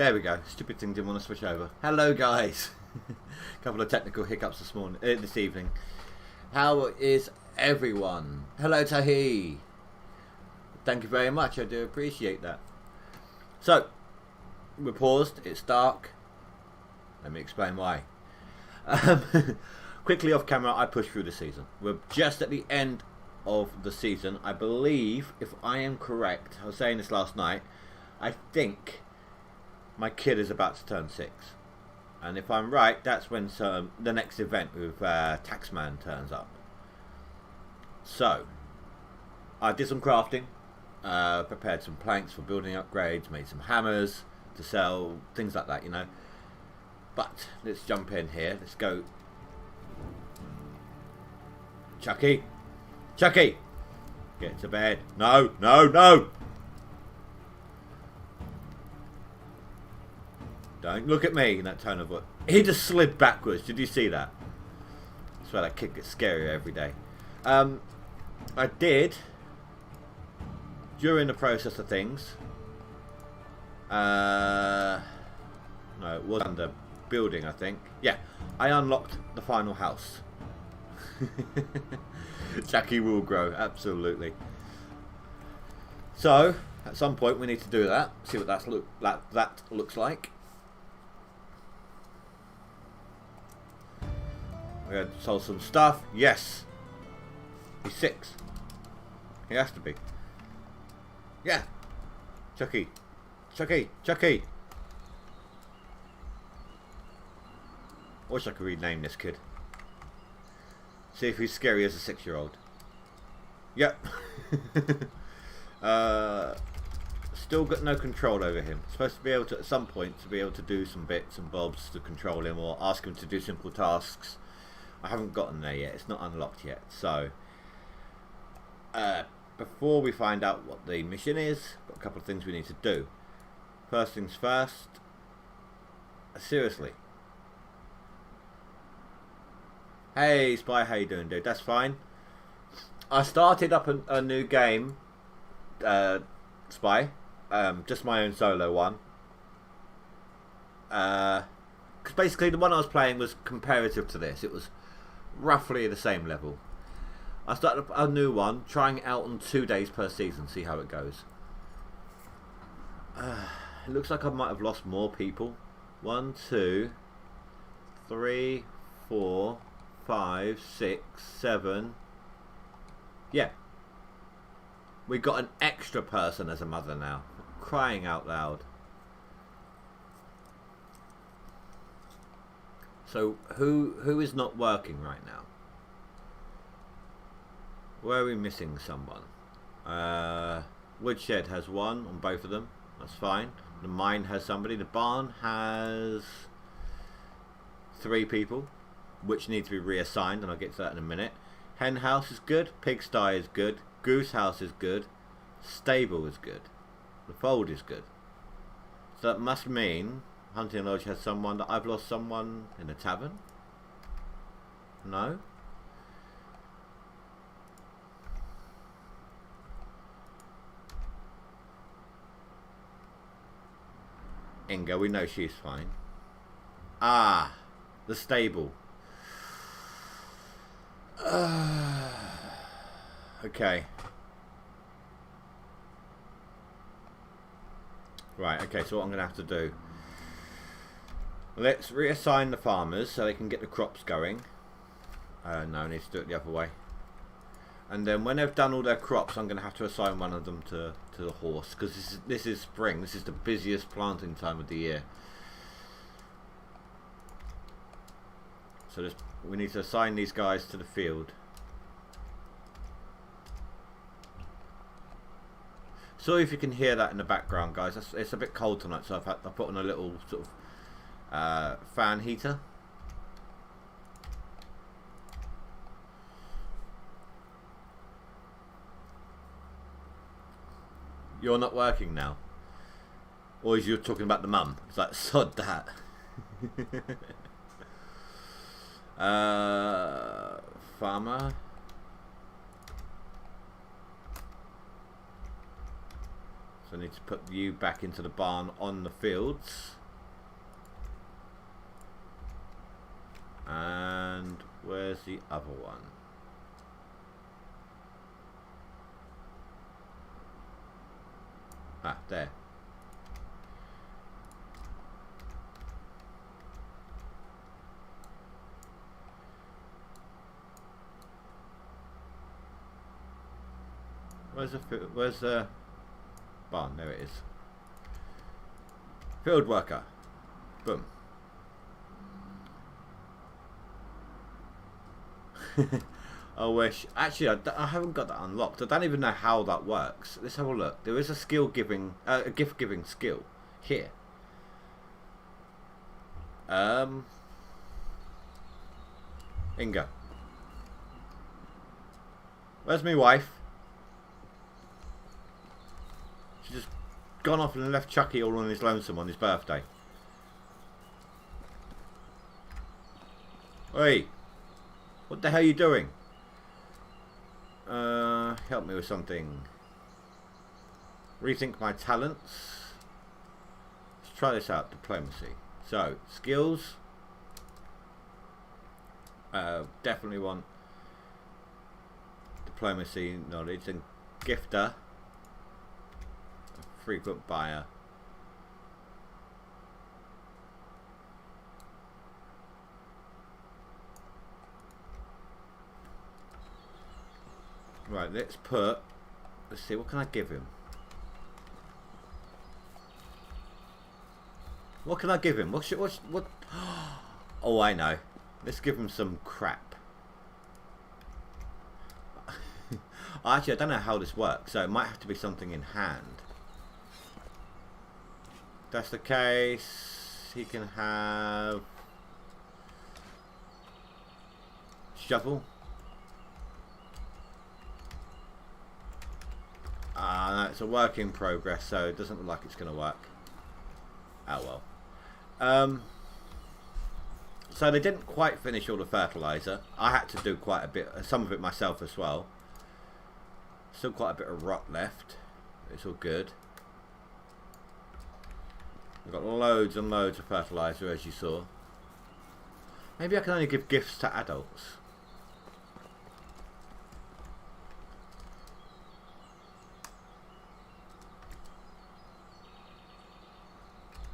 There we go. Stupid thing didn't want to switch over. Hello, guys. Couple of technical hiccups this evening. How is everyone? Hello, thye. Thank you very much. I do appreciate that. So, we're paused. It's dark. Let me explain why. Quickly off camera, I pushed through the season. We're just at the end of the season. I believe, if I am correct, I was saying this last night, I think my kid is about to turn 6. And if I'm right, that's when the next event with Taxman turns up. So, I did some crafting, prepared some planks for building upgrades, made some hammers to sell, things like that, you know. But, let's jump in here. Let's go. Chucky! Chucky! Get to bed. No, no, no! Don't look at me in that tone of voice. He just slid backwards. Did you see that? I swear that kid gets scarier every day. I did, during the process of things, no, it was under building, I think. Yeah, I unlocked the final house. Jackie will grow, absolutely. So, at some point we need to do that. See what that looks like. We had sold some stuff. Yes. He's 6. He has to be. Yeah. Chucky. Chucky. Chucky. I wish I could rename this kid. See if he's scary as a 6-year-old. Yep. Still got no control over him. Supposed to be able to, at some point, to be able to do some bits and bobs to control him or ask him to do simple tasks. I haven't gotten there yet. It's not unlocked yet. So, before we find out what the mission is, got a couple of things we need to do. First things first. Seriously. Hey, Spy, how you doing, dude? That's fine. I started up a new game, Spy. Just my own solo one. Because basically the one I was playing was comparative to this. It was roughly the same level. I started a new one, trying it out on 2 days per season, see how it goes. It looks like I might have lost more people. 1, 2, 3, 4, 5, 6, 7. Yeah. We got an extra person as a mother now. Crying out loud. So who is not working right now? Where are we missing someone? Woodshed has 1 on both of them. That's fine. The mine has somebody. The barn has 3 people, which need to be reassigned, and I'll get to that in a minute. Hen house is good. Pigsty is good. Goose house is good. Stable is good. The fold is good. So that must mean Hunting Lodge has someone that I've lost someone in the tavern? No? Inga, we know she's fine. Ah, the stable. Okay. Right, okay, so what I'm going to have to do. Let's reassign the farmers so they can get the crops going. No, I need to do it the other way. And then when they've done all their crops, I'm going to have to assign one of them to the horse. Because this is spring. This is the busiest planting time of the year. So we need to assign these guys to the field. Sorry if you can hear that in the background, guys. It's a bit cold tonight, so I put on a little sort of fan heater. You're not working now? Or is you talking about the mum? It's like, sod that. Farmer. So I need to put you back into the barn on the fields. And where's the other one? Ah, there. Where's the barn? There it is. Field worker. Boom. I wish. Actually, I haven't got that unlocked. I don't even know how that works. Let's have a look. There is a skill giving, a gift giving skill here. Inga. Where's my wife? She's just gone off and left Chucky all on his lonesome on his birthday. Hey, what the hell are you doing? Help me with something. Rethink my talents. Let's try this out. Diplomacy. So, skills. Definitely want diplomacy knowledge. And gifter. A frequent buyer. Right, let's see, what can I give him? What can I give him? What? Oh, I know. Let's give him some crap. Actually, I don't know how this works, so it might have to be something in hand. If that's the case, he can have shovel. No, it's a work in progress, so it doesn't look like it's going to work. Oh well. So they didn't quite finish all the fertilizer. I had to do quite a bit, some of it myself as well. Still quite a bit of rot left. It's all good. We've got loads and loads of fertilizer, as you saw. Maybe I can only give gifts to adults.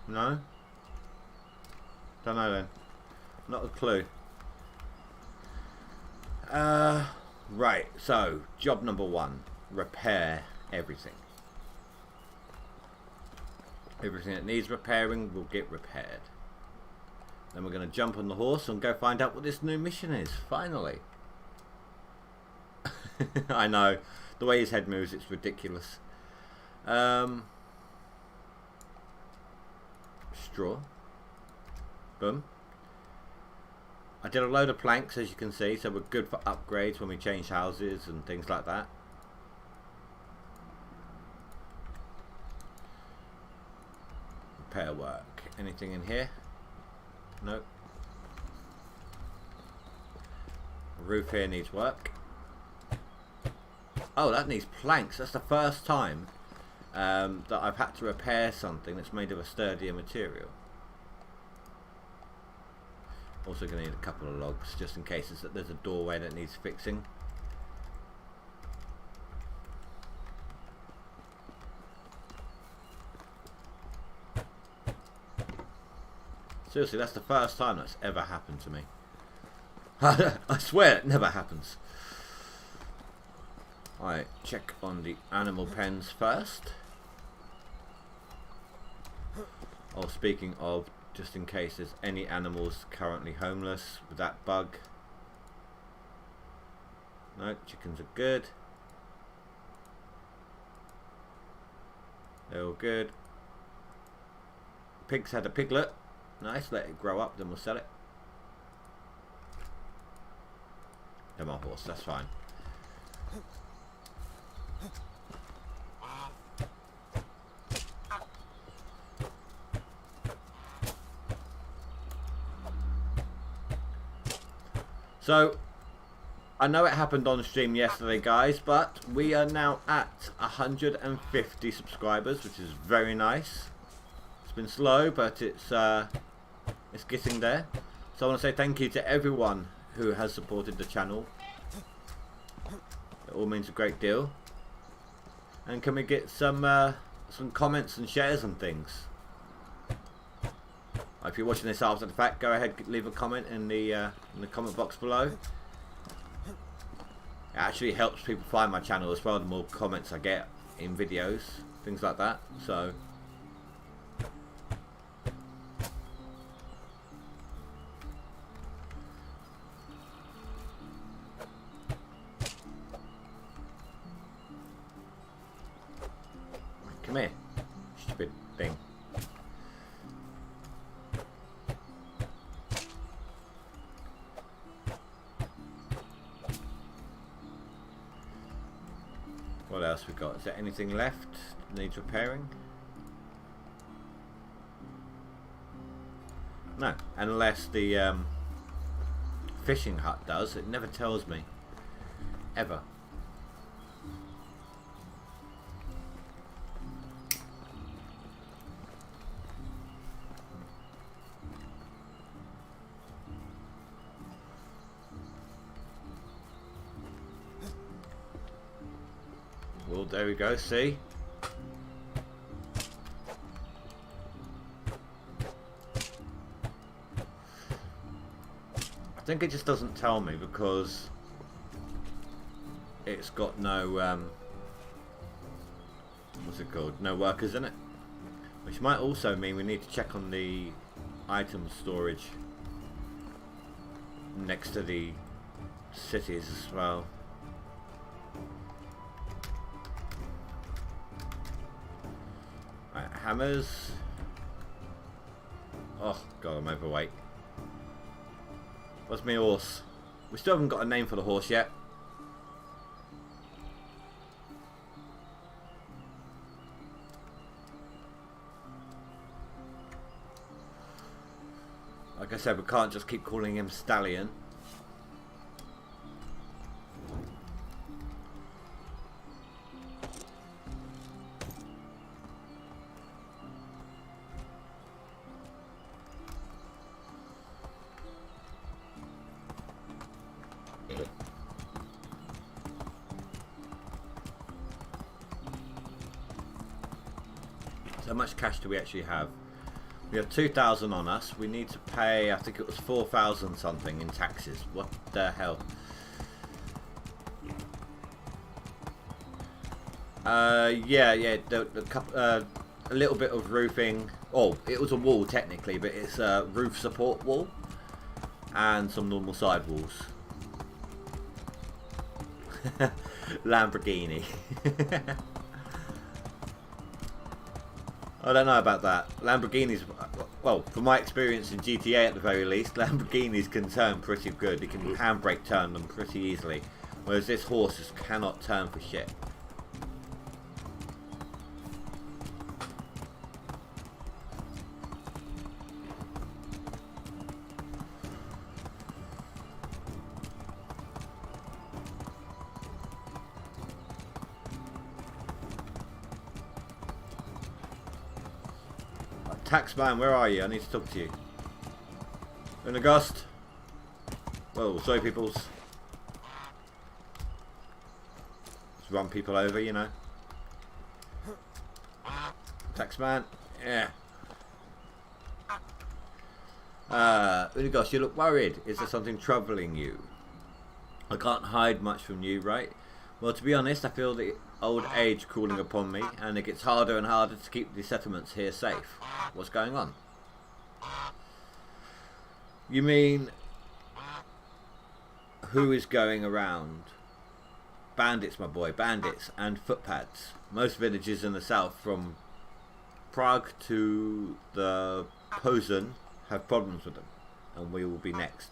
No? Don't know then. Not a clue. Right, so job number 1. Repair everything. Everything that needs repairing will get repaired. Then we're going to jump on the horse and go find out what this new mission is. Finally. I know. The way his head moves, it's ridiculous. Straw. Boom. I did a load of planks, as you can see, so we're good for upgrades when we change houses and things like that. Repair work. Anything in here? Nope. Roof here needs work. Oh, that needs planks. That's the first time that I've had to repair something that's made of a sturdier material. Also going to need a couple of logs just in case there's a doorway that needs fixing. Seriously, that's the first time that's ever happened to me. I swear it never happens. Alright, check on the animal pens first. Oh, speaking of, just in case there's any animals currently homeless with that bug. No, chickens are good. They're all good. Pigs had a piglet. Nice, let it grow up, then we'll sell it. They're my horse, that's fine. So, I know it happened on stream yesterday, guys, but we are now at 150 subscribers, which is very nice. It's been slow, but it's getting there. So I want to say thank you to everyone who has supported the channel. It all means a great deal. And can we get some comments and shares and things? If you're watching this after the fact, go ahead, leave a comment in the comment box below. It actually helps people find my channel as well. The more comments I get in videos, things like that. So. Come here, stupid thing. What else we got? Is there anything left that needs repairing? No, unless the fishing hut does. It never tells me. Ever. Well, there we go, see? I think it just doesn't tell me because it's got no, what's it called? No workers in it. Which might also mean we need to check on the item storage next to the cities as well. Hammers. Oh god, I'm overweight. Where's my horse? We still haven't got a name for the horse yet. Like I said, we can't just keep calling him Stallion. So how much cash do we actually have? We have 2,000 on us. We need to pay, I think it was 4,000 something in taxes. What the hell? Yeah. A little bit of roofing. Oh, it was a wall technically, but it's a roof support wall and some normal side walls. Lamborghini. I don't know about that. Lamborghinis, well, from my experience in GTA at the very least, Lamborghinis can turn pretty good. You can handbrake turn them pretty easily, whereas this horse just cannot turn for shit. Taxman, where are you? I need to talk to you. In a gust. Whoa, sorry peoples. Just run people over, you know. Taxman, yeah. Unigos, you look worried. Is there something troubling you? I can't hide much from you, right? Well, to be honest, I feel the old age crawling upon me, and it gets harder and harder to keep the settlements here safe. What's going on? You mean, who is going around? Bandits, my boy, bandits and footpads. Most villages in the south, from Prague to the Posen, have problems with them, and we will be next.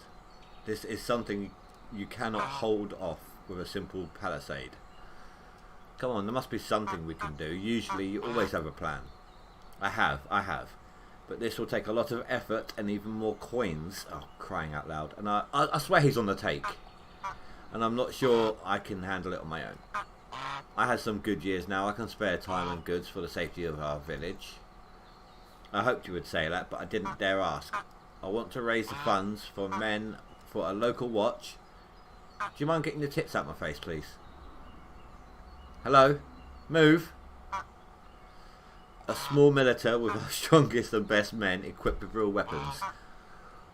This is something you cannot hold off with a simple palisade. Come on, there must be something we can do. Usually you always have a plan. I have. But this will take a lot of effort and even more coins. Oh, crying out loud. And I swear he's on the take. and I'm not sure I can handle it on my own. I had some good years now. I can spare time and goods for the safety of our village. I hoped you would say that, but I didn't dare ask. I want to raise the funds for men for a local watch. Do you mind getting the tits out my face, please? Hello? Move! A small militia with our strongest and best men equipped with real weapons.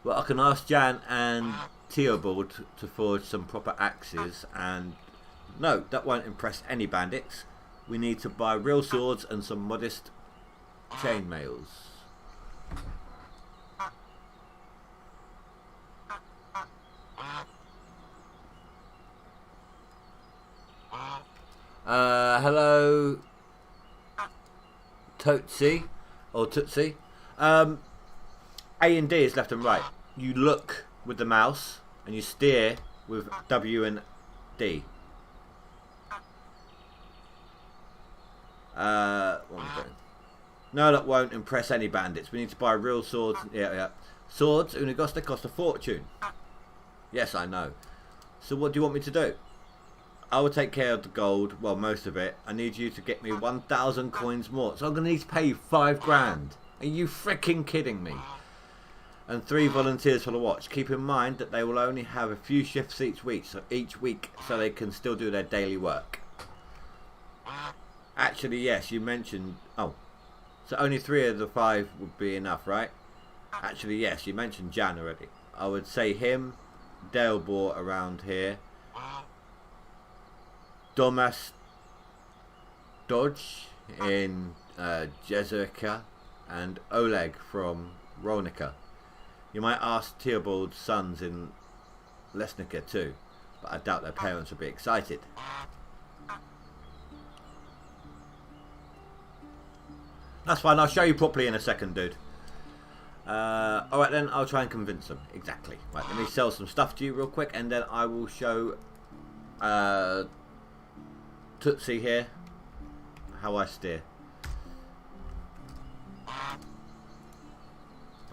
Well, I can ask Jan and Theobald to forge some proper axes, and no, that won't impress any bandits. We need to buy real swords and some modest chainmails. Hello, Tootsie or Tootsie. A and D is left and right. You look with the mouse and you steer with W and D. What am I doing? No, that won't impress any bandits. We need to buy real swords. Yeah. Swords, Unigosta, cost a fortune. Yes, I know. So what do you want me to do? I will take care of the gold, well, most of it. I need you to get me 1,000 coins more. So I'm going to need to pay you 5 grand. Are you freaking kidding me? And 3 volunteers for the watch. Keep in mind that they will only have a few shifts each week, so they can still do their daily work. Actually, yes, you mentioned... Oh, so only 3 of the 5 would be enough, right? Actually, yes, you mentioned Jan already. I would say him, Dalebor around here, Domas Dodge in Jezerica, and Oleg from Rolnica. You might ask Theobald's sons in Lesnica too, but I doubt their parents will be excited. That's fine, I'll show you properly in a second, dude. Alright then, I'll try and convince them. Exactly. Right, let me sell some stuff to you real quick, and then I will show Tootsie here how I steer.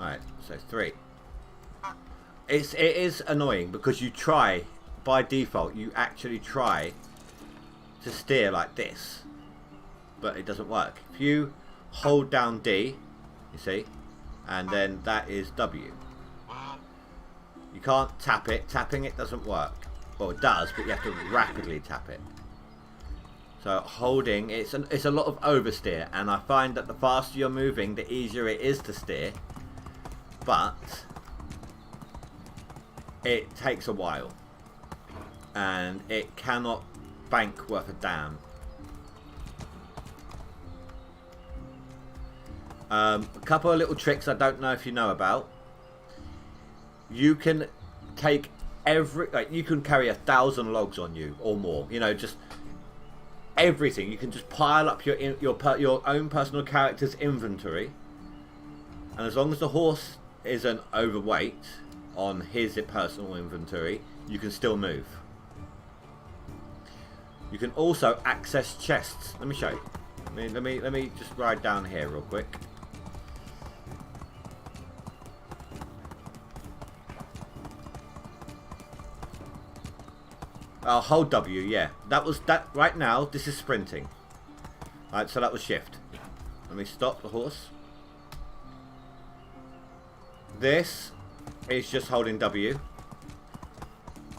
Alright, so 3. It is annoying because you try, by default, you actually try to steer like this, but it doesn't work. If you hold down D, you see, and then that is W. You can't tap it. Tapping it doesn't work. Well, it does, but you have to rapidly tap it. So holding, it's a lot of oversteer, and I find that the faster you're moving, the easier it is to steer. But it takes a while, and it cannot bank worth a damn. A couple of little tricks I don't know if you know about. You can take you can carry 1,000 logs on you or more. You know, just everything. You can just pile up your own personal character's inventory, and as long as the horse isn't overweight on his personal inventory, you can still move. You can also access chests. Let me show you. Let me just ride down here real quick. I'll hold W, yeah. That right now, this is sprinting. Alright, so that was shift. Let me stop the horse. This is just holding W.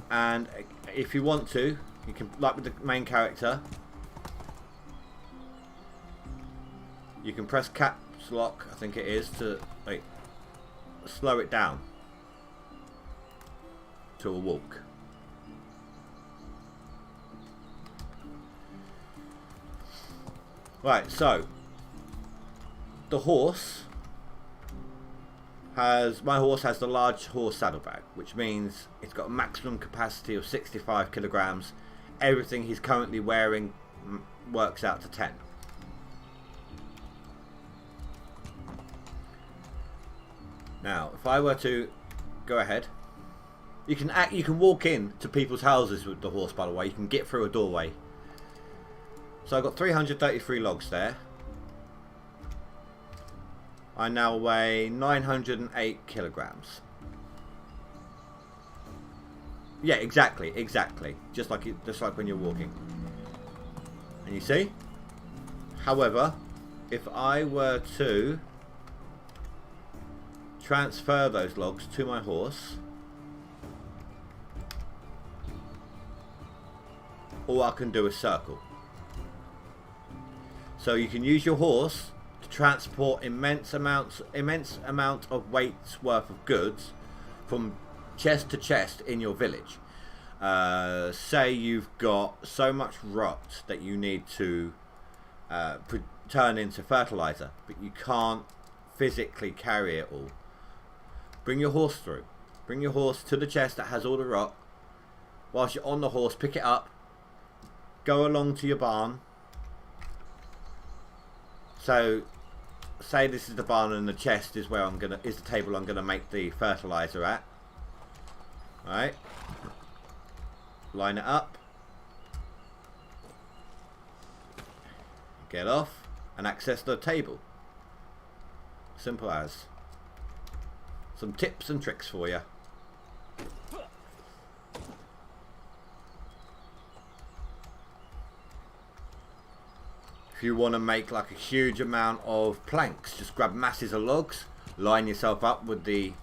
And if you want to, you can, like with the main character, you can press caps lock, I think it is, to like slow it down to a walk. Right, so the horse has, my horse has the large horse saddlebag, which means it's got a maximum capacity of 65 kilograms. Everything he's currently wearing works out to 10. Now, if I were to go ahead, you can walk in to people's houses with the horse, by the way. You can get through a doorway. So I've got 333 logs there. I now weigh 908 kilograms. Yeah, exactly. Just like when you're walking. And you see? However, if I were to transfer those logs to my horse, all I can do is circle. So you can use your horse to transport immense amount of weight's worth of goods from chest to chest in your village. Say you've got so much rot that you need to turn into fertilizer, but you can't physically carry it all. Bring your horse through. Bring your horse to the chest that has all the rot. Whilst you're on the horse, pick it up. Go along to your barn. So, say this is the barn and the chest is where is the table I'm gonna make the fertilizer at. Right. Line it up. Get off and access the table. Simple as. Some tips and tricks for you. If you want to make like a huge amount of planks, just grab masses of logs, line yourself up with the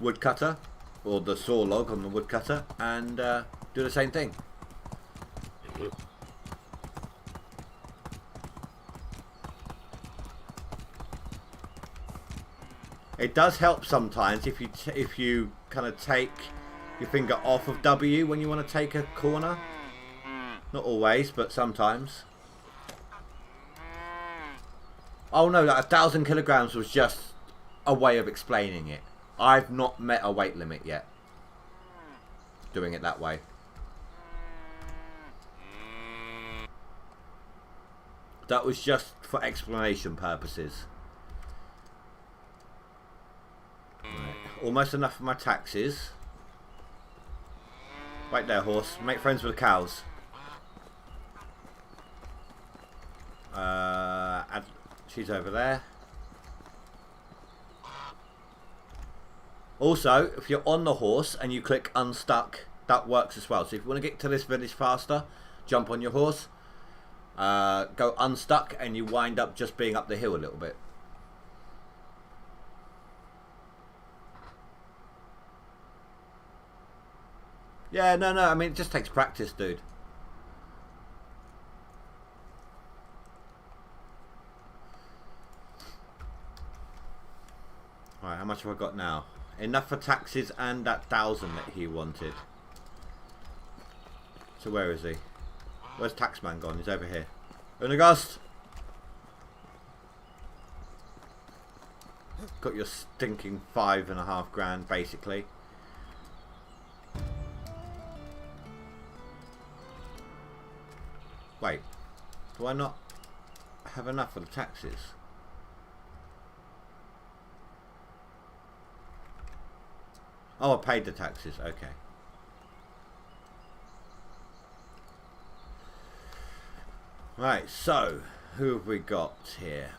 woodcutter or the saw log on the woodcutter, and do the same thing. It does help sometimes if you kind of take your finger off of W when you want to take a corner. Not always, but sometimes. Oh no, that 1,000 kilograms was just a way of explaining it. I've not met a weight limit yet doing it that way. That was just for explanation purposes. Right. Almost enough for my taxes. Right there, horse. Make friends with the cows. She's over there. Also, if you're on the horse and you click unstuck, that works as well. So if you want to get to this village faster, jump on your horse, go unstuck, and you wind up just being up the hill a little bit. Yeah, no, I mean, it just takes practice, dude. Right, how much have I got now? Enough for taxes and that 1,000 that he wanted. So where is he? Where's Taxman gone? He's over here. Unagast! Got your stinking 5.5 grand, basically. Wait, do I not have enough for the taxes? Oh, I paid the taxes, okay. Right, so, who have we got here?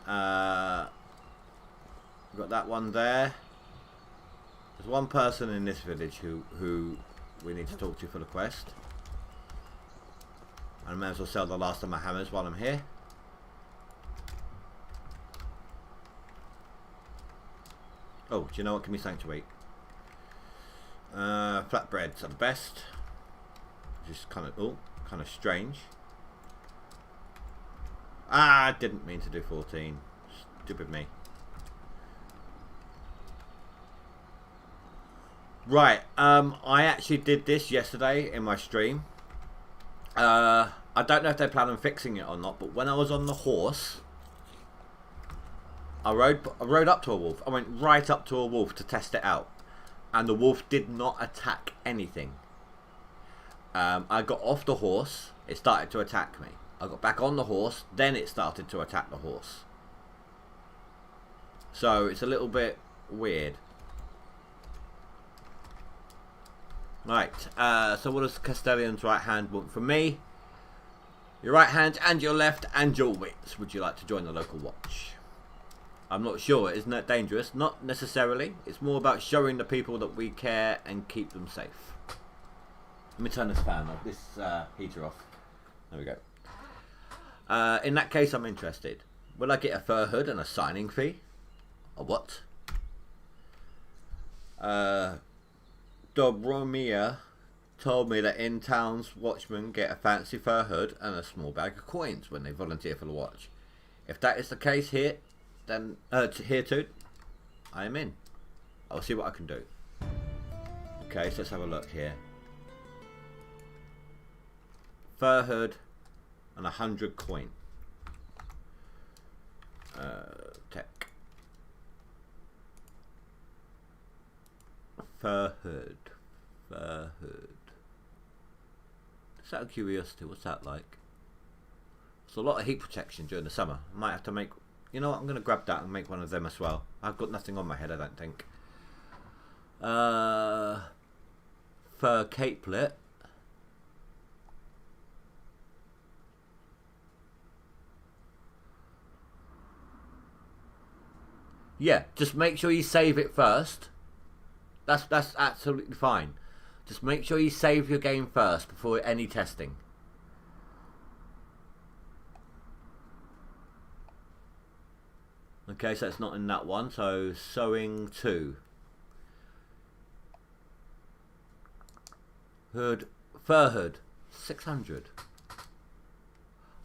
We've got that one there. There's one person in this village who we need to talk to for the quest. I may as well sell the last of my hammers while I'm here. Oh, do you know what? Give me something to eat. Flatbreads are the best. Just kind of strange. Ah, I didn't mean to do 14. Stupid me. Right, I actually did this yesterday in my stream. I don't know if they plan on fixing it or not, but when I was on the horse, I rode up to a wolf. I went right up to a wolf to test it out, and the wolf did not attack anything. I got off the horse, it started to attack me. I got back on the horse, then it started to attack the horse. So it's a little bit weird. Right, so what does Castellan's right hand want from me? Your right hand and your left and your wits. Would you like to join the local watch? I'm not sure, isn't that dangerous? Not necessarily. It's more about showing the people that we care and keep them safe. Let me turn this fan off, this heater off. There we go. In that case, I'm interested. Will I get a fur hood and a signing fee? A what? Dobromir told me that in towns watchmen get a fancy fur hood and a small bag of coins when they volunteer for the watch. If that is the case here, then here too, I am in. I'll see what I can do. Okay, so let's have a look here. Fur hood and 100 coin. Tech. Fur hood. Fur hood. Just out of curiosity, what's that like? It's a lot of heat protection during the summer. I might have to make... You know what, I'm going to grab that and make one of them as well. I've got nothing on my head, I don't think. Fur capelet. Yeah, just make sure you save it first. That's absolutely fine. Just make sure you save your game first before any testing. Okay, so it's not in that one. So sewing 2. Hood, fur hood, 600.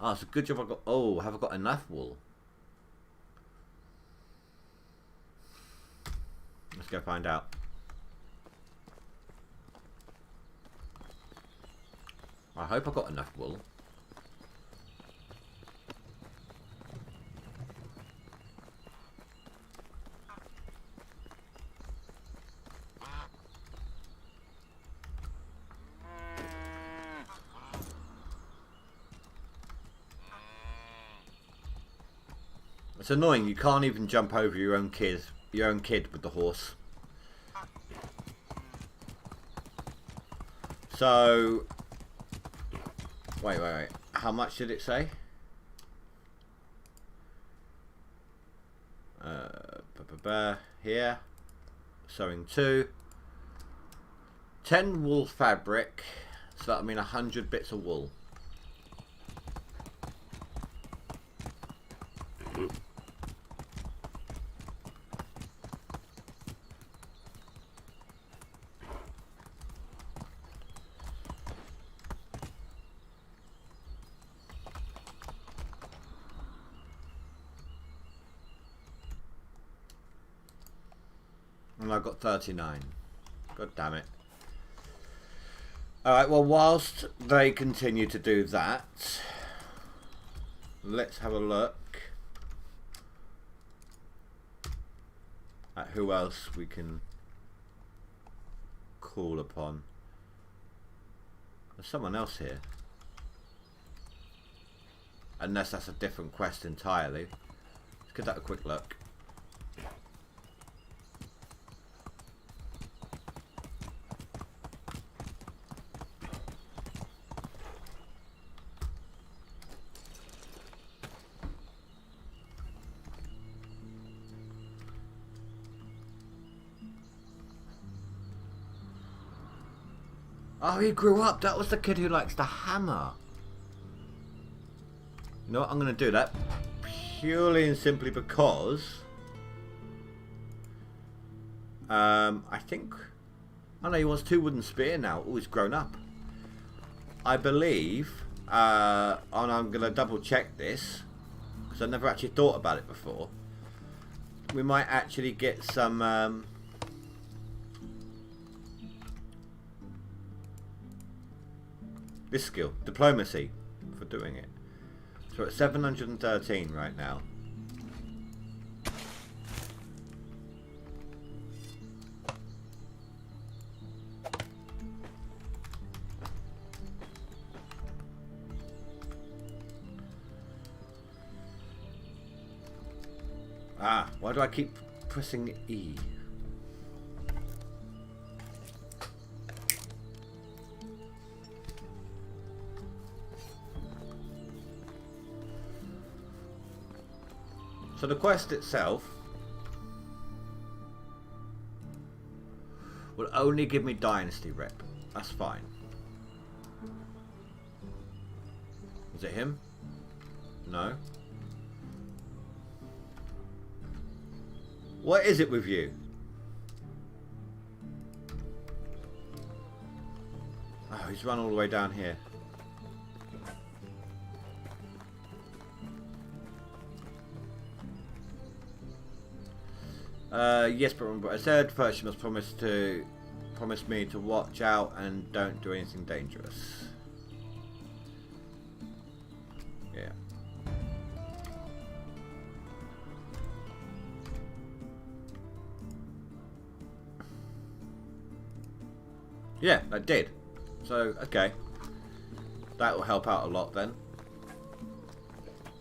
Ah, it's a good job I got. Oh, have I got enough wool? Let's go find out. I hope I got enough wool. It's annoying, you can't even jump over your own kid with the horse. So wait. How much did it say? Here. Sewing 2. 10 wool fabric. So that means 100 bits of wool. And I got 39. God damn it. Alright, well, whilst they continue to do that, let's have a look at who else we can call upon. There's someone else here. Unless that's a different quest entirely. Let's give that a quick look. Oh, he grew up. That was the kid who likes the hammer. You know what? I'm going to do that purely and simply because I think... I know he wants 2 wooden spear now. Oh, he's grown up. I believe, and I'm going to double check this because I never actually thought about it before. We might actually get some... this skill, diplomacy, for doing it. So we're at 713 right now. Ah, why do I keep pressing E? So the quest itself will only give me Dynasty rep. That's fine. Is it him? No. What is it with you? Oh, he's run all the way down here. Yes, but remember, I said first you must promise me to watch out and don't do anything dangerous. Yeah. Yeah, I did. So, okay. That will help out a lot then.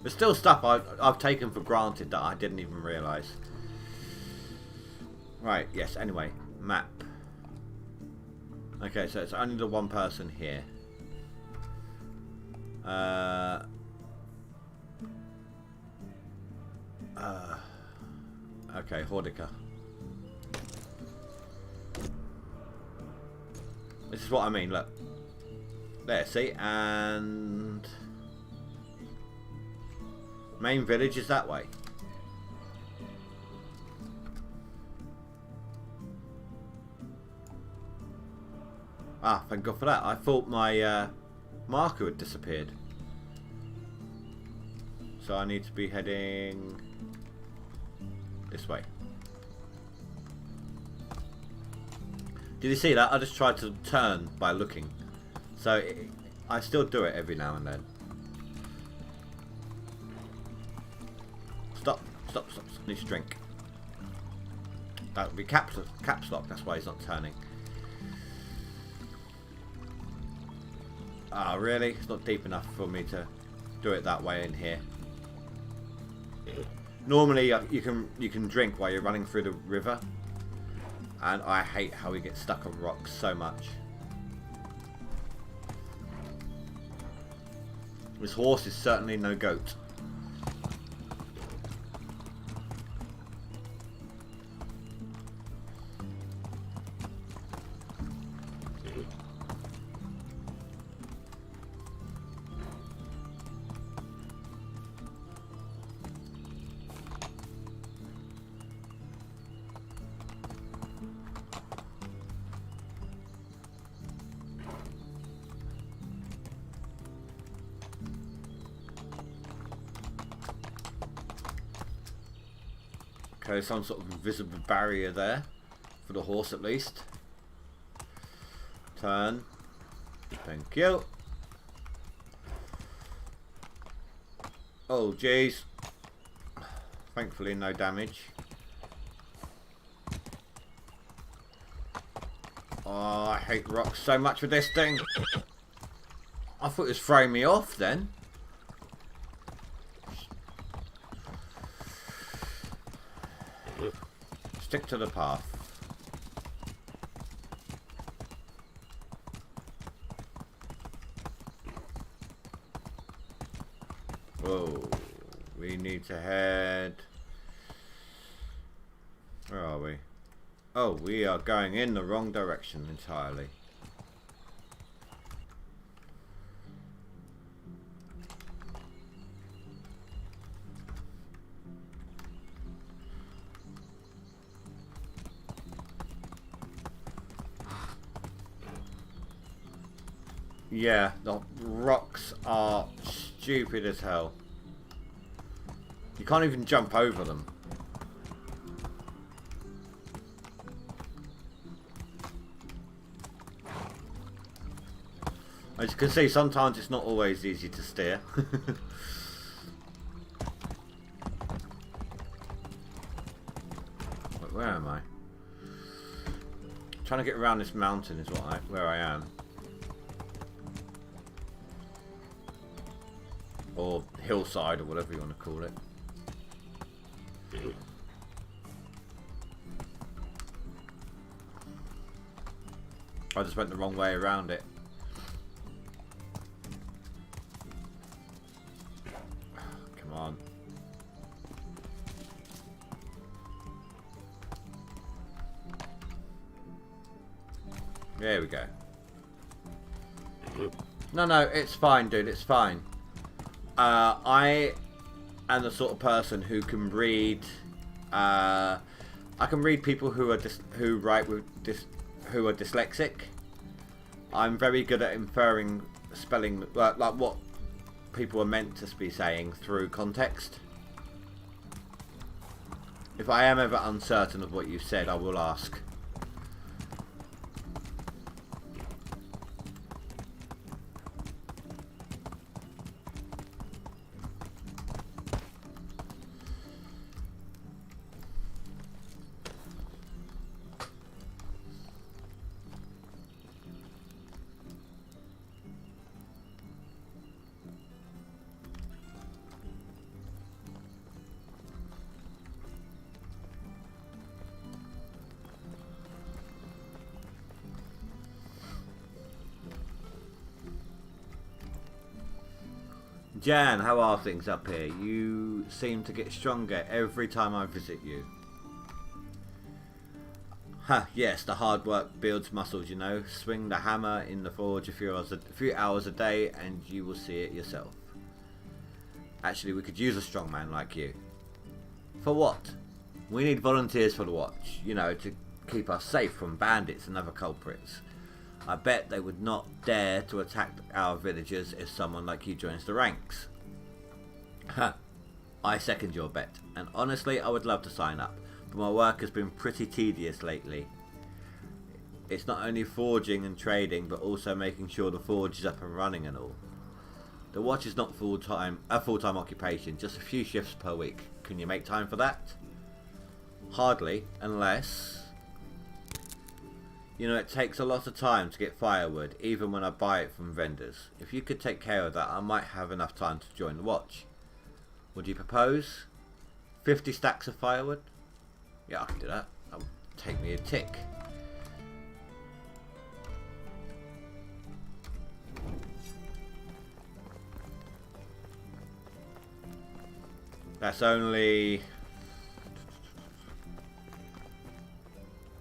There's still stuff I've taken for granted that I didn't even realise. Right, yes, anyway. Map. Okay, so it's only the one person here. Okay, Hordica. This is what I mean, look. There, see? And... main village is that way. Ah, thank God for that. I thought my marker had disappeared. So I need to be heading this way. Did you see that? I just tried to turn by looking. So I still do it every now and then. Stop, stop, stop. I need to drink. That would be caps lock. That's why he's not turning. Ah, really? It's not deep enough for me to do it that way in here. Normally, you can drink while you're running through the river, and I hate how we get stuck on rocks so much. This horse is certainly no goat. Okay, some sort of invisible barrier there for the horse at least. Turn. Thank you. Oh jeez. Thankfully no damage. Oh, I hate rocks so much with this thing. I thought it was throwing me off then. Stick to the path. Whoa. We need to head... where are we? Oh, we are going in the wrong direction entirely. Yeah, the rocks are stupid as hell. You can't even jump over them. As you can see, sometimes it's not always easy to steer. But where am I? Trying to get around this mountain is where I am. Or hillside, or whatever you want to call it. I just went the wrong way around it. Come on. There we go. No, it's fine, dude. It's fine. I am the sort of person who can read. I can read people who are who are dyslexic. I'm very good at inferring spelling, like what people are meant to be saying through context. If I am ever uncertain of what you've said, I will ask. Jan, how are things up here? You seem to get stronger every time I visit you. Huh, yes, the hard work builds muscles, you know. Swing the hammer in the forge a few hours a day and you will see it yourself. Actually, we could use a strong man like you. For what? We need volunteers for the watch, you know, to keep us safe from bandits and other culprits. I bet they would not dare to attack our villagers if someone like you joins the ranks. Ha! I second your bet, and honestly I would love to sign up, but my work has been pretty tedious lately. It's not only forging and trading, but also making sure the forge is up and running and all. The watch is not a full-time occupation, just a few shifts per week. Can you make time for that? Hardly, unless... You know, it takes a lot of time to get firewood, even when I buy it from vendors. If you could take care of that, I might have enough time to join the watch. Would you propose? 50 stacks of firewood? Yeah, I can do that. That would take me a tick. That's only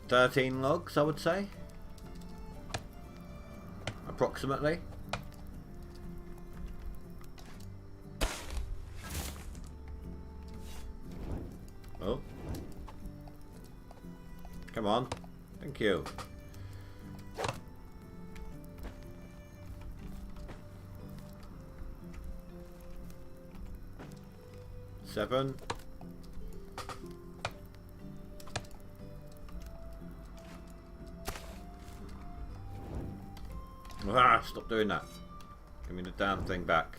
13 logs, I would say, approximately. Oh, come on, thank you. Seven. Ah, stop doing that. Give me the damn thing back.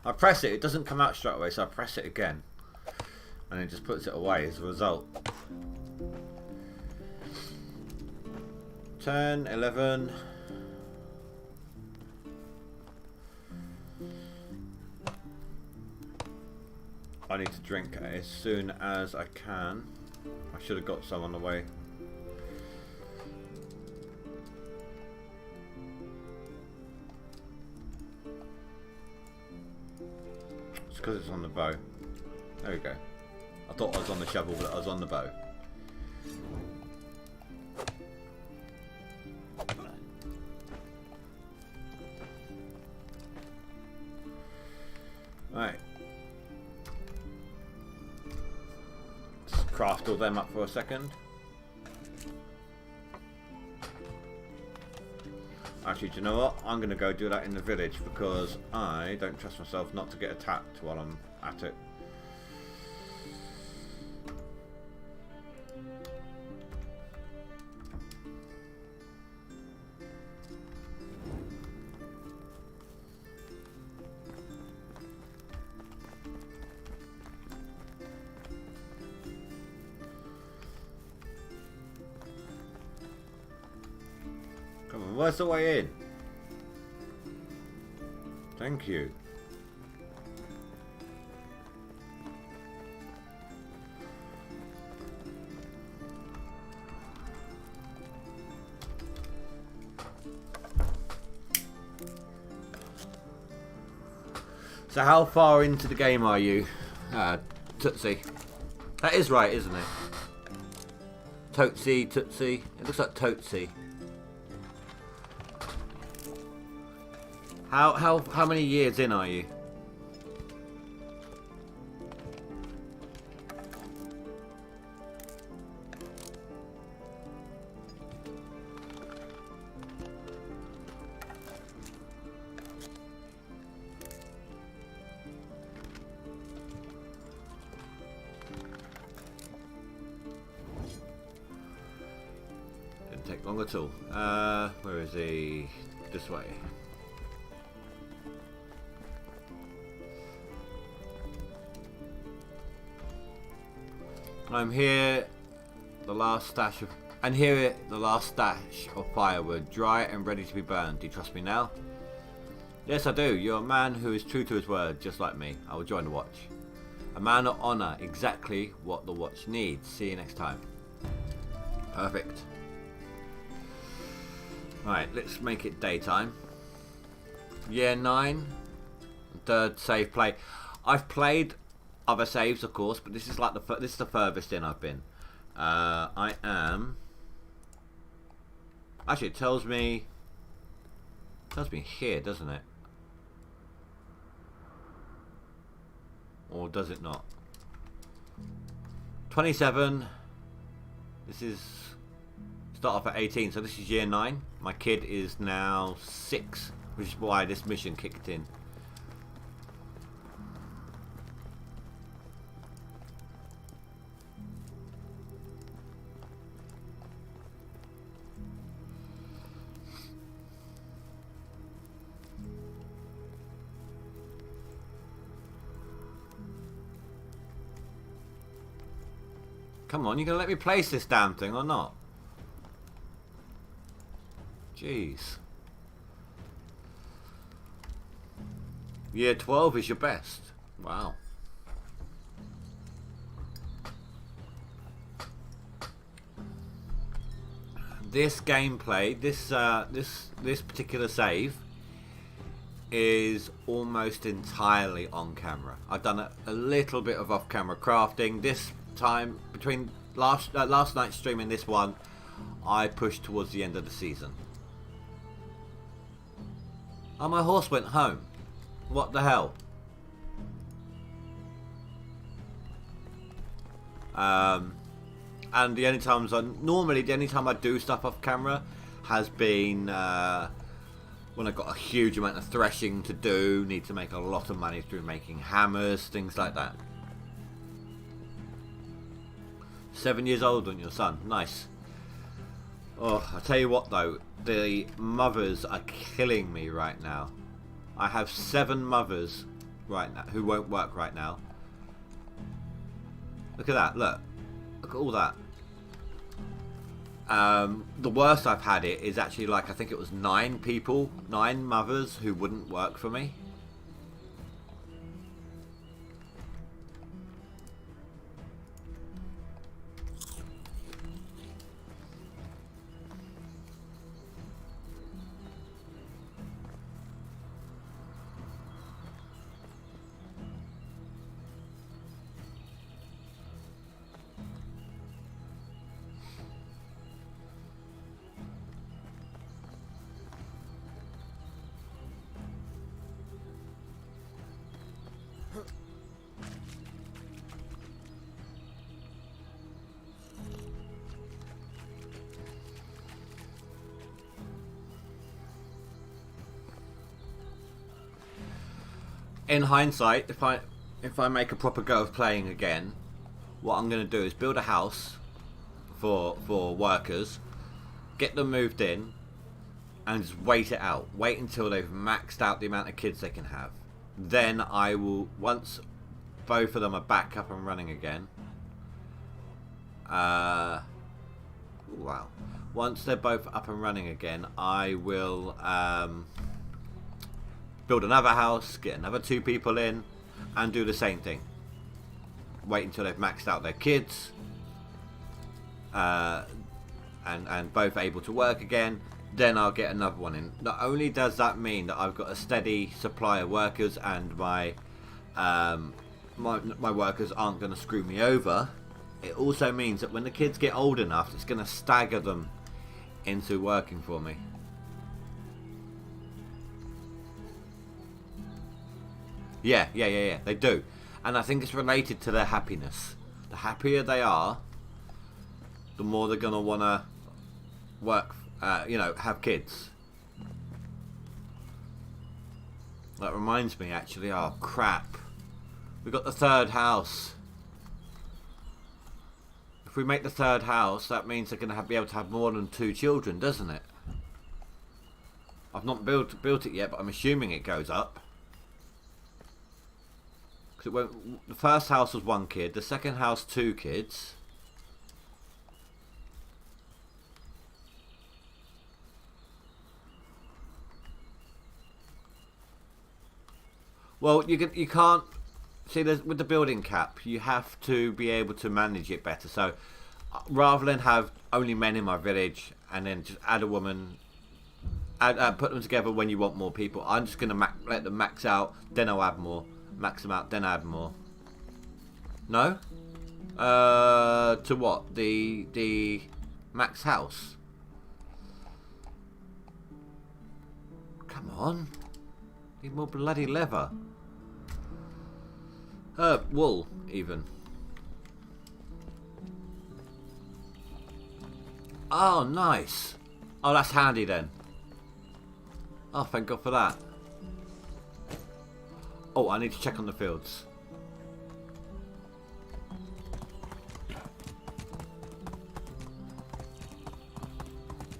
I press it, it doesn't come out straight away, so I press it again. And it just puts it away as a result. 10, 11. I need to drink as soon as I can. I should have got some on the way. Because it's on the bow. There we go. I thought I was on the shovel, but I was on the bow. Right. Let's craft all them up for a second. Actually, do you know what? I'm going to go do that in the village because I don't trust myself not to get attacked while I'm at it. Come on, where's the way in? Thank you. So how far into the game are you, Tootsie? That is right, isn't it? Tootsie, Tootsie. It looks like Tootsie. How many years in are you? take long at all. Where is he? This way. I'm here. The last stash of... And here, the last stash of firewood, dry and ready to be burned. Do you trust me now? Yes, I do. You're a man who is true to his word, just like me. I will join the watch. A man of honour, exactly what the watch needs. See you next time. Perfect. Right, let's make it daytime. Year 9. Third save play. I've played other saves, of course, but this is like this is the furthest in I've been. I am... Actually, it tells me here, doesn't it? Or does it not? 27. This is... Start off at 18, so this is year 9. My kid is now 6, which is why this mission kicked in. Come on, you gonna let me place this damn thing or not? Jeez. Year 12 is your best. Wow. This gameplay, this particular save is almost entirely on camera. I've done a little bit of off-camera crafting. This time between last night's stream and this one, I pushed towards the end of the season. Oh, my horse went home. What the hell? And the only times the only time I do stuff off camera has been when I've got a huge amount of threshing to do, need to make a lot of money through making hammers, things like that. 7 years old on your son. Nice. Oh, I tell you what though, the mothers are killing me right now. I have 7 mothers right now who won't work right now. Look at that, look. Look at all that. The worst I've had it is actually like, I think it was 9 mothers who wouldn't work for me. In hindsight, if I make a proper go of playing again, what I'm going to do is build a house for workers, get them moved in, and just wait it out. Wait until they've maxed out the amount of kids they can have. Then I will, once both of them are back up and running again. Wow. Once they're both up and running again, I will build another house, get another 2 people in, and do the same thing. Wait until they've maxed out their kids, and both able to work again. Then I'll get another one in. Not only does that mean that I've got a steady supply of workers, and my workers aren't going to screw me over, it also means that when the kids get old enough, it's going to stagger them into working for me. Yeah, they do. And I think it's related to their happiness. The happier they are, the more they're going to want to work, have kids. That reminds me, actually, oh crap. We've got the 3rd house. If we make the third house, that means they're going to be able to have more than 2 children, doesn't it? I've not built it yet, but I'm assuming it goes up. Because the first house was 1 kid, the second house 2 kids. Well, you can't see, with the building cap, you have to be able to manage it better. So rather than have only men in my village and then just add a woman, put them together when you want more people, I'm just gonna let them max out, then I'll add more. Max them out, then add more. No? To what? The max house? Come on. Need more bloody leather. Wool, even. Oh, nice. Oh, that's handy then. Oh, thank God for that. Oh, I need to check on the fields.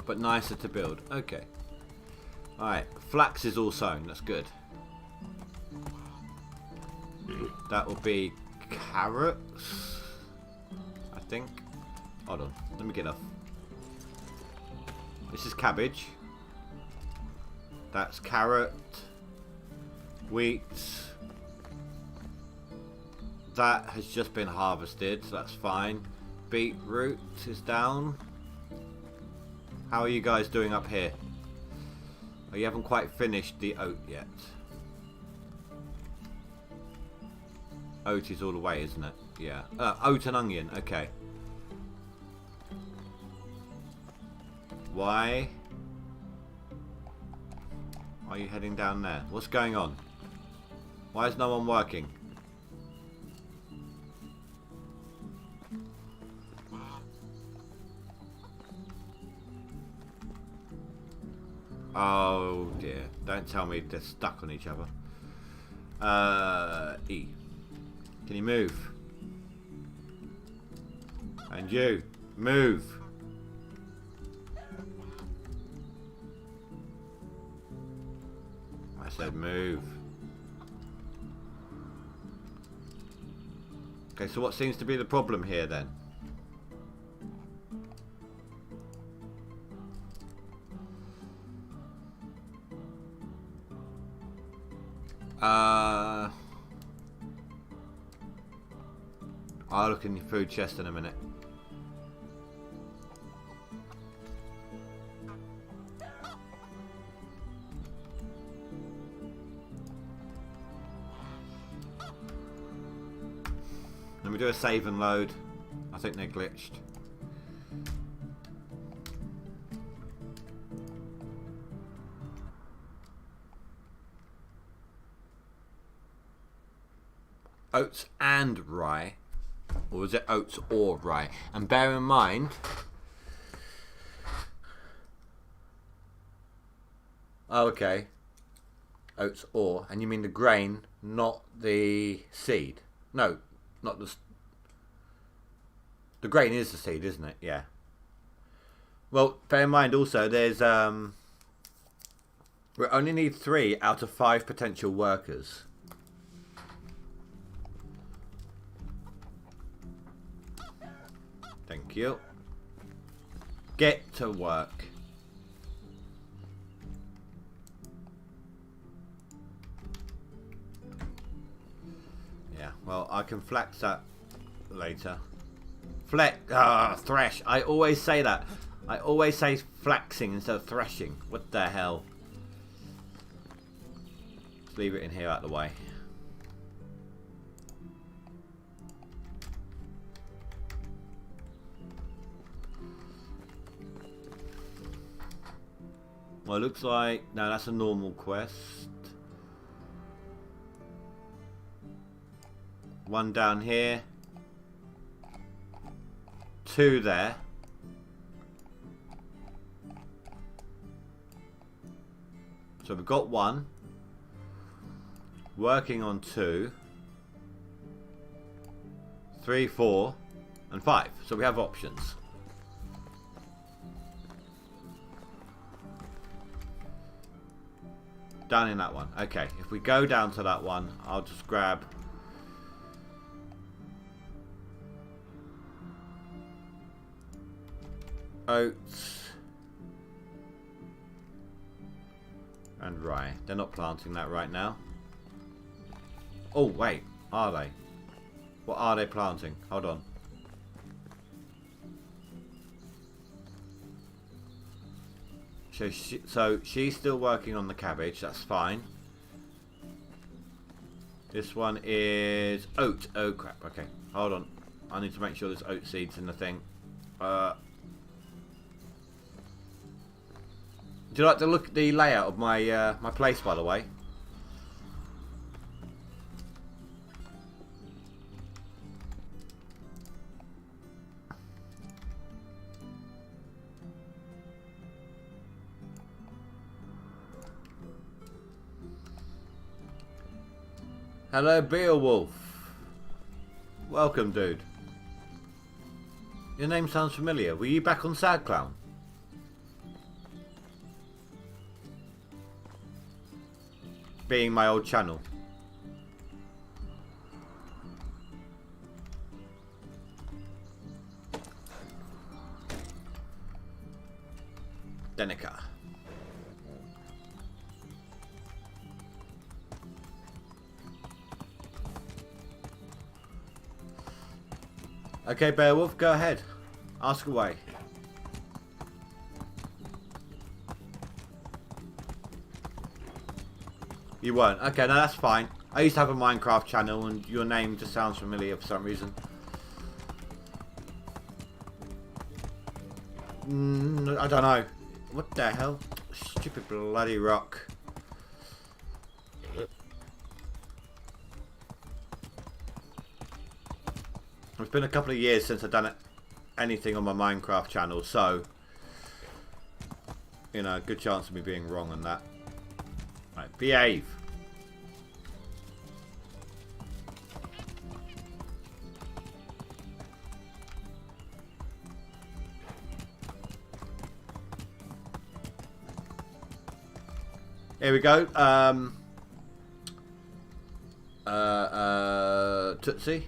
But nicer to build. Okay. Alright, flax is all sown. That's good. That will be carrots, I think. Hold on, let me get off. This is cabbage. That's carrot. Wheat. That has just been harvested, so that's fine. Beetroot is down. How are you guys doing up here? Oh, you haven't quite finished the oat yet. Oat is all the way, isn't it? Yeah. Oat and onion. Okay. Why are you heading down there? What's going on? Why is no one working? Oh dear. Don't tell me they're stuck on each other. E. Can you move? And you, move. I said move. Okay, so what seems to be the problem here then? I'll look in your food chest in a minute. Let me do a save and load. I think they're glitched. Oats and rye. Or was it oats or rye? And bear in mind, oh, okay, oats or, and you mean the grain, not the seed? No, not the grain is the seed, isn't it? Yeah. Well, bear in mind also, there's we only need 3 out of 5 potential workers. Thank you. Get to work. Yeah, well, I can flax that later. Thresh. I always say that. I always say flaxing instead of threshing. What the hell? Let's leave it in here out of the way. Well, it looks like... No, that's a normal quest. 1 down here. 2 there. So we've got 1. Working on 2. 3, 4. and 5. So we have options. Down in that one. Okay, if we go down to that one, I'll just grab... oats. And rye. They're not planting that right now. Oh, wait. Are they? What are they planting? Hold on. So she's still working on the cabbage. That's fine. This one is oat. Oh, crap. Okay. Hold on. I need to make sure there's oat seeds in the thing. Do you like to look at the layout of my my place, by the way? Hello, Beowulf. Welcome, dude. Your name sounds familiar. Were you back on Sad Clown? Being my old channel. Denica. Okay, Beowulf, go ahead. Ask away. You weren't. Okay, no, that's fine. I used to have a Minecraft channel and your name just sounds familiar for some reason. I don't know. What the hell? Stupid bloody rock. It's been a couple of years since I've done anything on my Minecraft channel, so you know, good chance of me being wrong on that. Right, behave. Here we go. Tootsie.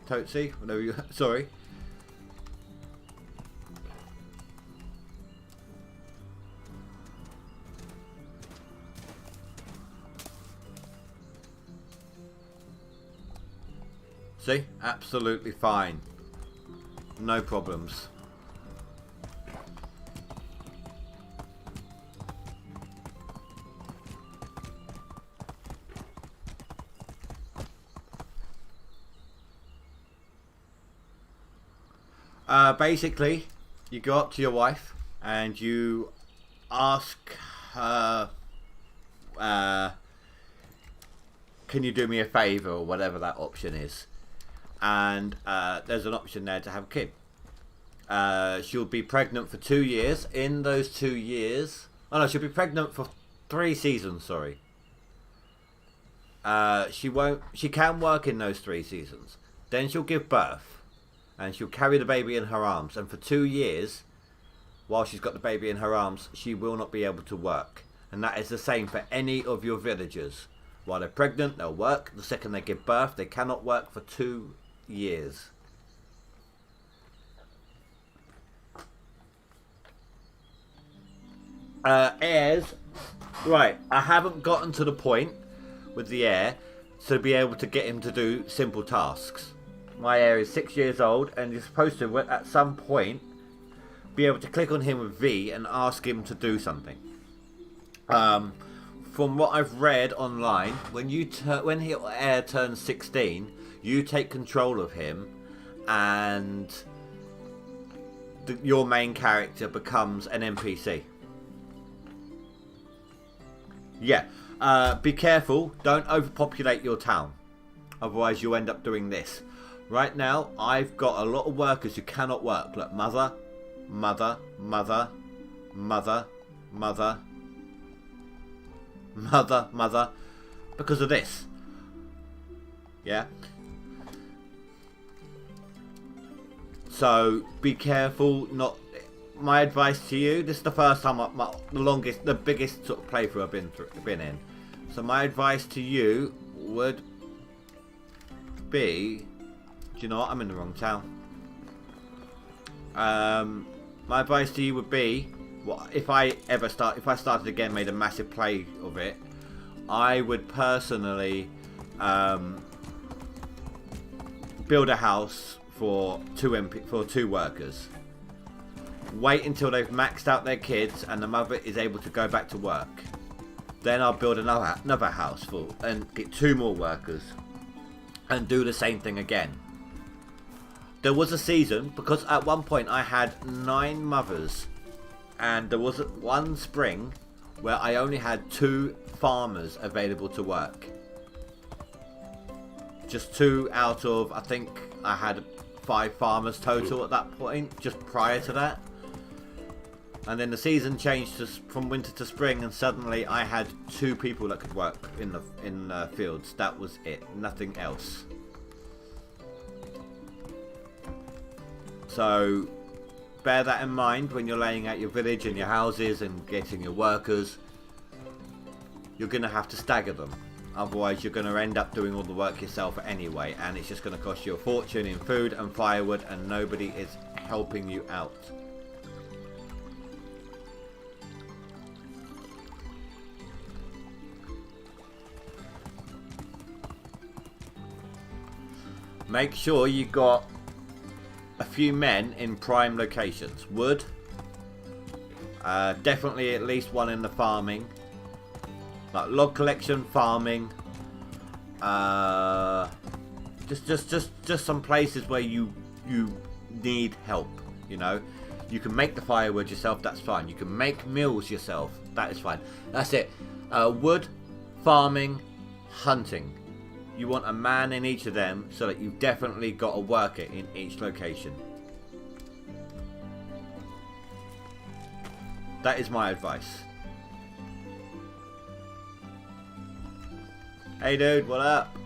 Tootsie, whatever you... Sorry. See? Absolutely fine. No problems. Basically, you go up to your wife and you ask her, can you do me a favour, or whatever that option is. And there's an option there to have a kid. She'll be pregnant for 2 years. In those 2 years... Oh no, she'll be pregnant for 3 seasons, sorry. She can work in those 3 seasons. Then she'll give birth. And she'll carry the baby in her arms. And for 2 years, while she's got the baby in her arms, she will not be able to work. And that is the same for any of your villagers. While they're pregnant, they'll work. The second they give birth, they cannot work for 2 years. Heirs. Right, I haven't gotten to the point with the heir to be able to get him to do simple tasks. My heir is 6 years old and you're supposed to, at some point, be able to click on him with V and ask him to do something. From what I've read online, when your heir turns 16, you take control of him and your main character becomes an NPC. Yeah, be careful, don't overpopulate your town, otherwise you'll end up doing this. Right now, I've got a lot of workers who cannot work. Look, mother, mother, mother, mother, mother, mother, mother, because of this. Yeah. So be careful. Not my advice to you. This is the first time, the biggest sort of playthrough I've been in. So my advice to you would be, do you know what? I'm in the wrong town. My advice to you would be, if I started again, made a massive play of it, I would personally build a house for two workers. Wait until they've maxed out their kids and the mother is able to go back to work. Then I'll build another house full and get 2 more workers and do the same thing again. There was a season, because at one point I had 9 mothers, and there was one spring where I only had 2 farmers available to work. Just 2 out of, I think I had 5 farmers total at that point, just prior to that. And then the season changed from winter to spring, and suddenly I had 2 people that could work in the fields. That was it, nothing else. So bear that in mind when you're laying out your village and your houses and getting your workers. You're going to have to stagger them. Otherwise you're going to end up doing all the work yourself anyway, and it's just going to cost you a fortune in food and firewood, and nobody is helping you out. Make sure you got a few men in prime locations. Wood. Definitely at least one in the farming. Like log collection, farming. Just some places where you need help. You know, you can make the firewood yourself. That's fine. You can make meals yourself. That is fine. That's it. Wood, farming, hunting. You want a man in each of them, so that you've definitely got a worker in each location. That is my advice. Hey dude, what up?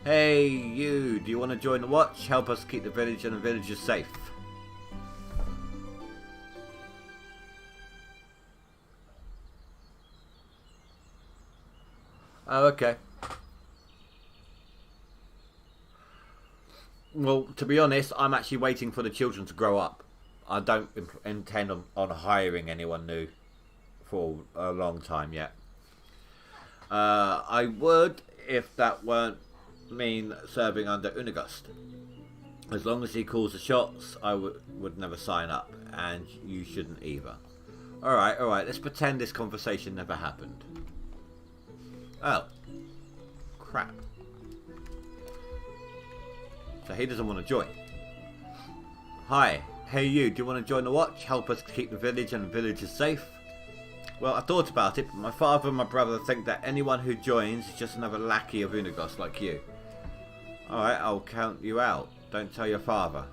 Hey you, do you want to join the watch? Help us keep the village and the villagers safe. Oh, okay. Well, to be honest, I'm actually waiting for the children to grow up. I don't intend on hiring anyone new for a long time yet. I would, if that weren't mean serving under Unigust. As long as he calls the shots, I would never sign up, and you shouldn't either. Alright, let's pretend this conversation never happened. Oh. Crap. So he doesn't want to join. Hi. Hey you, do you want to join the watch? Help us keep the village and the villagers safe? Well, I thought about it, but my father and my brother think that anyone who joins is just another lackey of Unigos like you. Alright, I'll count you out. Don't tell your father.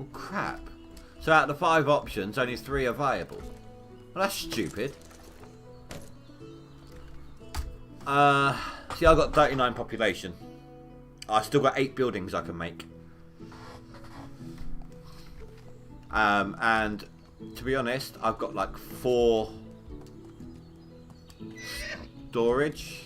Oh crap. So out of the 5 options, only 3 are viable. Well, that's stupid. See, I've got 39 population. I still got 8 buildings I can make. And to be honest, I've got like 4 storage.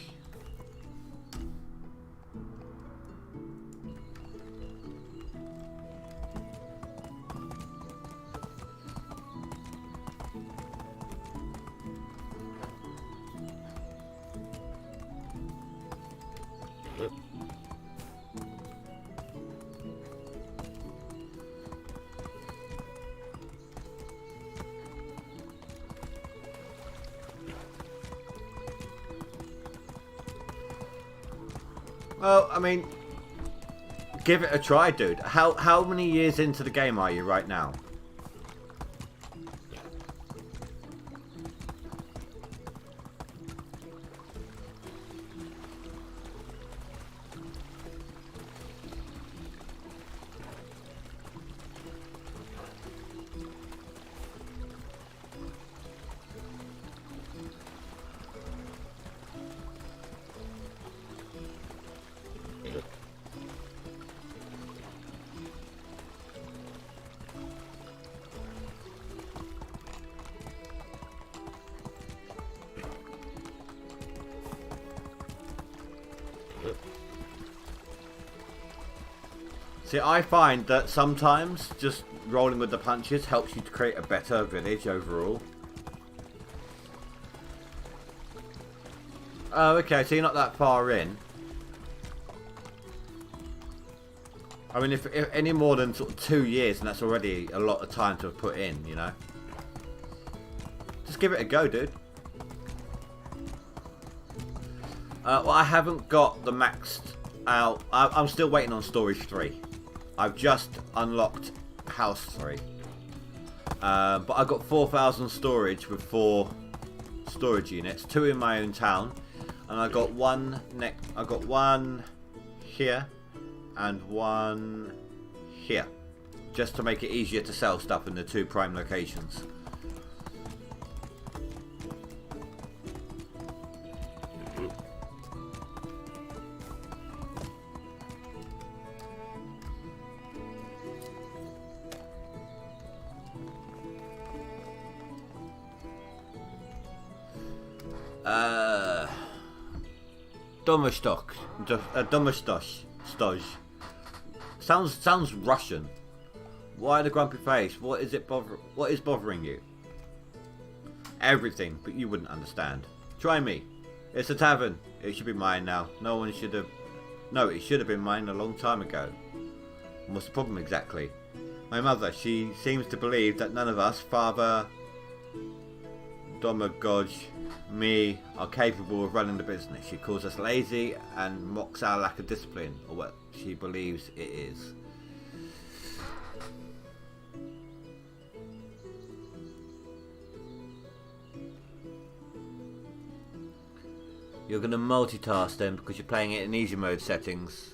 Well, I mean, give it a try, dude. How many years into the game are you right now? See, I find that sometimes just rolling with the punches helps you to create a better village overall. Oh, okay, so you're not that far in. I mean, if any more than sort of 2 years, and that's already a lot of time to have put in, you know. Just give it a go, dude. Well, I haven't got the maxed out. I'm still waiting on storage 3. I've just unlocked house 3. But I've got 4,000 storage with 4 storage units, 2 in my own town, and I got one here and one here, just to make it easier to sell stuff in the 2 prime locations. Domostos. Sounds Russian. Why the grumpy face? What is bothering you? Everything, but you wouldn't understand. Try me. It's a tavern. It should be mine now. It should have been mine a long time ago. What's the problem exactly? My mother, she seems to believe that none of us, Father, Domagoj, me, are capable of running the business. She calls us lazy and mocks our lack of discipline, or what she believes it is. You're going to multitask then because you're playing it in easy mode settings.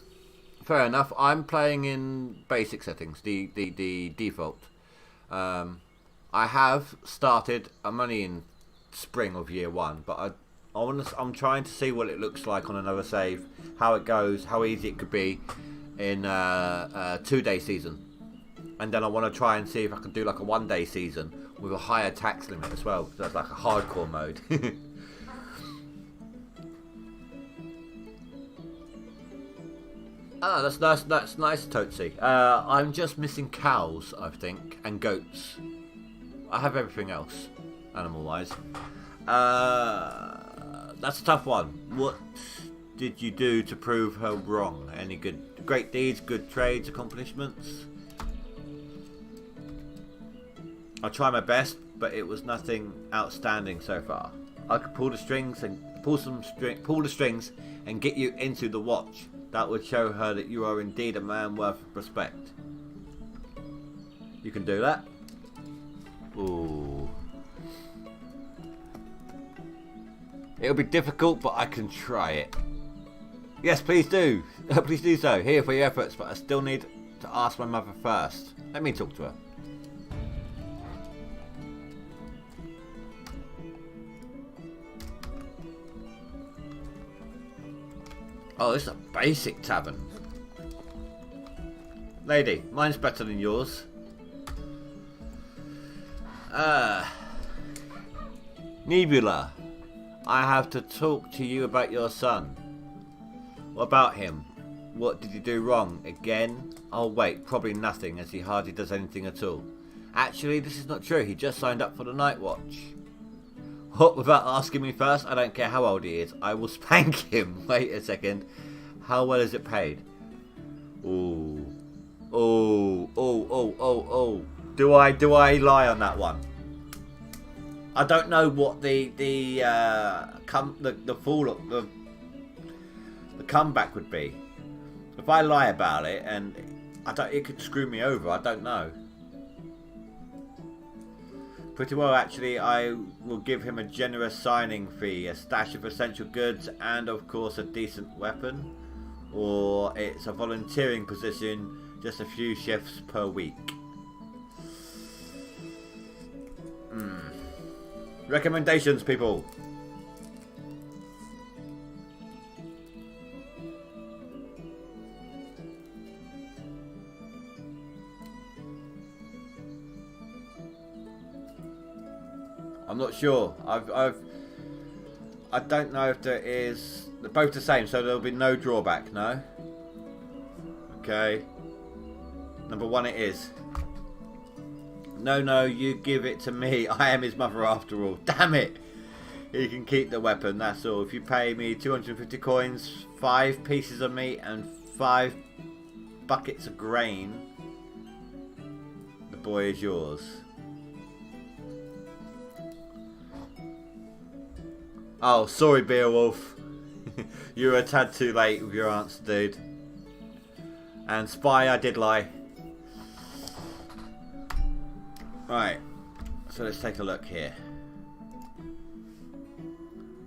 Fair enough. I'm playing in basic settings, the default. I have started. I'm only in spring of year 1, but I'm trying to see what it looks like on another save, how it goes, how easy it could be in a 2-day season, and then I want to try and see if I can do like a 1-day season with a higher tax limit as well. So that's like a hardcore mode. Ah, that's nice, Tootsie. I'm just missing cows, I think, and goats. I have everything else, animal-wise. That's a tough one. What did you do to prove her wrong? Any great deeds, good trades, accomplishments? I try my best, but it was nothing outstanding so far. I could pull the strings and pull the strings and get you into the watch. That would show her that you are indeed a man worth respect. You can do that? Ooh. It'll be difficult, but I can try it. Yes, please do. Please do so. Here for your efforts, but I still need to ask my mother first. Let me talk to her. Oh, this is a basic tavern. Lady, mine's better than yours. Nebula, I have to talk to you about your son. What about him? What did you do wrong? Again? Oh wait, probably nothing, as he hardly does anything at all. Actually, this is not true. He just signed up for the night watch. What, without asking me first? I don't care how old he is. I will spank him. Wait a second. How well is it paid? Ooh. Oh, oh, oh, oh, oh. Do I lie on that one? I don't know what the comeback would be. If I lie about it and it could screw me over. I don't know. Pretty well, actually. I will give him a generous signing fee, a stash of essential goods, and of course a decent weapon. Or it's a volunteering position, just a few shifts per week. Recommendations, people. I'm not sure. I don't know if there is. They're both the same, so there'll be no drawback. No. Okay. Number 1 it is. No, no, you give it to me. I am his mother after all. Damn it! He can keep the weapon, that's all. If you pay me 250 coins, 5 pieces of meat, and 5 buckets of grain, the boy is yours. Oh, sorry, Beowulf. You were a tad too late with your answer, dude. And Spy, I did lie. Right, so let's take a look here.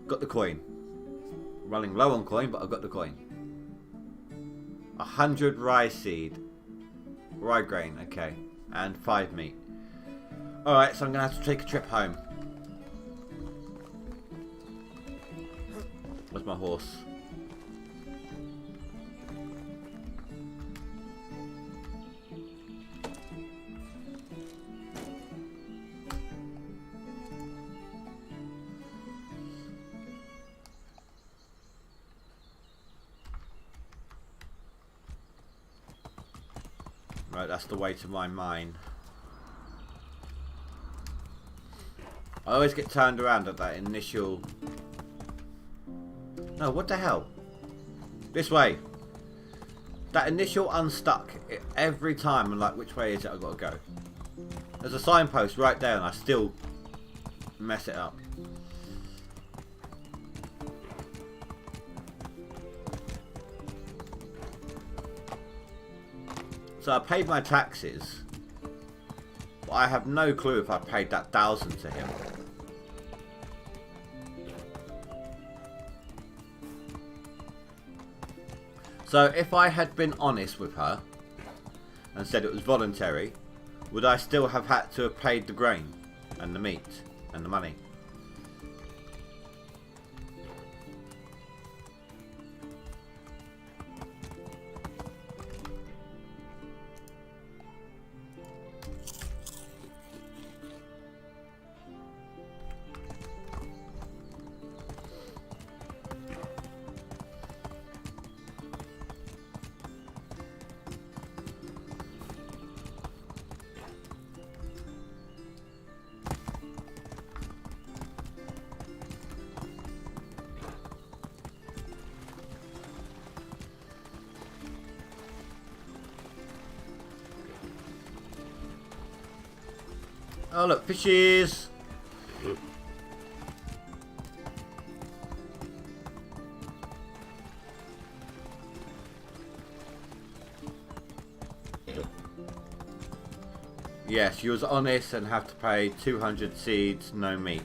Got the coin. Running low on coin, but I've got the coin. 100 rye seed. Rye grain, okay. And 5 meat. Alright, so I'm going to have to take a trip home. Where's my horse? Right, that's the way to my mine. I always get turned around at that initial... No, what the hell? This way. That initial unstuck, every time I'm like, which way is it I've got to go? There's a signpost right there and I still mess it up. So I paid my taxes, but I have no clue if I paid that 1,000 to him. So if I had been honest with her and said it was voluntary, would I still have had to have paid the grain and the meat and the money? Oh look, fishes! Yes, you was honest and have to pay 200 seeds, no meat.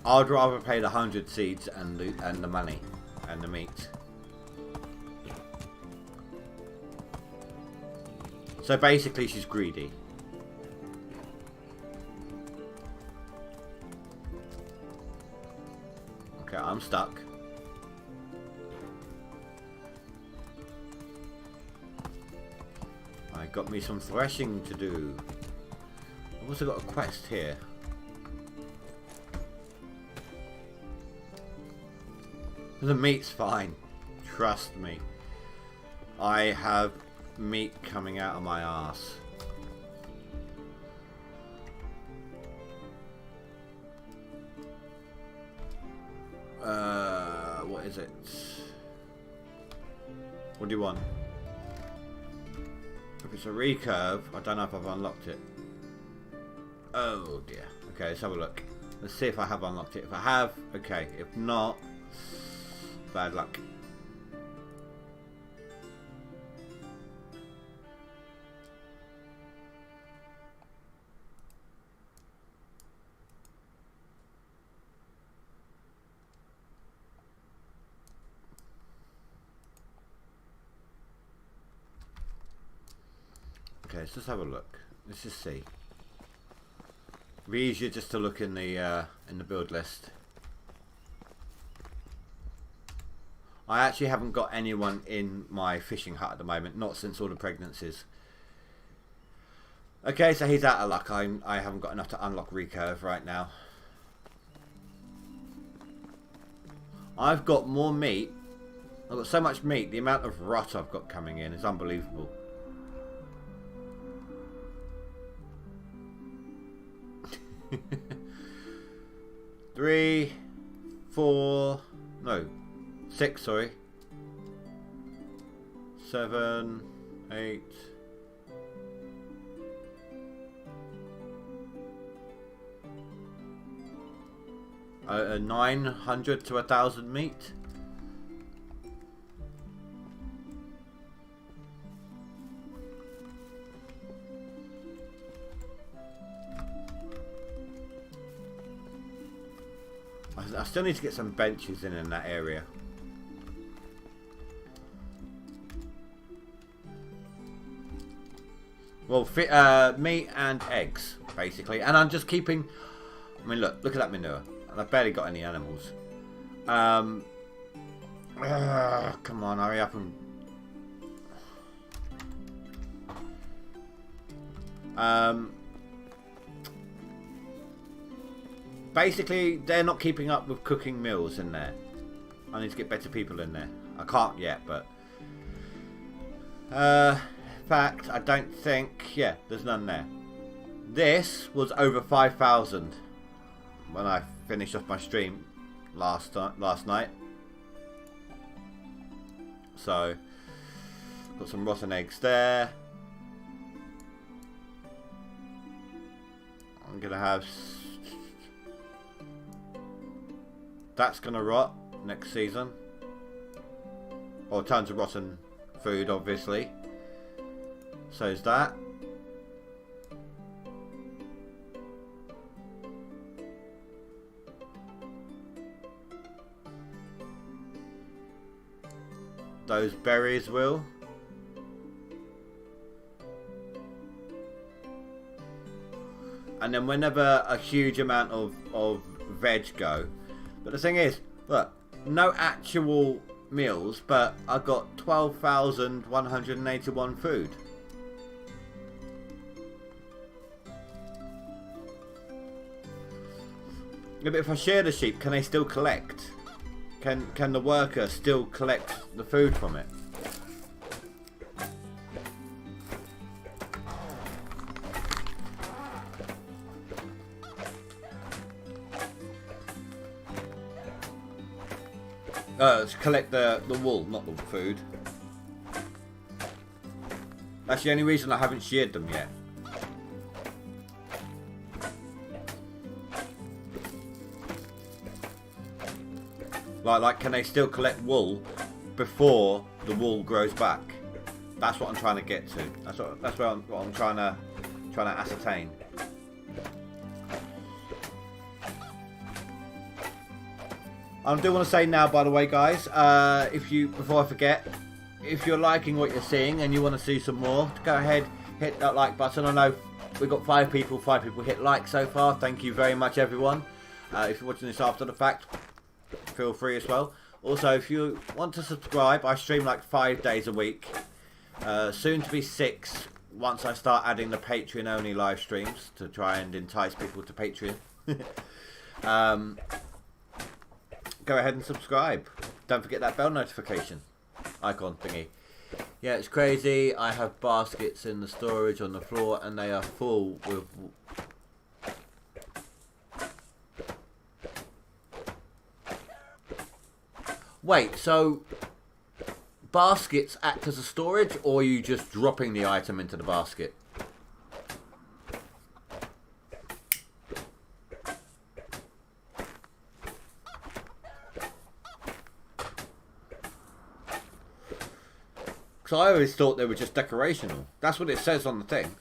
I'd rather pay the 100 seeds and the money and the meat. So basically she's greedy. Okay, I'm stuck. I got me some threshing to do. I've also got a quest here. The meat's fine. Trust me. I have meat coming out of my arse. What is it? What do you want? If it's a recurve, I don't know if I've unlocked it. Oh dear. Okay, let's have a look. Let's see if I have unlocked it. If I have, okay. If not, bad luck. Okay, let's just have a look. Let's just see. It'd be easier just to look in the build list. I actually haven't got anyone in my fishing hut at the moment, not since all the pregnancies. Okay, so he's out of luck. I haven't got enough to unlock recurve right now. I've got more meat I've got so much meat. The amount of rot I've got coming in is unbelievable. Three, four, no, 6, sorry. 7, 8. A 900 to 1,000 meat. I still need to get some benches in that area. Well, meat and eggs, basically. And I'm just keeping... I mean, look at that manure. And I've barely got any animals. Come on, hurry up and... basically, they're not keeping up with cooking meals in there. I need to get better people in there. I can't yet, but... in fact, I don't think... Yeah, there's none there. This was over 5,000 when I finished off my stream last night. So, got some rotten eggs there. I'm going to have... That's going to rot next season. Or tons of rotten food, obviously. So is that. Those berries will. And then whenever a huge amount of veg go. But the thing is, look, no actual meals, but I got 12,181 food. Yeah, but if I share the sheep, can they still collect? Can the worker still collect the food from it? Collect the wool, not the food. That's the only reason I haven't sheared them yet. Like, can they still collect wool before the wool grows back? That's what I'm trying to get to. That's what I'm trying to ascertain. I do want to say now, by the way, guys, before I forget, if you're liking what you're seeing and you want to see some more, go ahead, hit that like button. I know we've got 5 people hit like so far. Thank you very much, everyone. If you're watching this after the fact, feel free as well. Also, if you want to subscribe, I stream like 5 days a week. Soon to be 6 once I start adding the Patreon only live streams to try and entice people to Patreon. Go ahead and subscribe. Don't forget that bell notification icon thingy. Yeah, it's crazy. I have baskets in the storage on the floor and they are full with... Wait, so baskets act as a storage, or are you just dropping the item into the basket? Because I always thought they were just decorational. That's what it says on the thing.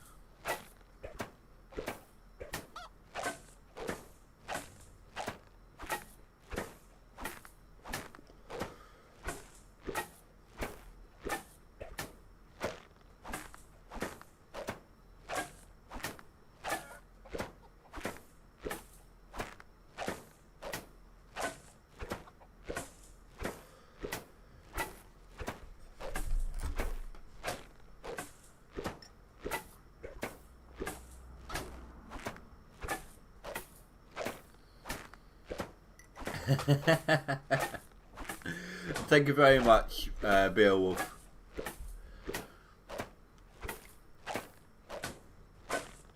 Thank you very much, Beowulf.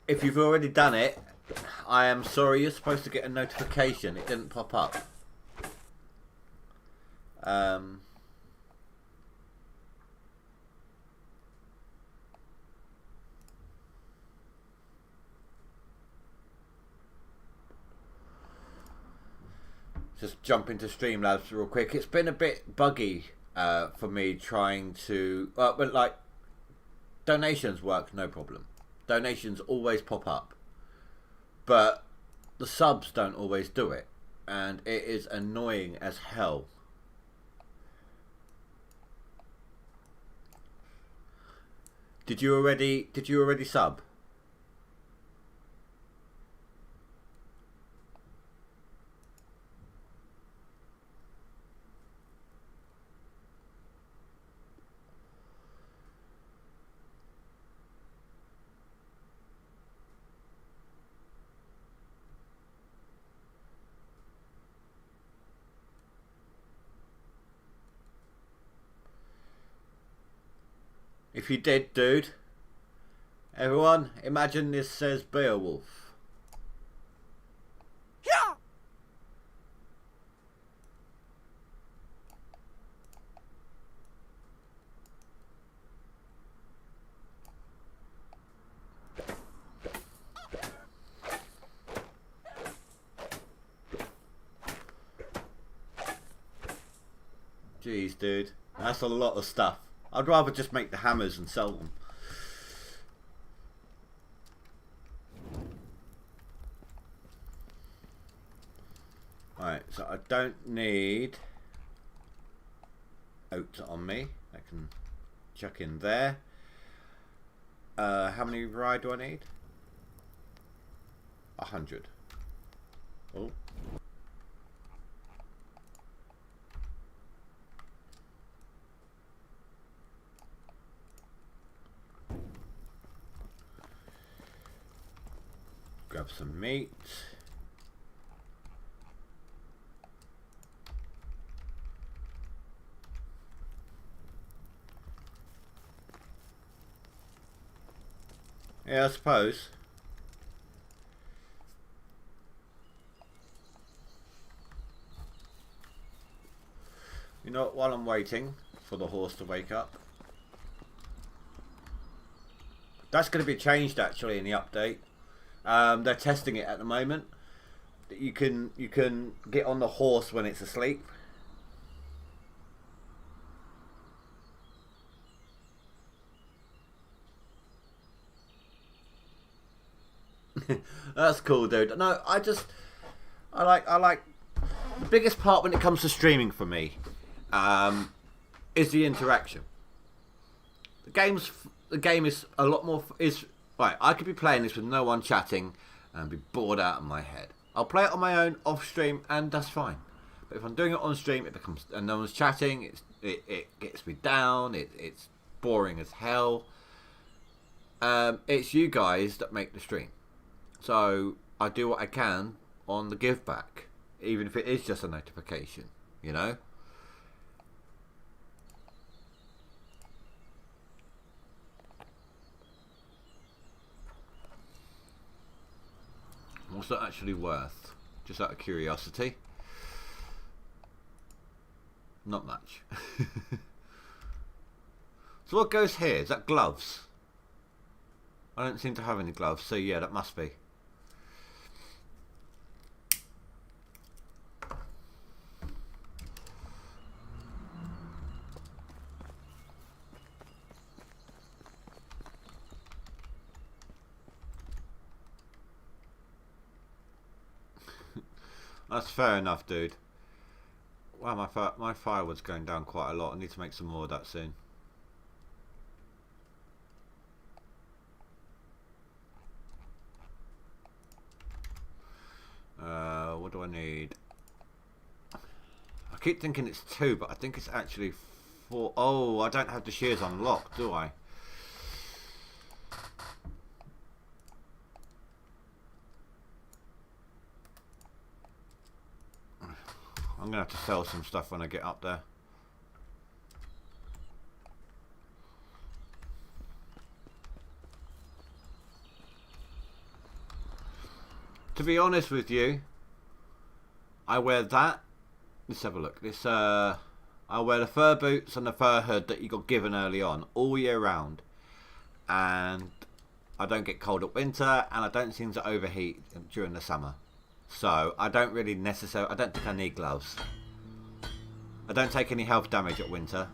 If you've already done it, I am sorry, you're supposed to get a notification. It didn't pop up. Just jump into Streamlabs real quick. It's been a bit buggy for me trying to... but like, donations work, no problem. Donations always pop up. But the subs don't always do it. And it is annoying as hell. Did you already sub? If you did, dude, everyone, imagine this says Beowulf. Yeah. Jeez, dude, that's a lot of stuff. I'd rather just make the hammers and sell them. Right, so I don't need oats on me. I can chuck in there. How many rye do I need? 100. Oh. Grab some meat. Yeah, I suppose. You know what, while I'm waiting for the horse to wake up. That's going to be changed actually in the update. They're testing it at the moment. You can get on the horse when it's asleep. That's cool, dude. No, I like the biggest part when it comes to streaming for me is the interaction. The game is a lot more right. I could be playing this with no one chatting and be bored out of my head. I'll play it on my own off stream and that's fine. But if I'm doing it on stream, it becomes and no one's chatting. It gets me down. It's boring as hell. It's you guys that make the stream. So I do what I can on the give back, even if it is just a notification, you know. What's that actually worth? Just out of curiosity. Not much. So what goes here? Is that gloves? I don't seem to have any gloves, so yeah, that must be. That's fair enough, dude. Wow, my firewood's going down quite a lot. I need to make some more of that soon. What do I need? I keep thinking it's 2, but I think it's actually 4. Oh, I don't have the shears unlocked, do I? I'm gonna have to sell some stuff when I get up there. To be honest with you, I wear that. Let's have a look. This I wear the fur boots and the fur hood that you got given early on all year round, and I don't get cold at winter, and I don't seem to overheat during the summer. So I don't really necessarily. I don't think I need gloves. I don't take any health damage at winter.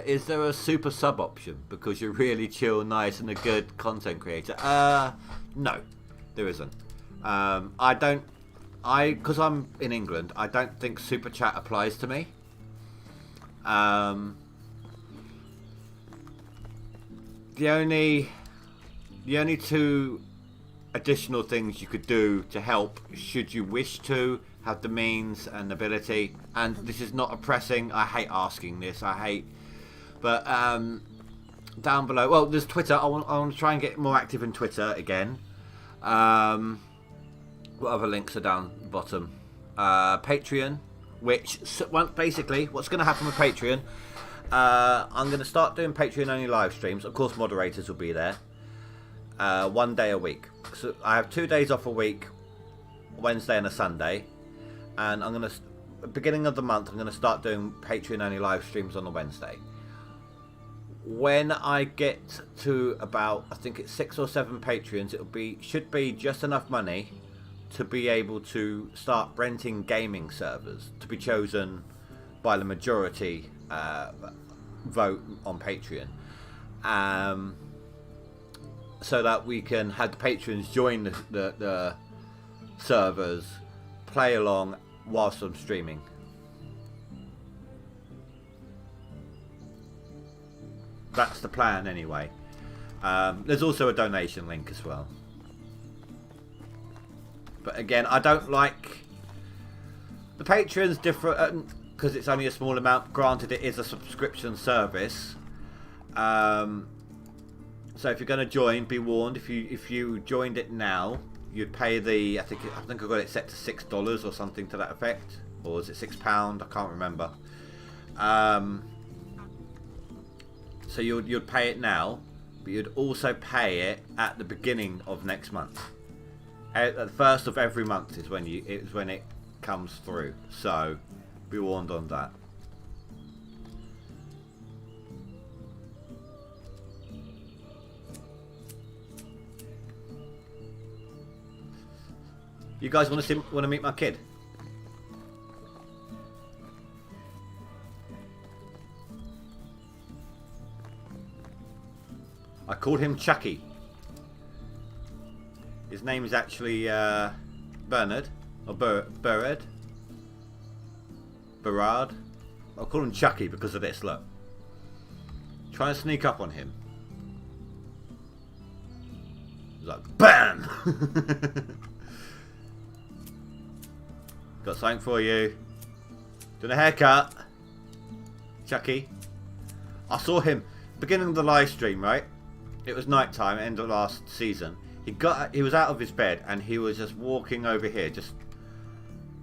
Is there a super sub option because you're really chill, nice, and a good content creator? No, there isn't. Because I'm in England, I don't think super chat applies to me. The only two additional things you could do to help, should you wish to have the means and ability, and this is not oppressing, I hate asking this, but down below, well, there's Twitter. I want to try and get more active in Twitter again. What other links are down the bottom? Patreon, which basically what's going to happen with Patreon, I'm going to start doing Patreon only live streams. Of course, moderators will be there. 1 day a week. So I have 2 days off a week, Wednesday and a Sunday, and I'm going to, beginning of the month, I'm going to start doing Patreon only live streams on a Wednesday. When I get to about, I think it's 6 or 7 Patreons, should be just enough money to be able to start renting gaming servers to be chosen by the majority vote on Patreon, so that we can have the patrons join the servers, play along whilst I'm streaming. That's the plan anyway. There's also a donation link as well. But again, I don't like the Patreon's different because it's only a small amount. Granted, it is a subscription service. So if you're going to join, be warned. If you joined it now, you'd pay the I think I got it set to $6 or something to that effect, or is it £6? I can't remember. So you'd pay it now, but you'd also pay it at the beginning of next month. At the first of every month is when it comes through. So be warned on that. You guys want to meet my kid? I called him Chucky. His name is actually Bernard or Berard. I'll call him Chucky because of this. Look, trying to sneak up on him. He's like, BAM! Got something for you. Doing a haircut, Chucky. I saw him beginning of the live stream, right? It was night time, end of last season. He was out of his bed and he was just walking over here, just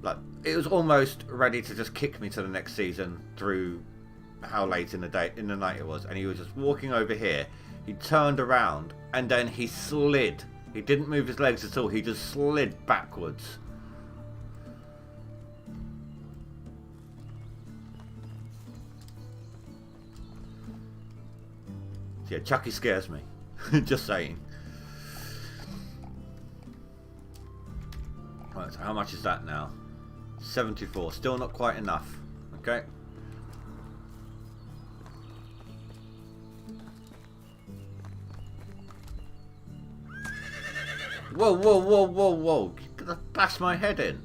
like it was almost ready to just kick me to the next season through how late in the night it was. And he was just walking over here. He turned around and then he slid. He didn't move his legs at all. He just slid backwards. Yeah, Chucky scares me. Just saying. Right, so how much is that now? 74. Still not quite enough. Okay. Whoa, whoa, whoa, whoa, whoa. You're gonna bash my head in.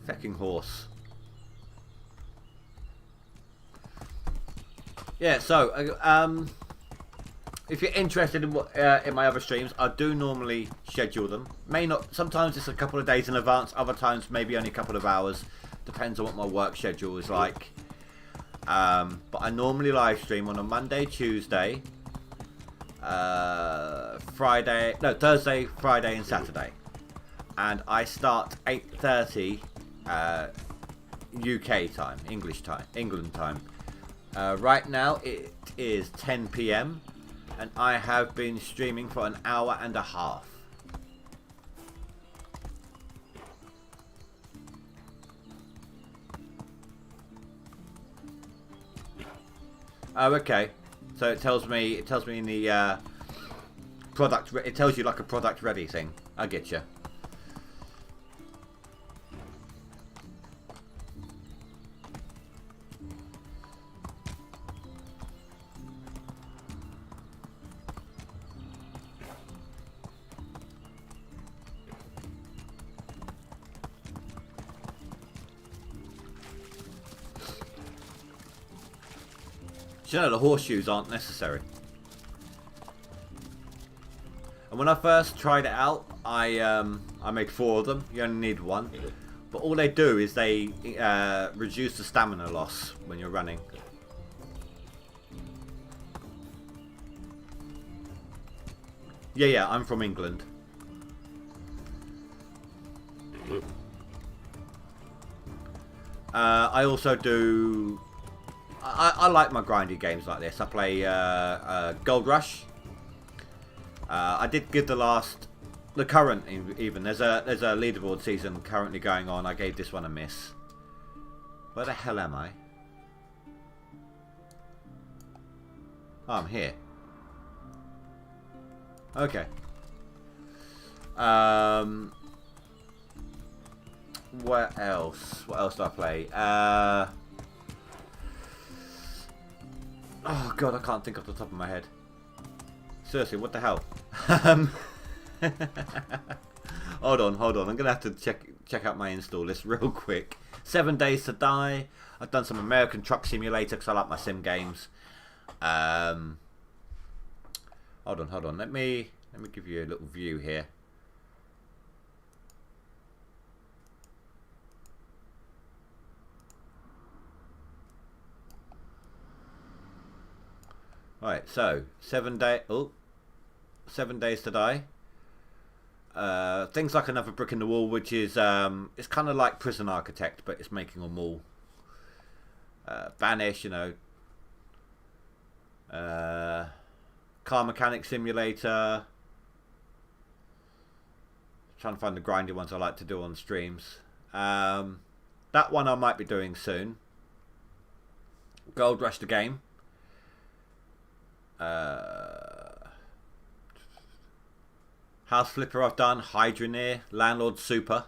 Fecking horse. Yeah, so if you're interested in what in my other streams, I do normally schedule them. May not. Sometimes it's a couple of days in advance. Other times maybe only a couple of hours. Depends on what my work schedule is like. But I normally live stream on a Monday, Tuesday, Thursday, Friday, and Saturday. and I start 8:30 UK time, English time, England time. Right now it is 10 PM and I have been streaming for an hour and a half. Oh, okay. So it tells me in the product. It tells you like a product ready thing. I get you. You know, the horseshoes aren't necessary. And when I first tried it out, I made 4 of them. You only need 1. But all they do is they reduce the stamina loss when you're running. Yeah, I'm from England. I also do... I like my grindy games like this. I play Gold Rush. I did give the current even. There's a leaderboard season currently going on. I gave this one a miss. Where the hell am I? Oh, I'm here. Okay. What else? What else do I play? Oh god, I can't think off the top of my head. Seriously, what the hell? Hold on. I'm gonna have to check out my install list real quick. 7 Days to Die. I've done some American Truck Simulator because I like my sim games. Hold on. Let me give you a little view here. Right, so 7 Days to Die. Things like Another Brick in the Wall, which is it's kind of like Prison Architect, but it's making a mall. Banish, you know. Car Mechanic Simulator. Trying to find the grindy ones I like to do on streams. That one I might be doing soon. Gold Rush the game. House Flipper I've done. Hydroneer. Landlord Super.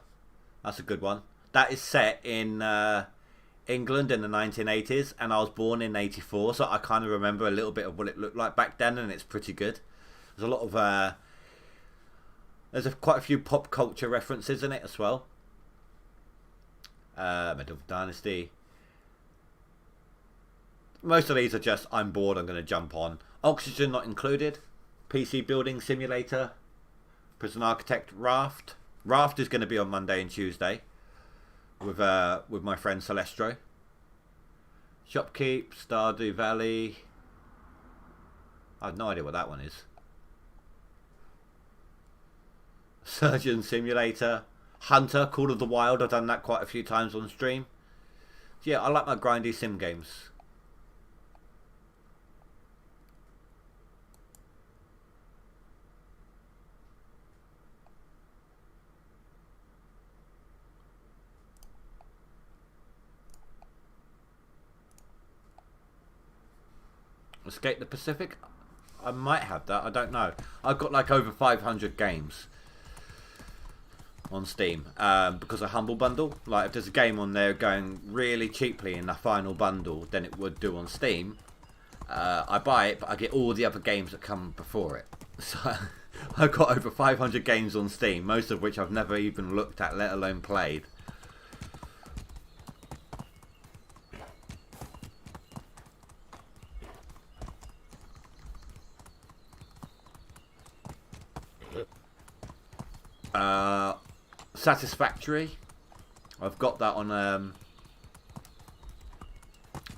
That's a good one. That is set in England in the 1980s, and I was born in 84, so I kind of remember a little bit of what it looked like back then, and it's pretty good. There's a lot of quite a few pop culture references in it as well. Medieval Dynasty. Most of these are just, I'm bored, I'm going to jump on. Oxygen not included. PC Building Simulator. Prison Architect Raft. Raft is going to be on Monday and Tuesday with my friend Celestro. Shopkeep, Stardew Valley. I have no idea what that one is. Surgeon Simulator. Hunter, Call of the Wild. I've done that quite a few times on stream. Yeah, I like my grindy sim games. Escape the Pacific? I might have that, I don't know. I've got like over 500 games on Steam because of Humble Bundle. Like if there's a game on there going really cheaply in the final bundle than it would do on Steam, I buy it, but I get all the other games that come before it. So I've got over 500 games on Steam, most of which I've never even looked at, let alone played. Satisfactory. I've got that on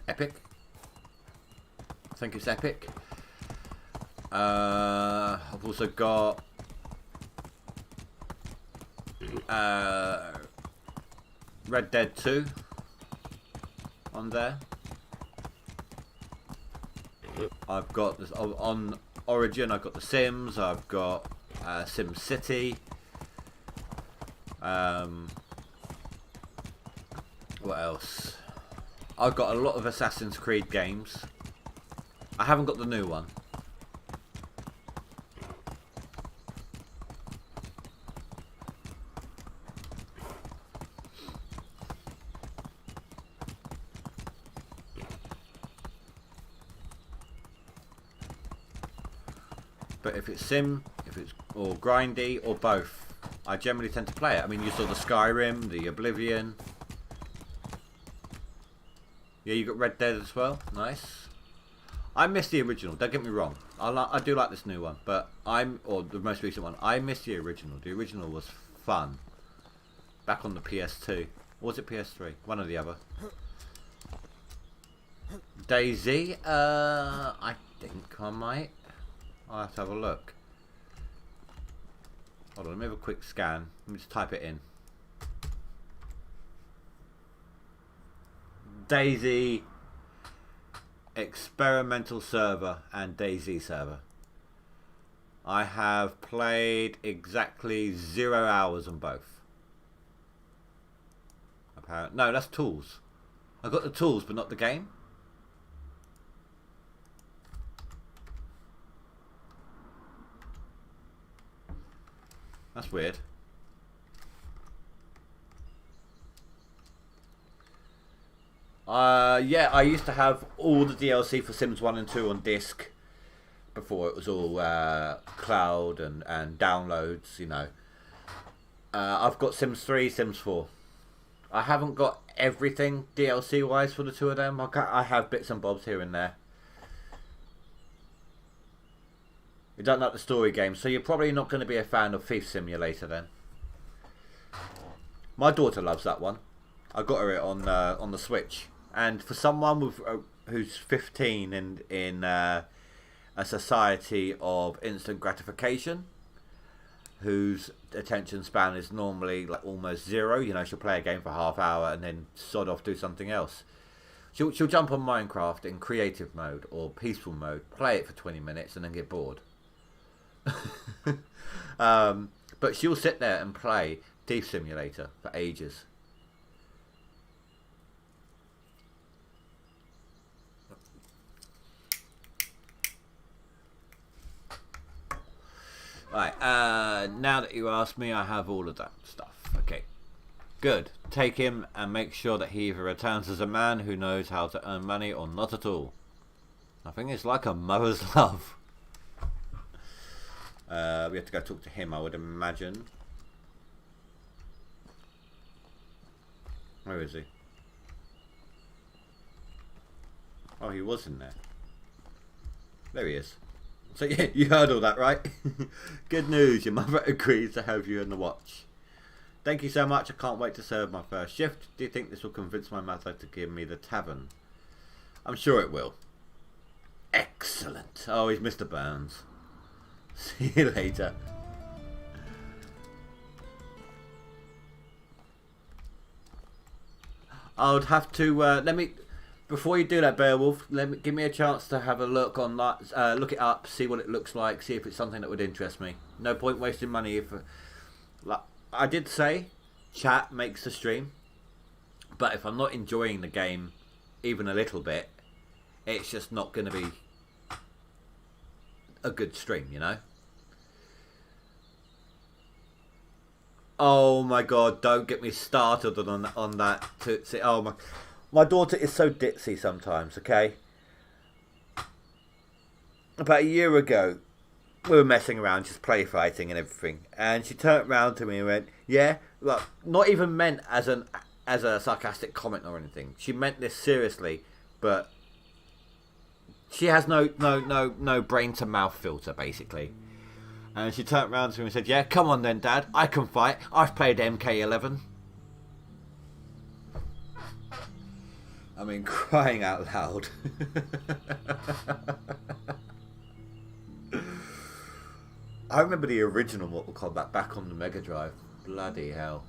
Epic. I think it's Epic. I've also got Red Dead 2 on there. I've got this on Origin. I've got The Sims. I've got Sim City. What else? I've got a lot of Assassin's Creed games. I haven't got the new one. But if it's sim, or grindy, or both, I generally tend to play it. I mean, you saw the Skyrim, the Oblivion. Yeah, you got Red Dead as well. Nice. I miss the original. Don't get me wrong. I do like this new one, but or the most recent one. I miss the original. The original was fun. Back on the PS2. Or was it PS3? One or the other. DayZ. I think I might. I'll have to have a look. Hold on, let me have a quick scan. Let me just type it in. DayZ experimental server and DayZ server. I have played exactly 0 hours on both. Apparently, no, that's tools. I got the tools, but not the game. That's weird. Yeah, I used to have all the DLC for Sims 1 and 2 on disc before it was all cloud and downloads, you know. I've got Sims 3, Sims 4. I haven't got everything DLC wise for the two of them. I have bits and bobs here and there. You don't like the story game, so you're probably not going to be a fan of Thief Simulator then. My daughter loves that one. I got her it on the Switch, and for someone with who's 15 in a society of instant gratification, whose attention span is normally like almost zero. You know, she'll play a game for half hour and then sod off, do something else. She'll jump on Minecraft in creative mode or peaceful mode, play it for 20 minutes, and then get bored. But she'll sit there and play Thief Simulator for ages. Right, now that you asked me, I have all of that stuff. Okay, good. Take him and make sure that he either returns as a man who knows how to earn money or not at all. I think it's like a mother's love. We have to go talk to him, I would imagine. Where is he? Oh, he was in there. There he is. So yeah, you heard all that, right? Good news, your mother agrees to have you in the watch. Thank you so much, I can't wait to serve my first shift. Do you think this will convince my mother to give me the tavern? I'm sure it will. Excellent. Oh, he's Mr. Burns. See you later. I would have to let me, before you do that, Beowulf, give me a chance to have a look on that, look it up, see what it looks like, see if it's something that would interest me. No point wasting money if, like I did say, chat makes the stream, but if I'm not enjoying the game even a little bit, it's just not going to be a good stream, you know. Oh my god, don't get me started on that Tootsie. Oh my daughter is so ditzy sometimes, okay? About a year ago, we were messing around, just play fighting and everything, and she turned around to me and went, yeah, well, not even meant as a sarcastic comment or anything. She meant this seriously, but she has no brain to mouth filter, basically. And she turned around to me and said, yeah, come on then, Dad, I can fight. I've played MK11. I mean, crying out loud. I remember the original Mortal Kombat back on the Mega Drive. Bloody hell.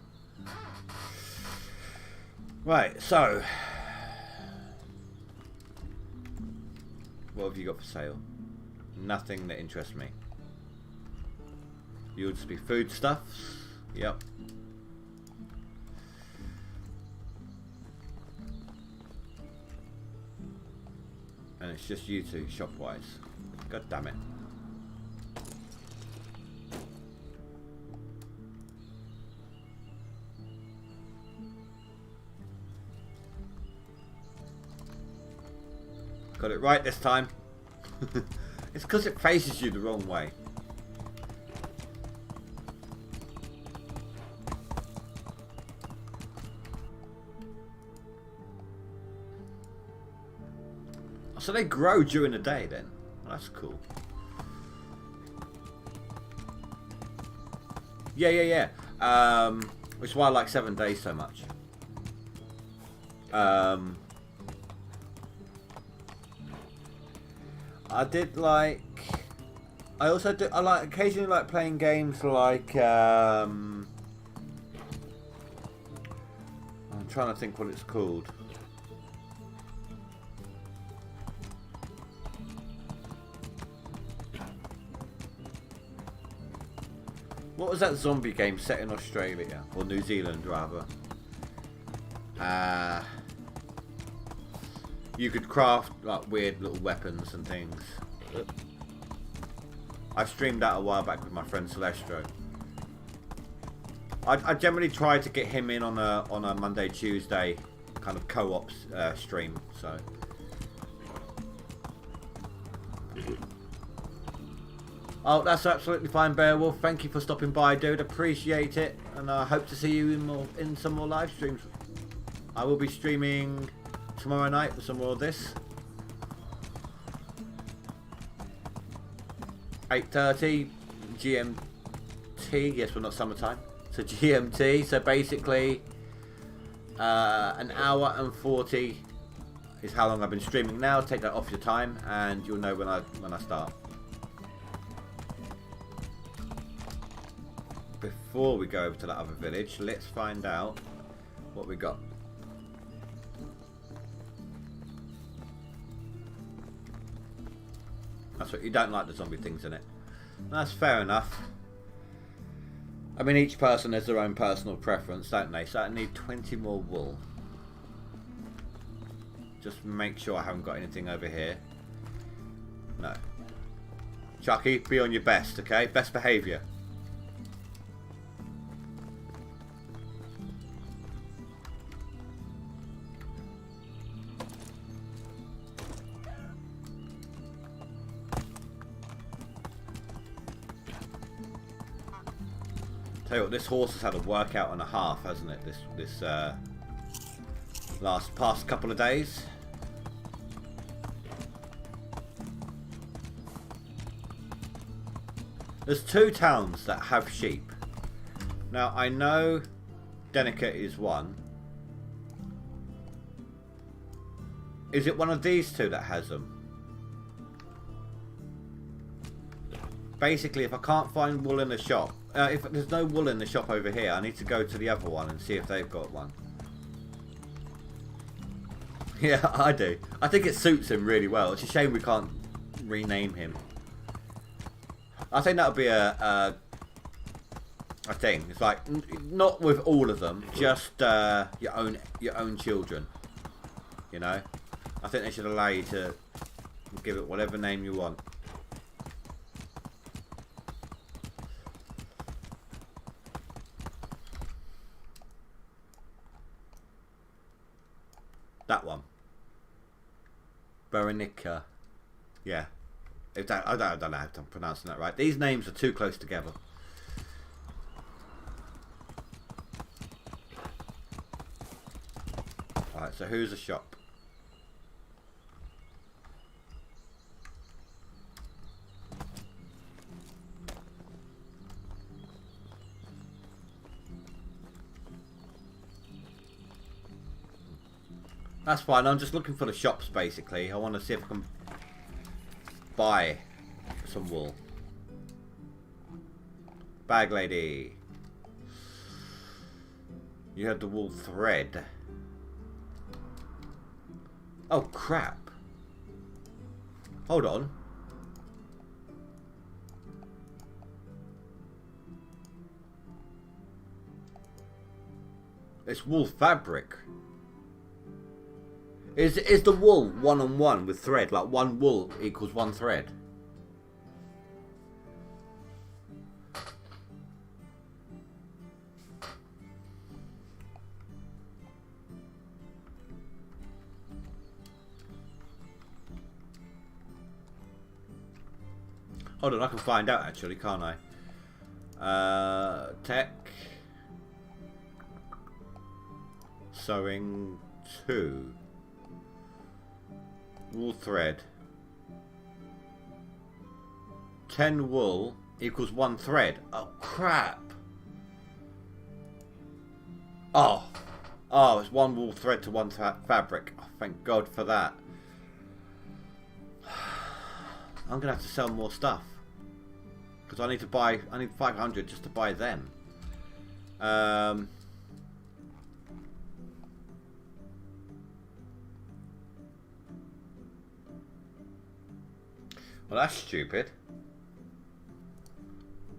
Right, so what have you got for sale? Nothing that interests me. You'll just be foodstuffs. Yep. And it's just you two shop-wise. God damn it. Got it right this time. It's because it faces you the wrong way. So they grow during the day then. That's cool. Yeah. Which is why I like 7 days so much. I did like. I also do. I like occasionally like playing games like. I'm trying to think what it's called. What was that zombie game set in Australia or New Zealand rather? You could craft like weird little weapons and things. I streamed that a while back with my friend Celestro. I generally try to get him in on a Monday, Tuesday kind of co-op stream. So. Oh, that's absolutely fine, Beowulf. Thank you for stopping by, dude. Appreciate it, and I hope to see you in some more live streams. I will be streaming tomorrow night for some more of this. 8:30 GMT. Yes, we're not summertime. So GMT. So basically, an hour and 40 is how long I've been streaming now. Take that off your time, and you'll know when I start. Before we go over to that other village, let's find out what we got. That's what you don't like, the zombie things in it. That's fair enough. I mean, each person has their own personal preference, don't they? So I need 20 more wool. Just make sure I haven't got anything over here. No. Chucky, be on your best, okay? Best behaviour. Tell you what, this horse has had a workout and a half, hasn't it? This past couple of days. There's 2 towns that have sheep. Now I know Denica is one. Is it one of these 2 that has them? Basically, if I can't find wool in the shop, if there's no wool in the shop over here, I need to go to the other one and see if they've got one. Yeah, I do. I think it suits him really well. It's a shame we can't rename him. I think that would be a thing. It's like not with all of them, just your own children. You know, I think they should allow you to give it whatever name you want. That one. Veronica. Yeah. I don't know how I'm pronouncing that right. These names are too close together. Alright, so who's the shop? That's fine, I'm just looking for the shops basically. I want to see if I can buy some wool. Bag lady. You had the wool thread. Oh crap. Hold on. It's wool fabric. Is the wool 1-on-1 with thread? Like one wool equals one thread? Hold on, I can find out actually, can't I? Tech. Sewing 2. Wool thread. 10 wool equals 1 thread. Oh crap. Oh. Oh, it's 1 wool thread to 1 fabric. Oh, thank God for that. I'm gonna have to sell more stuff. Because I need 500 just to buy them. Well, that's stupid.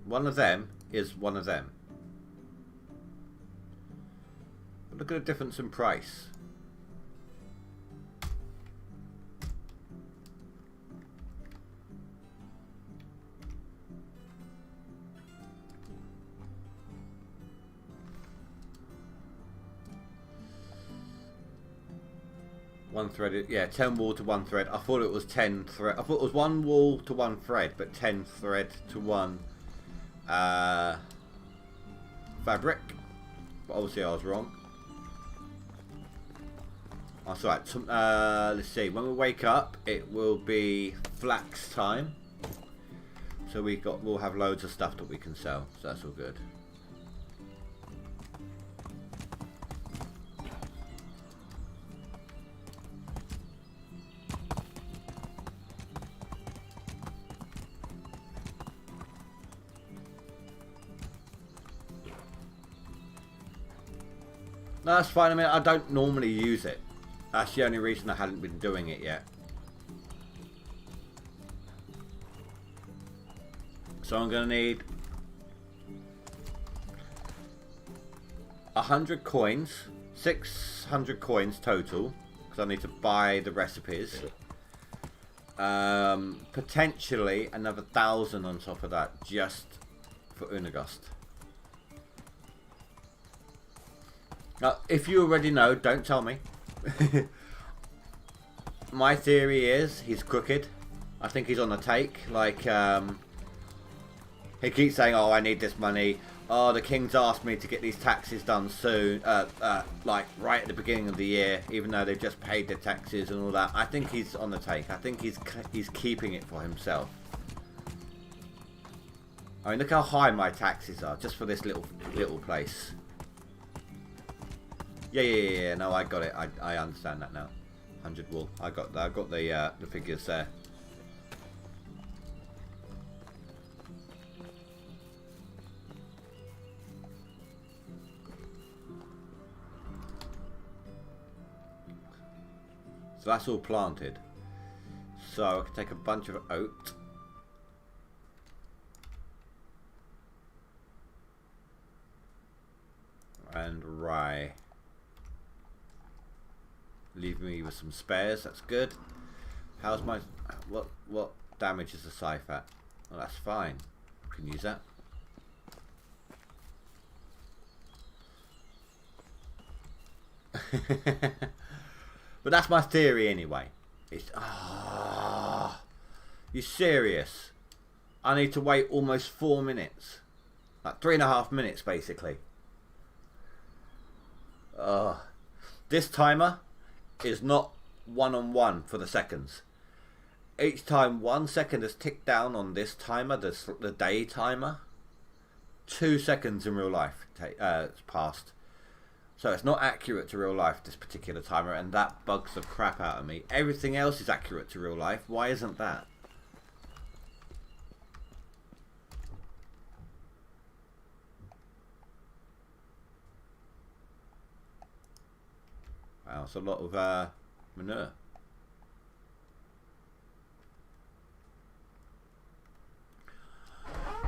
One of them is one of them. But look at the difference in price. One threaded, yeah, 10 wool to 1 thread. I thought it was 10 thread. I thought it was 1 wool to 1 thread, but 10 thread to 1 fabric. But obviously I was wrong. That's right. Let's see. When we wake up, it will be flax time. So we'll have loads of stuff that we can sell. So that's all good. No, that's fine. I mean, I don't normally use it. That's the only reason I hadn't been doing it yet. So I'm going to need 100 coins, 600 coins total, because I need to buy the recipes. Potentially another 1,000 on top of that, just for Unagust. Now, if you already know, don't tell me. My theory is he's crooked. I think he's on the take. Like, he keeps saying, "Oh, I need this money. Oh, the king's asked me to get these taxes done soon." Like right at the beginning of the year, even though they've just paid their taxes and all that. I think he's on the take. I think he's keeping it for himself. I mean, look how high my taxes are just for this little place. Yeah. No, I got it. I understand that now. 100 wool. I got the figures there. So that's all planted. So I can take a bunch of oat. And rye. Leave me with some spares, that's good. How's my... What damage is the scythe at? Well, that's fine. I can use that. But that's my theory anyway. It's... You serious? I need to wait almost 4 minutes. Like 3.5 minutes basically. This timer is not 1-on-1 for the seconds. Each time 1 second has ticked down on this timer, the day timer, 2 seconds in real life it's passed. So it's not accurate to real life, this particular timer, and that bugs the crap out of me. Everything else is accurate to real life. Why isn't that? Wow, it's a lot of manure.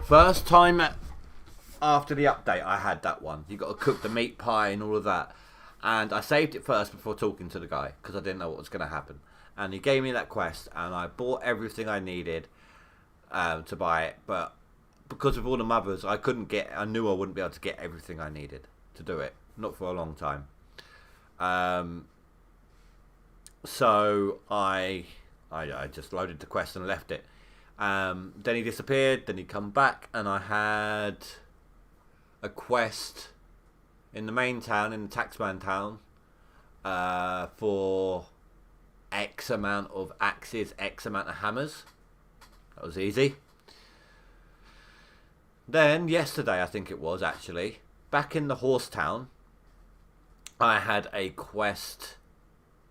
First time after the update I had that one. You got to cook the meat pie and all of that. And I saved it first before talking to the guy because I didn't know what was going to happen. And he gave me that quest and I bought everything I needed to buy it. But because of all the mothers, I knew I wouldn't be able to get everything I needed to do it. Not for a long time. So I just loaded the quest and left it. Then he disappeared. Then he'd come back and I had a quest in the main town, in the taxman town, for X amount of axes, X amount of hammers. That was easy. Then yesterday, I think it was actually, back in the horse town, I had a quest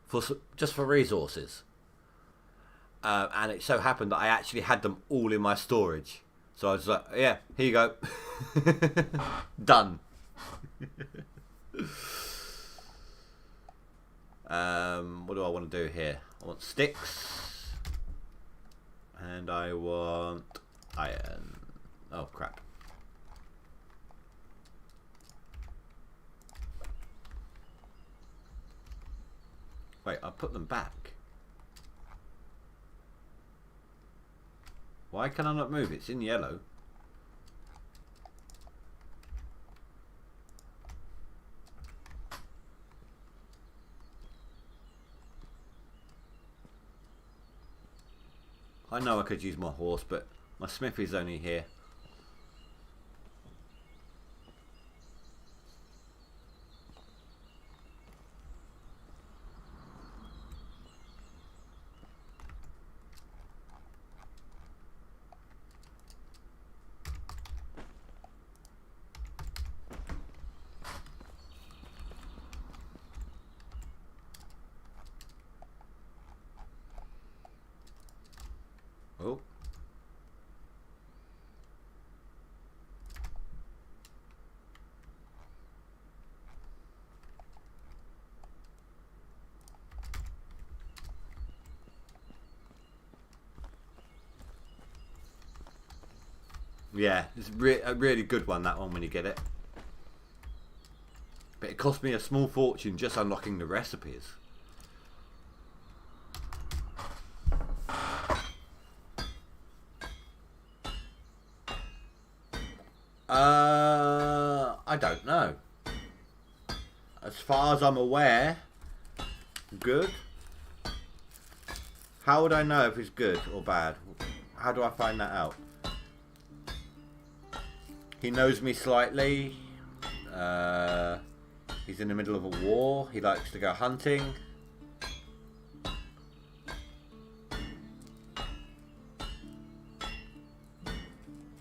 for just for resources, and it so happened that I actually had them all in my storage. So I was like, yeah, here you go. Done. What do I want to do here? I want sticks. And I want iron. Oh, crap. Wait, I put them back. Why can I not move? It's in yellow. I know I could use my horse, but my smithy's only here. Oh. Yeah, it's a really good one, that one, when you get it. But it cost me a small fortune just unlocking the recipes. I don't know. As far as I'm aware, good. How would I know if it's good or bad? How do I find that out? He knows me slightly. He's in the middle of a war. He likes to go hunting.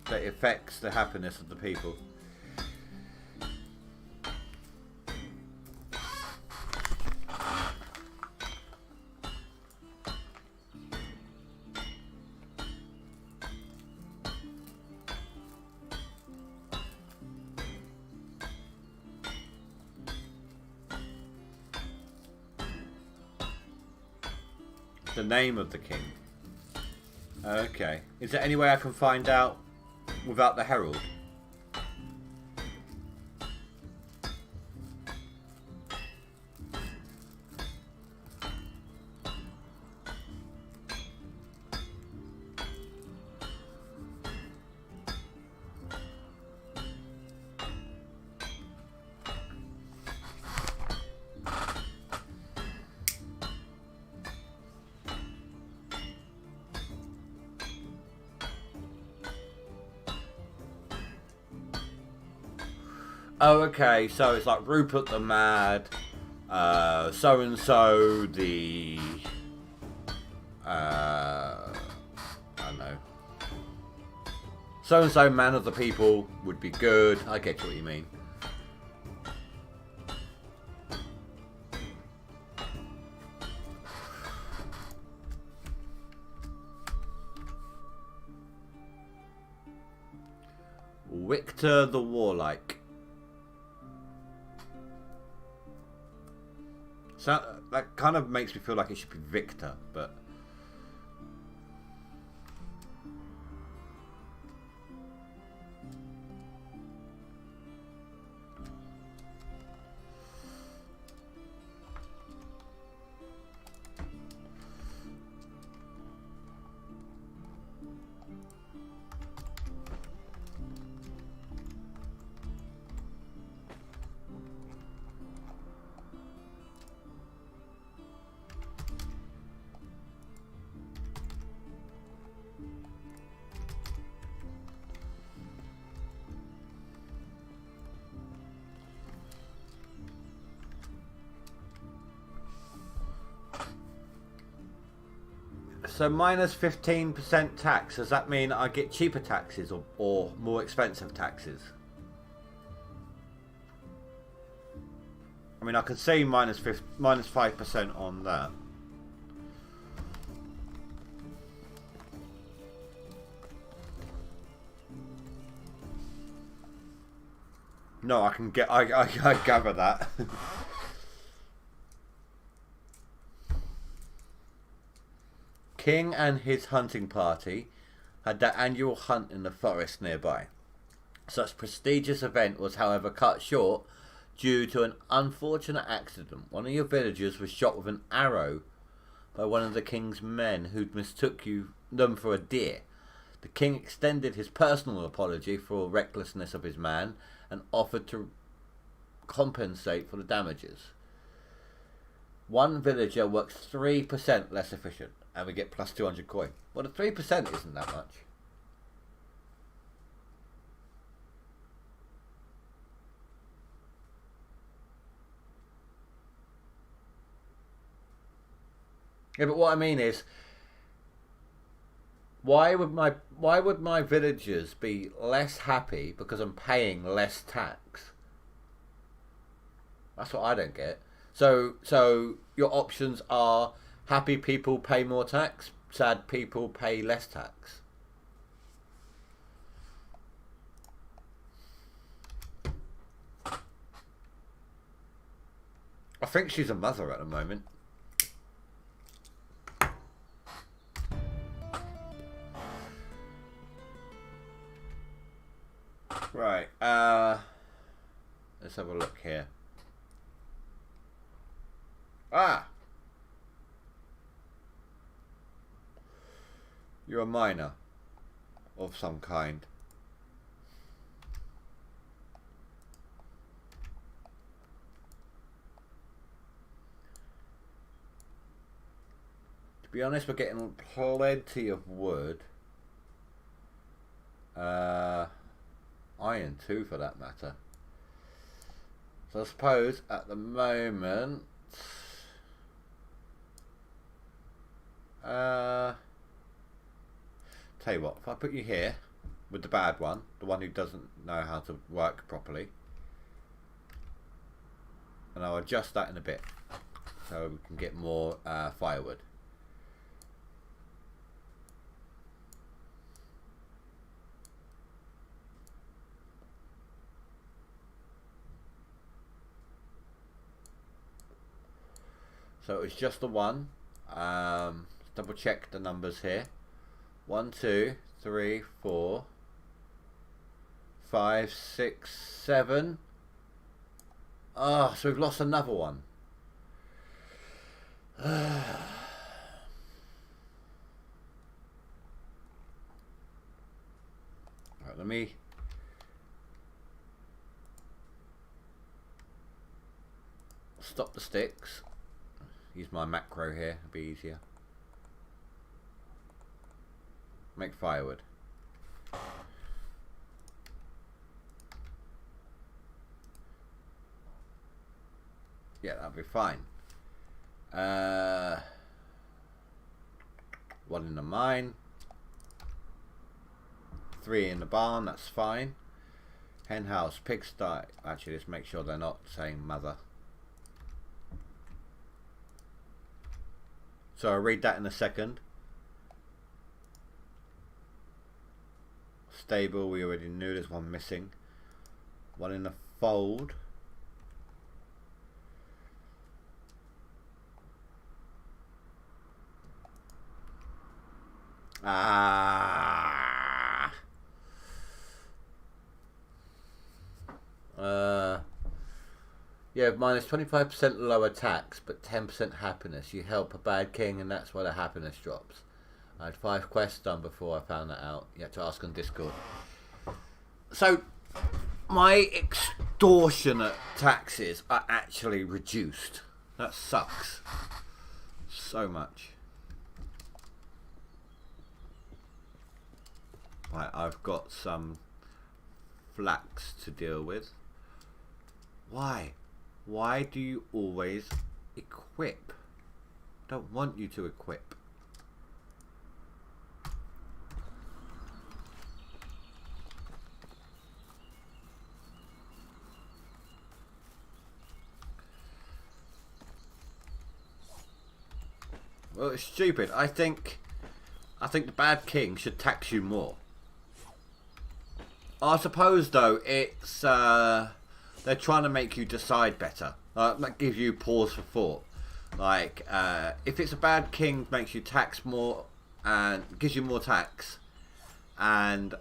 That affects the happiness of the people. The name of the king. Okay. Is there any way I can find out without the herald? Oh, okay, so it's like Rupert the Mad, so-and-so, the, I don't know, so-and-so man of the people would be good. I get what you mean. Victor the Warlike. So that kind of makes me feel like it should be Victor, but so minus 15% tax, does that mean I get cheaper taxes or more expensive taxes? I mean, I could say minus 5% on that. No, I can get, I gather that. King and his hunting party had their annual hunt in the forest nearby. Such prestigious event was, however, cut short due to an unfortunate accident. One of your villagers was shot with an arrow by one of the king's men who mistook them for a deer. The king extended his personal apology for recklessness of his man and offered to compensate for the damages. One villager works 3% less efficient, and we get plus 200 coin. Well, the 3% isn't that much. Yeah, but what I mean is, why would my villagers be less happy because I'm paying less tax? That's what I don't get. So your options are: happy people pay more tax, sad people pay less tax. I think she's a mother at the moment. Right, let's have a look here. Ah! You're a miner of some kind. To be honest, we're getting plenty of wood. Iron too, for that matter. So I suppose at the moment, tell you what, if I put you here with the bad one, the one who doesn't know how to work properly, and I'll adjust that in a bit so we can get more firewood. So it's just the one. Double check the numbers here. 1, 2, 3, 4, 5, 6, 7. Ah, so we've lost another one. Right, let me stop the sticks. Use my macro here, it'll be easier. Make firewood. Yeah, that'll be fine. One in the mine. 3 in the barn, that's fine. Hen house, pigsty. Actually, let's make sure they're not saying mother. So I'll read that in a second. Stable, we already knew there's one missing. One in the fold. Ah. Yeah, minus 25% lower tax, but 10% happiness. You help a bad king, and that's why the happiness drops. I had 5 quests done before I found that out. You had to ask on Discord. So, my extortionate taxes are actually reduced. That sucks. So much. Right, I've got some flax to deal with. Why? Why do you always equip? I don't want you to equip. Well, it's stupid. I think the bad king should tax you more. I suppose though it's they're trying to make you decide better. That gives you pause for thought. Like if it's a bad king, makes you tax more and gives you more tax, and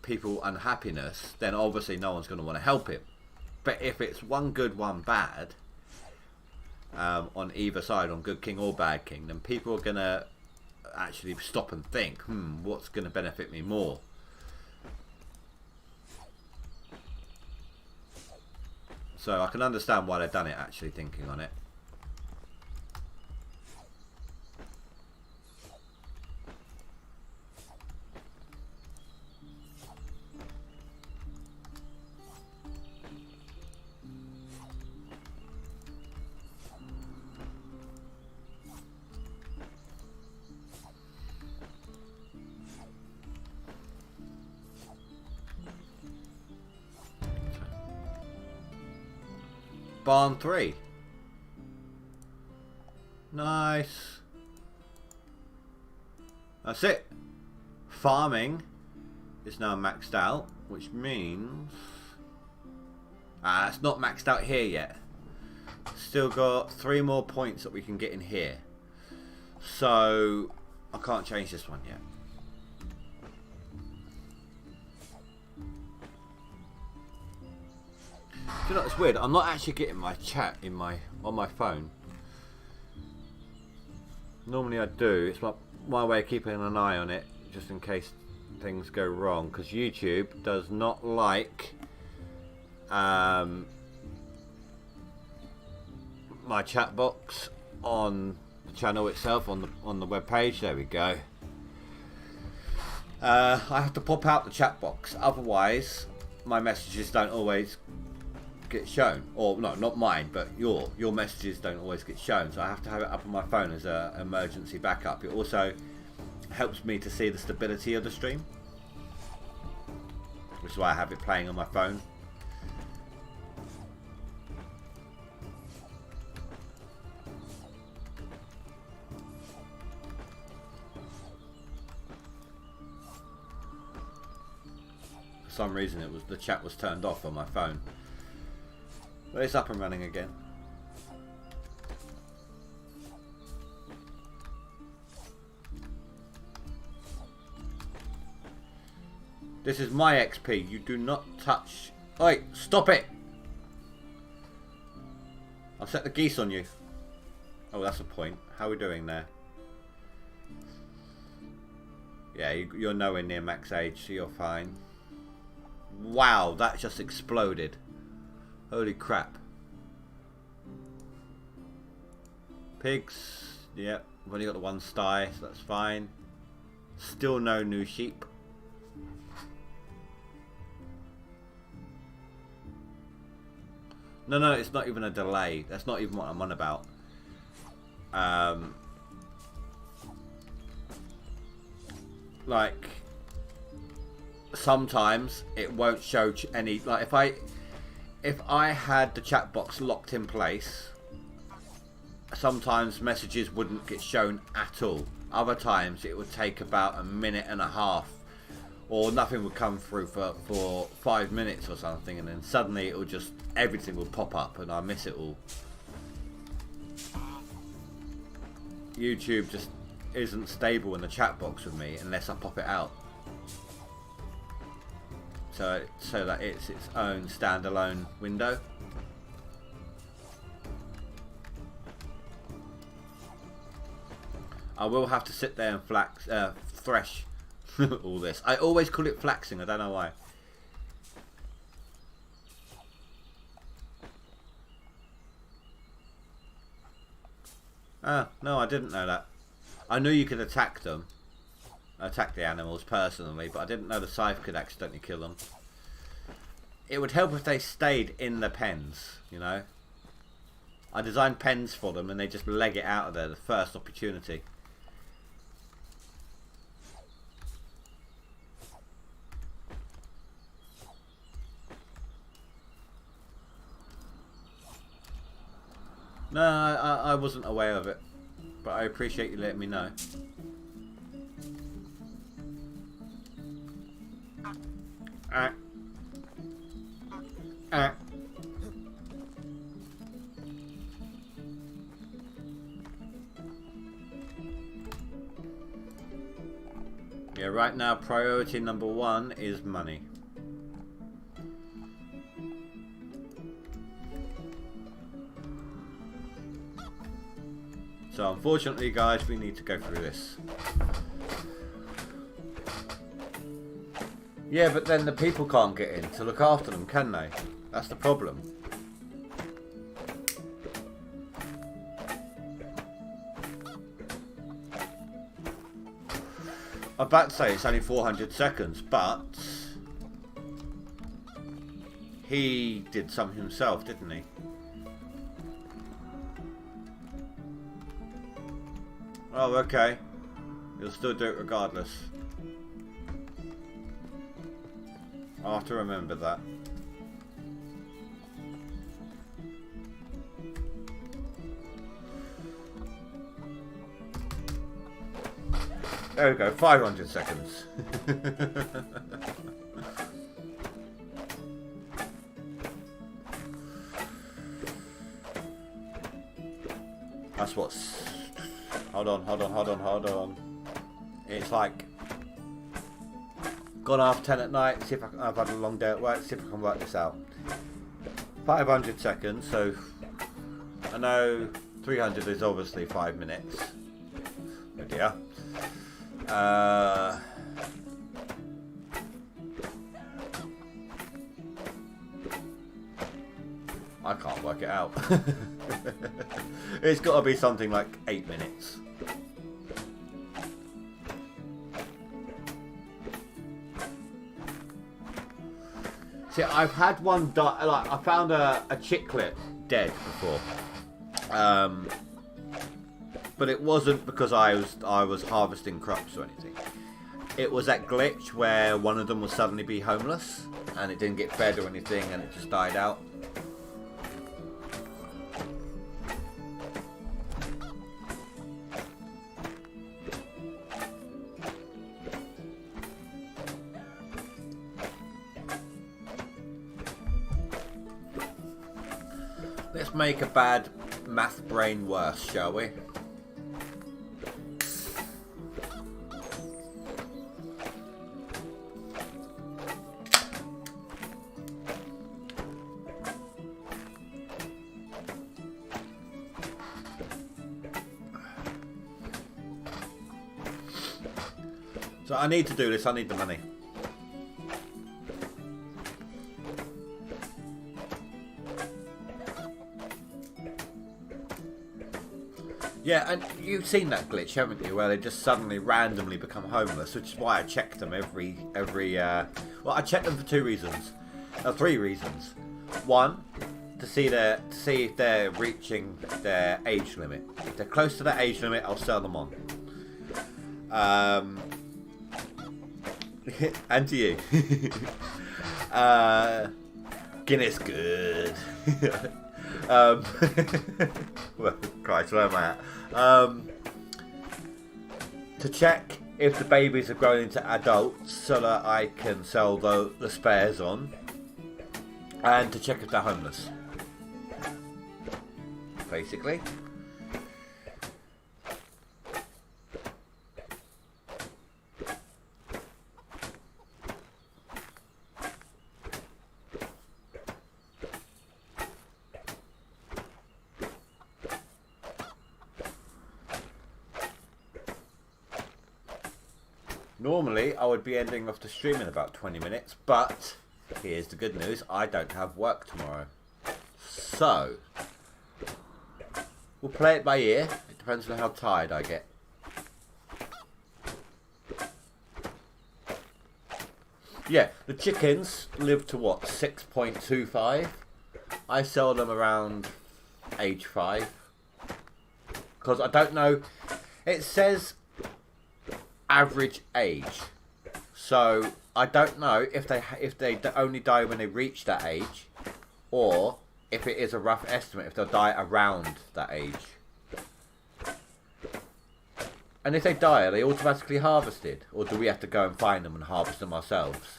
people unhappiness, then obviously no one's going to want to help him. But if it's one good, one bad, on either side, on good king or bad king, then people are going to actually stop and think, what's going to benefit me more? So I can understand why they've done it, actually thinking on it. Barn 3. Nice. That's it. Farming is now maxed out, which means it's not maxed out here yet. Still got 3 more points that we can get in here. So I can't change this one yet. You know, it's weird. I'm not actually getting my chat in on my phone. Normally I do. It's my way of keeping an eye on it, just in case things go wrong. Because YouTube does not like my chat box on the channel itself, on the web page. There we go. I have to pop out the chat box, otherwise my messages don't always get shown, or no, not mine, but your messages don't always get shown, so I have to have it up on my phone as an emergency backup. It also helps me to see the stability of the stream, which is why I have it playing on my phone. For some reason the chat was turned off on my phone. But it's up and running again. This is my XP. You do not touch. Oi, stop it! I'll set the geese on you. Oh, that's a point. How are we doing there? Yeah, you're nowhere near max age, so you're fine. Wow, that just exploded. Holy crap. Pigs. Yep, we've only got the one sty, so that's fine. Still no new sheep. No, it's not even a delay. That's not even what I'm on about. Like, sometimes it won't show any, like if I had the chat box locked in place, sometimes messages wouldn't get shown at all. Other times it would take about a minute and a half, or nothing would come through for 5 minutes or something, and then suddenly it will just, everything will pop up and I miss it all. YouTube just isn't stable in the chat box with me unless I pop it out. So that it's its own standalone window. I will have to sit there and thresh all this. I always call it flaxing, I don't know why. Ah, no, I didn't know that. I knew you could attack them. Attack the animals personally, but I didn't know the scythe could accidentally kill them. It would help if they stayed in the pens, you know. I designed pens for them and they just leg it out of there the first opportunity. No, I wasn't aware of it, but I appreciate you letting me know. Yeah, right now priority number 1 is money. So unfortunately guys, we need to go through this. Yeah, but then the people can't get in to look after them, can they? That's the problem. I'm about to say it's only 400 seconds, but he did some himself, didn't he? Oh, okay. He'll still do it regardless. I'll have to remember that. There we go, 500 seconds. That's what's... Hold on. It's like... Gone half 10 at night, see if I've had a long day at work, see if I can work this out. 500 seconds, so... I know 300 is obviously 5 minutes. Oh dear. I can't work it out. It's got to be something like 8 minutes. See, I've had one die. Like, I found a chicklet dead before, but it wasn't because I was harvesting crops or anything. It was that glitch where one of them would suddenly be homeless and it didn't get fed or anything, and it just died out. Let's make a bad math brain worse, shall we? So I need to do this, I need the money. Yeah, and you've seen that glitch, haven't you? Where they just suddenly randomly become homeless, which is why I check them every well, I check them for 2 reasons. 3 reasons. One, to see if they're reaching their age limit. If they're close to that age limit, I'll sell them on. And to you. Guinness good. Well, Christ, where am I at? To check if the babies have grown into adults so that I can sell the spares on, and to check if they're homeless, basically. Normally, I would be ending off the stream in about 20 minutes, but here's the good news. I don't have work tomorrow. So, we'll play it by ear. It depends on how tired I get. Yeah, the chickens live to what, 6.25? I sell them around age 5. Because I don't know, it says average age. So I don't know if they only die when they reach that age, or if it is a rough estimate if they'll die around that age. And if they die, are they automatically harvested, or do we have to go and find them and harvest them ourselves?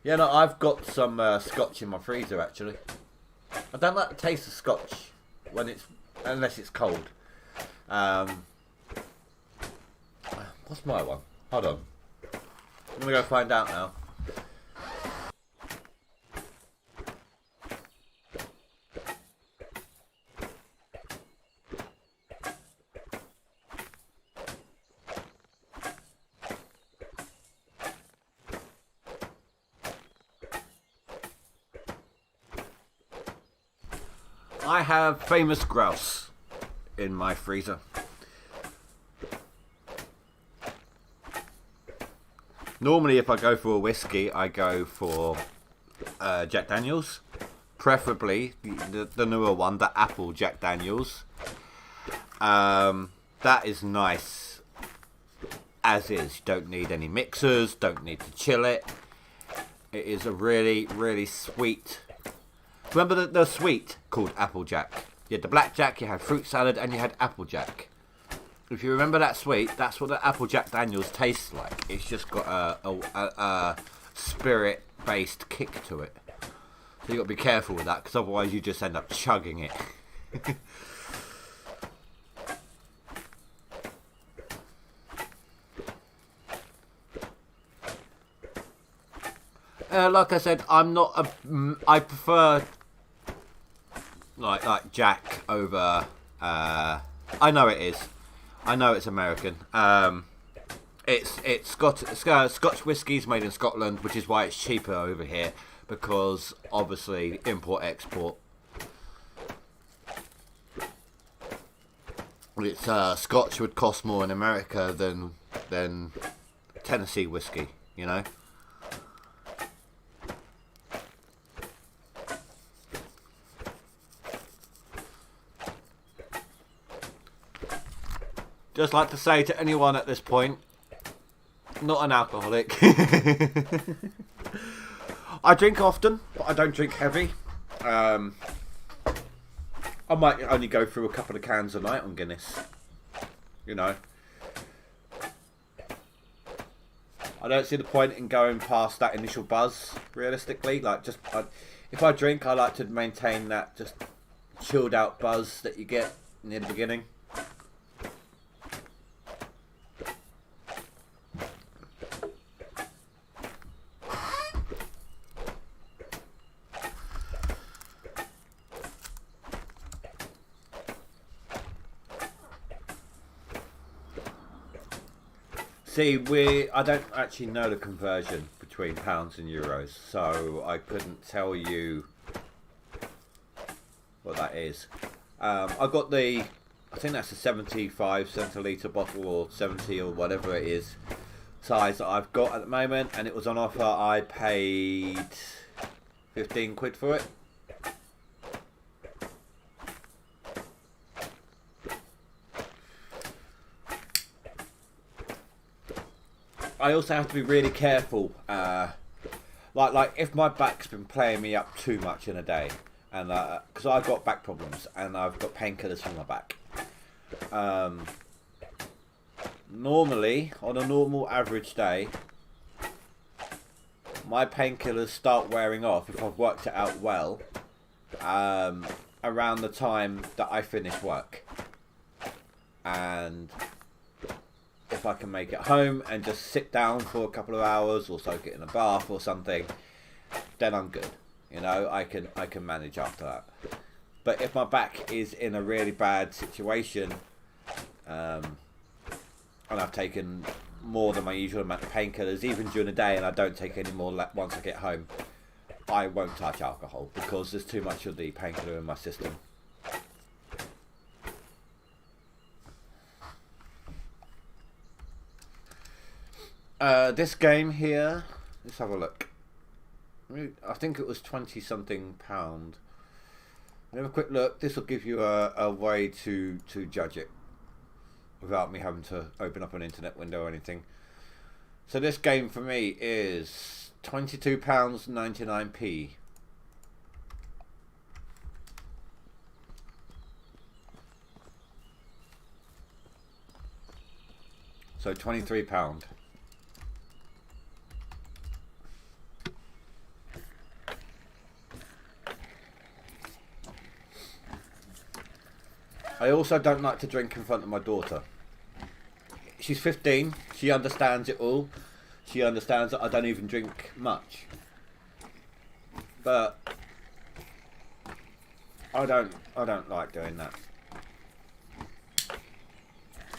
Yeah, no, I've got some scotch in my freezer actually. I don't like the taste of scotch when unless it's cold. What's my one? Hold on. I'm gonna go find out now. I have famous grouse in my freezer. Normally if I go for a whiskey, I go for Jack Daniels. Preferably the newer one, the apple Jack Daniels. That is nice as is. You don't need any mixers, don't need to chill it. It is a really, really sweet. Remember the sweet called Applejack? You had the blackjack, you had fruit salad, and you had Applejack. If you remember that sweet, that's what the Applejack Daniels tastes like. It's just got a spirit-based kick to it. So you got to be careful with that, because otherwise you just end up chugging it. Like I said, I'm not I prefer like Jack over. I know it is. I know it's American. It's Scotch whiskies made in Scotland, which is why it's cheaper over here, because obviously import export. It's Scotch would cost more in America than Tennessee whiskey, you know. Just like to say to anyone at this point, not an alcoholic. I drink often, but I don't drink heavy. I might only go through a couple of cans a night on Guinness. You know. I don't see the point in going past that initial buzz, realistically. Like, if I drink, I like to maintain that just chilled out buzz that you get near the beginning. See, I don't actually know the conversion between pounds and euros, so I couldn't tell you what that is. I got I think that's a 75 centilitre bottle, or 70 or whatever it is, size that I've got at the moment, and it was on offer. I paid 15 quid for it. I also have to be really careful, like if my back's been playing me up too much in a day, and because I've got back problems and I've got painkillers for my back. Normally, on a normal average day, my painkillers start wearing off, if I've worked it out well, around the time that I finish work. And if I can make it home and just sit down for a couple of hours or soak it in a bath or something, then I'm good. You know, I can manage after that. But if my back is in a really bad situation, and I've taken more than my usual amount of painkillers, even during the day, and I don't take any more once I get home, I won't touch alcohol because there's too much of the painkiller in my system. This game here, let's have a look. I think it was 20 something pound. Have a quick look. This will give you a way to judge it without me having to open up an internet window or anything. So this game for me is £22.99p. So £23. I also don't like to drink in front of my daughter. She's 15. She understands it all. She understands that I don't even drink much. But I don't like doing that.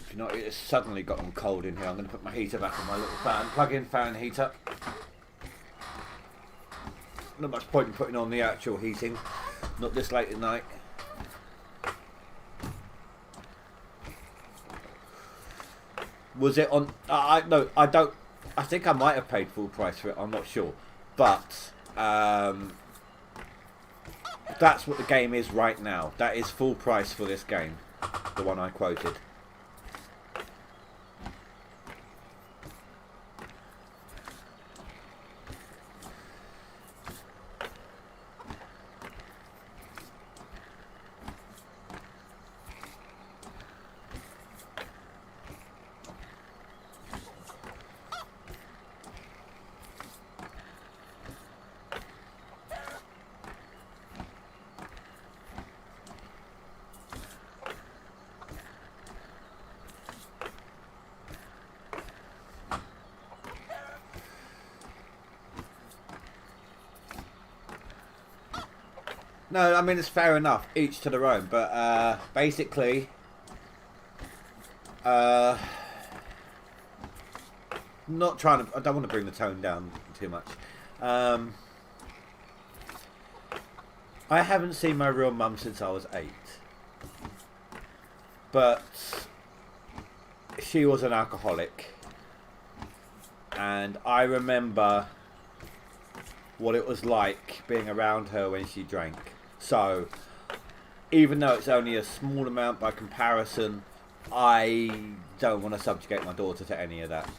You know, it's suddenly gotten cold in here. I'm going to put my heater back on my little fan. Plug-in fan heater. Not much point in putting on the actual heating. Not this late at night. Was it on? No, I don't. I think I might have paid full price for it. I'm not sure, but that's what the game is right now. That is full price for this game, the one I quoted. No, I mean, it's fair enough, each to their own, but basically, not trying to, I don't want to bring the tone down too much. I haven't seen my real mum since I was 8, but she was an alcoholic, and I remember what it was like being around her when she drank. So, even though it's only a small amount by comparison, I don't want to subjugate my daughter to any of that.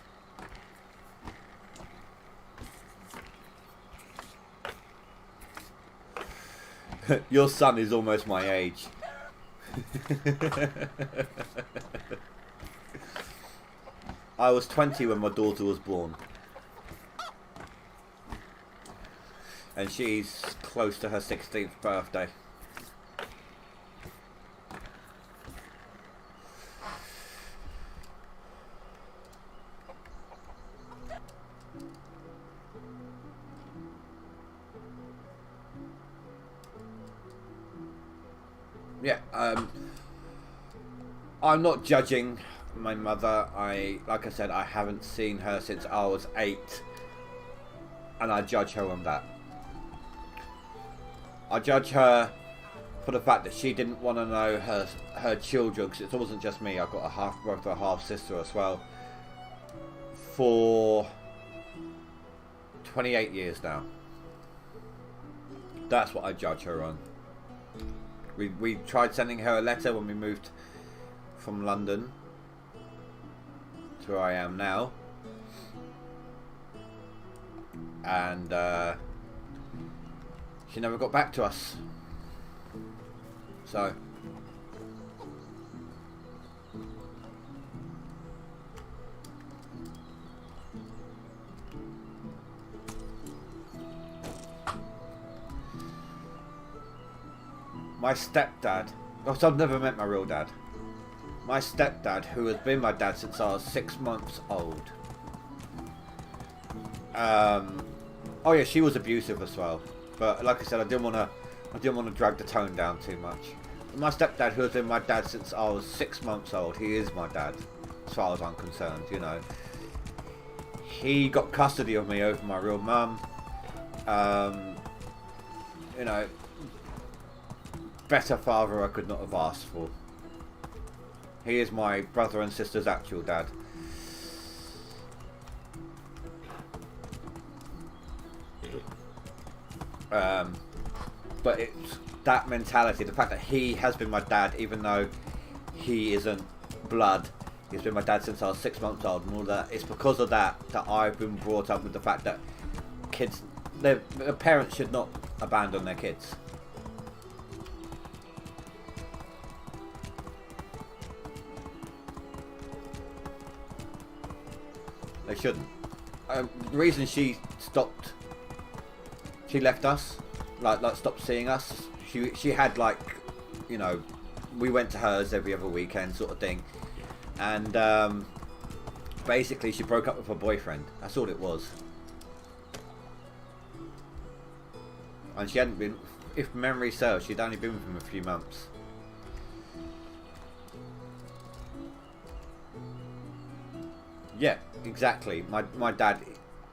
Your son is almost my age. I was 20 when my daughter was born. And she's close to her 16th birthday. Yeah, I'm not judging my mother. Like I said, I haven't seen her since I was 8, and I judge her on that. I judge her for the fact that she didn't want to know her children, because it wasn't just me. I've got a half brother, a half sister as well. For 28 years now. That's what I judge her on. We tried sending her a letter when we moved from London to where I am now, and she never got back to us. So my stepdad, so I've never met my real dad. My stepdad, who has been my dad since I was 6 months old. Oh yeah, she was abusive as well. But like I said, I didn't want to I didn't want to drag the tone down too much. My stepdad, who has been my dad since I was 6 months old, he is my dad, as far as I'm concerned, you know. He got custody of me over my real mum. You know, better father I could not have asked for. He is my brother and sister's actual dad. But it's that mentality, the fact that he has been my dad, even though he isn't blood. He's been my dad since I was 6 months old, and all that. It's because of that I've been brought up with the fact that kids, their parents should not abandon their kids. They shouldn't. The reason she left us, like stopped seeing us. She had, like, you know, we went to hers every other weekend sort of thing, and basically she broke up with her boyfriend. That's all it was. And she hadn't been, if memory serves, she'd only been with him a few months. Yeah, exactly. My dad,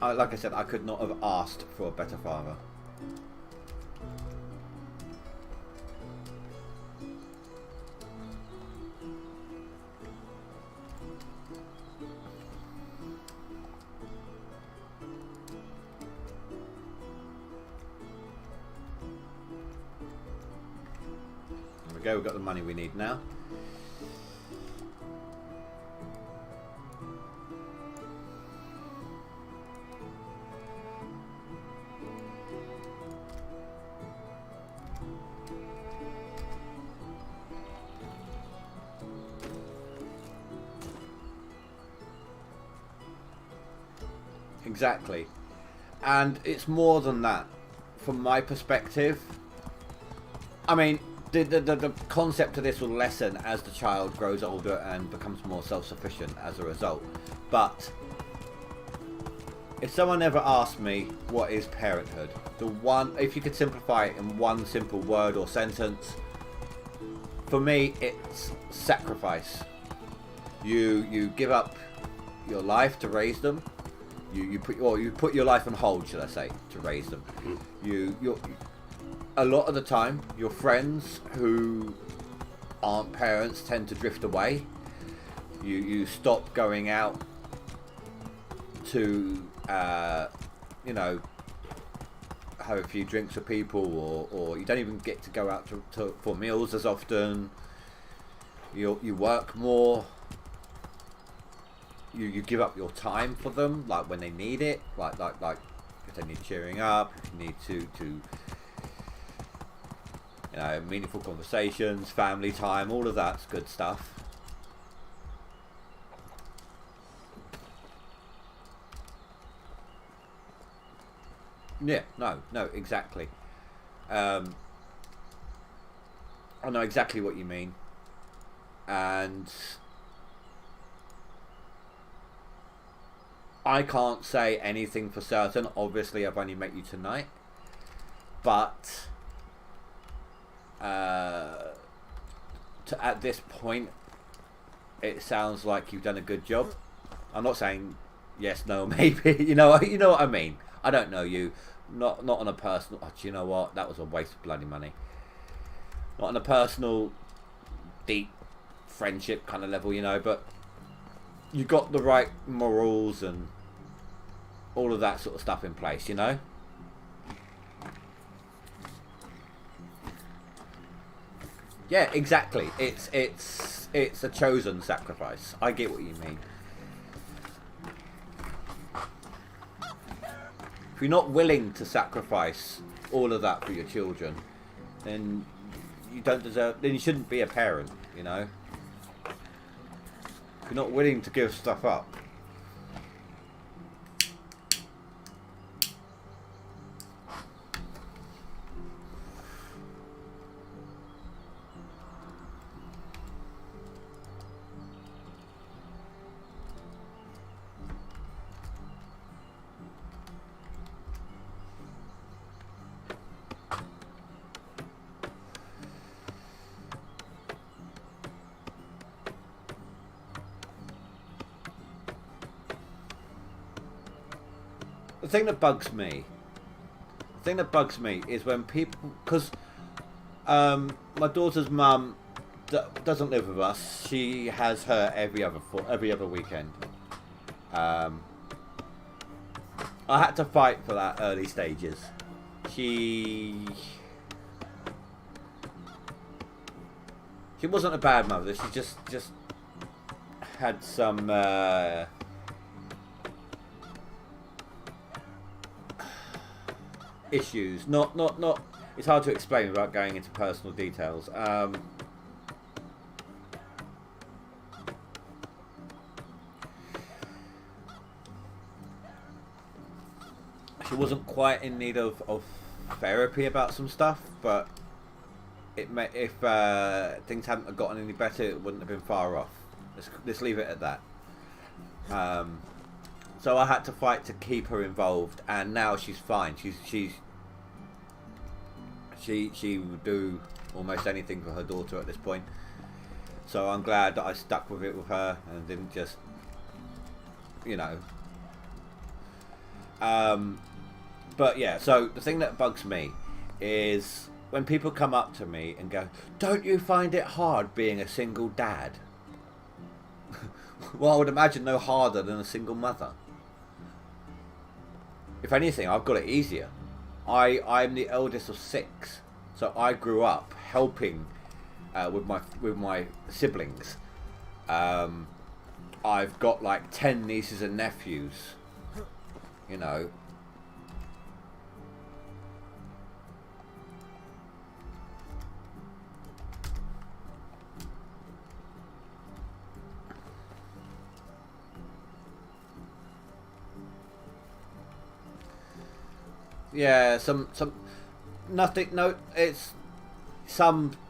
like I said, I could not have asked for a better father. There we go, we've got the money we need now. Exactly. And it's more than that from my perspective. I mean, the concept of this will lessen as the child grows older and becomes more self-sufficient as a result. But if someone ever asked me what is parenthood, if you could simplify it in one simple word or sentence, for me it's sacrifice. You give up your life to raise them. You put your life on hold, should I say, to raise them. A lot of the time, your friends who aren't parents tend to drift away. You stop going out to, you know, have a few drinks with people, or you don't even get to go out for meals as often. You work more. You give up your time for them, like when they need it, like if they need cheering up, if you need to you know, meaningful conversations, family time, all of that's good stuff. Yeah, no, exactly. I know exactly what you mean, and I can't say anything for certain. Obviously, I've only met you tonight, but at this point, it sounds like you've done a good job. I'm not saying yes, no, maybe. You know what I mean. I don't know you. Not on a personal. Oh, do you know what? That was a waste of bloody money. Not on a personal, deep friendship kind of level, you know. But you got the right morals and all of that sort of stuff in place, you know. Yeah, exactly. It's a chosen sacrifice. I get what you mean. If you're not willing to sacrifice all of that for your children, then you don't deserve. Then you shouldn't be a parent, you know. If you're not willing to give stuff up. the thing that bugs me, is when people, because my daughter's mum doesn't live with us. She has her every other weekend. I had to fight for that early stages. She wasn't a bad mother. She just had some issues. Not. It's hard to explain without going into personal details. She wasn't quite in need of therapy about some stuff, but if things hadn't gotten any better, it wouldn't have been far off. Let's leave it at that. So I had to fight to keep her involved, and now she's fine. She would do almost anything for her daughter at this point. So I'm glad that I stuck with it with her and didn't just, But yeah, so the thing that bugs me is when people come up to me and go, "Don't you find it hard being a single dad?" Well, I would imagine no harder than a single mother. If anything, I've got it easier. I'm the eldest of 6, so I grew up helping with my siblings. I've got like 10 nieces and nephews. Yeah, nothing. No, it's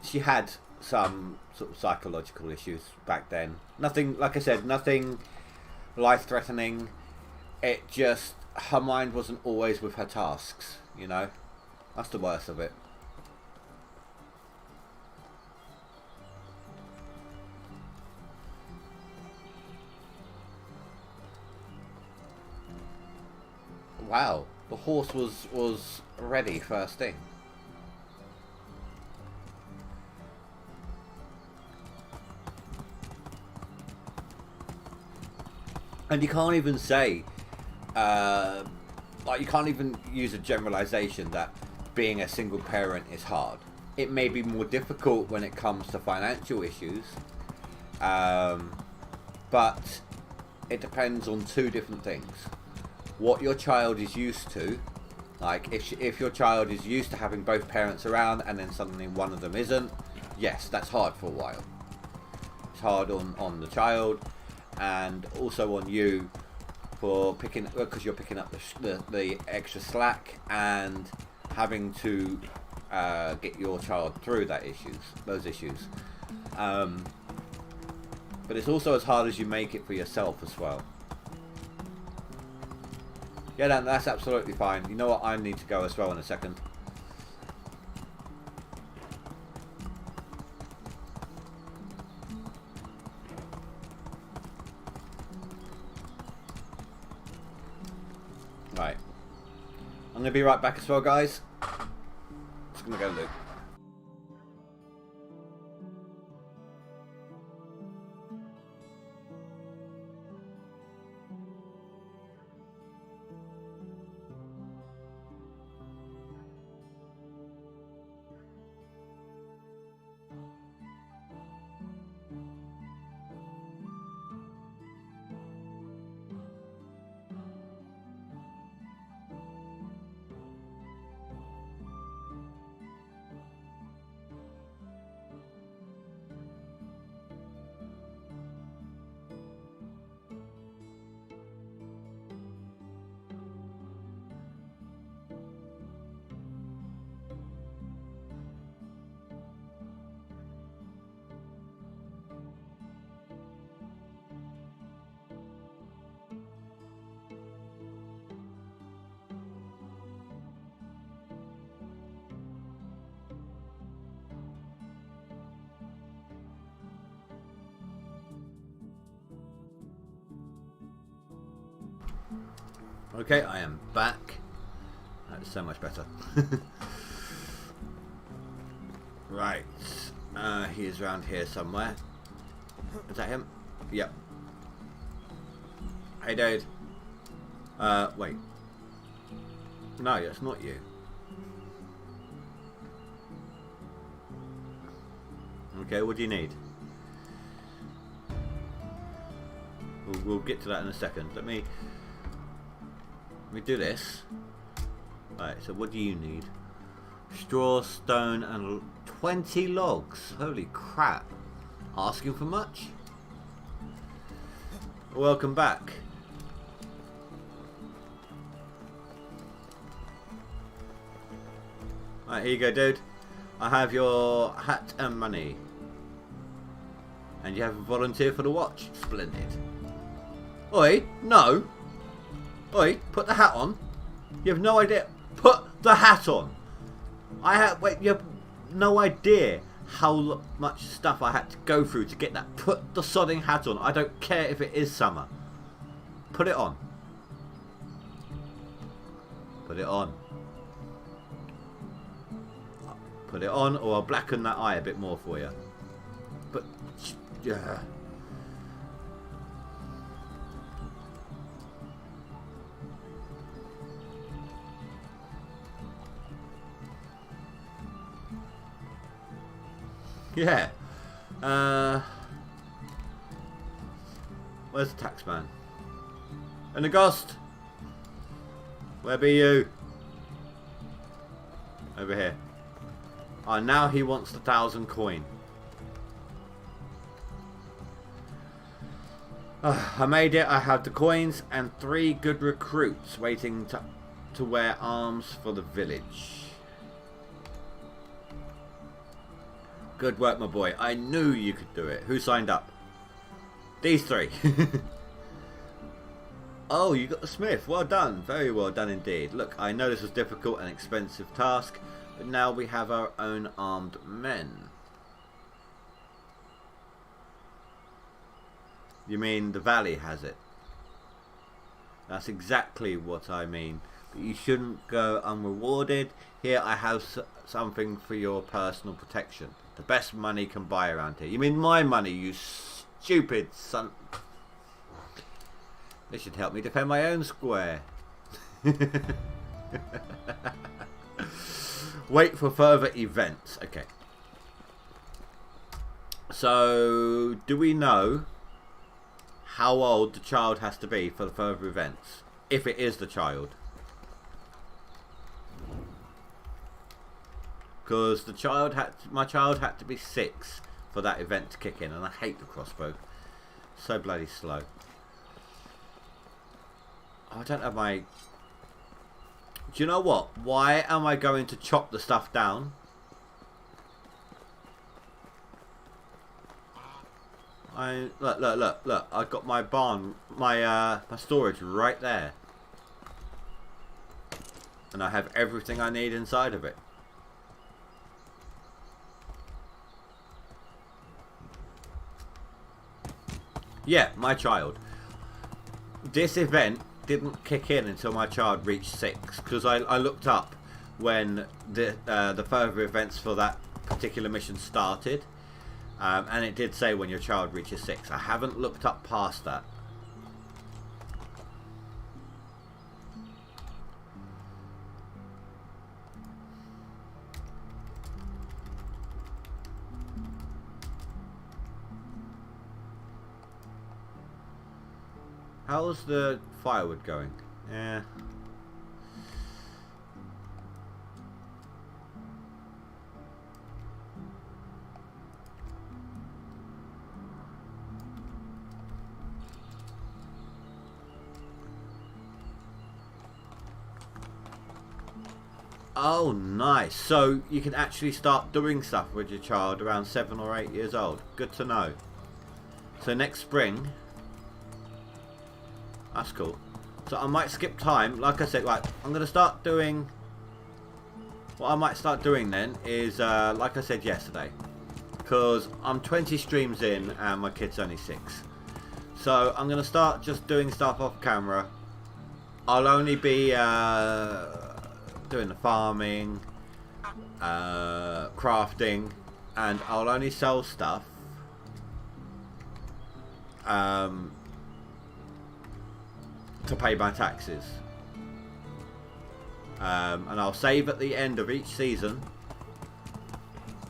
she had some sort of psychological issues back then. Nothing, like I said, nothing life-threatening. It just, her mind wasn't always with her tasks. That's the worst of it. Wow. The horse was ready first thing. And you can't even say, you can't even use a generalization that being a single parent is hard. It may be more difficult when it comes to financial issues, but it depends on 2 different things. What your child is used to, like if your child is used to having both parents around and then suddenly one of them isn't, yes, that's hard for a while. It's hard on the child and also on you for because you're picking up the extra slack and having to get your child through those issues. But it's also as hard as you make it for yourself as well. Yeah, that's absolutely fine. You know what? I need to go as well in a second. Right. I'm going to be right back as well, guys. Just going to go loot. Okay, I am back. That's so much better. Right. He is around here somewhere. Is that him? Yep. Hey, dude. Wait. No, that's not you. Okay, what do you need? We'll get to that in a second. Let me do this. Right, so what do you need? Straw, stone, and 20 logs. Holy crap. Asking for much? Welcome back. Right, here you go, dude. I have your hat and money. And you have a volunteer for the watch. Splendid. Oi, no. Oi, put the hat on. You have no idea. Put the hat on. Wait, you have no idea how much stuff I had to go through to get that. Put the sodding hat on. I don't care if it is summer. Put it on. Put it on. Put it on, or I'll blacken that eye a bit more for you. But, yeah. Yeah. Where's the taxman? And the ghost. Where be you? Over here. Oh, now he wants the 1,000 coin. I made it. I have the coins and 3 good recruits waiting to wear arms for the village. Good work, my boy. I knew you could do it. Who signed up? These 3. Oh, you got the smith. Well done. Very well done indeed. Look, I know this was a difficult and expensive task, but now we have our own armed men. You mean the valley has it? That's exactly what I mean. But you shouldn't go unrewarded. Here I have something for your personal protection. The best money can buy around here. You mean my money, you stupid son. This should help me defend my own square. Wait for further events. Okay. So, do we know how old the child has to be for the further events? If it is the child. Because my child had to be 6 for that event to kick in, and I hate the crossbow. So bloody slow. Oh, I don't have my... Do you know what? Why am I going to chop the stuff down? Look. I've got my barn, my storage right there. And I have everything I need inside of it. Yeah, my child. This event didn't kick in until my child reached 6, because I looked up when the further events for that particular mission started, and it did say when your child reaches 6. I haven't looked up past that. How's the firewood going? Yeah. Oh, nice. So you can actually start doing stuff with your child around 7 or 8 years old. Good to know. So next spring... That's cool. So I might skip time. Like I said, right, I'm going to start doing... What I might start doing then is, like I said yesterday, because I'm 20 streams in and my kid's only 6. So I'm going to start just doing stuff off camera I'll only be doing the farming, crafting, and I'll only sell stuff to pay my taxes. And I'll save at the end of each season,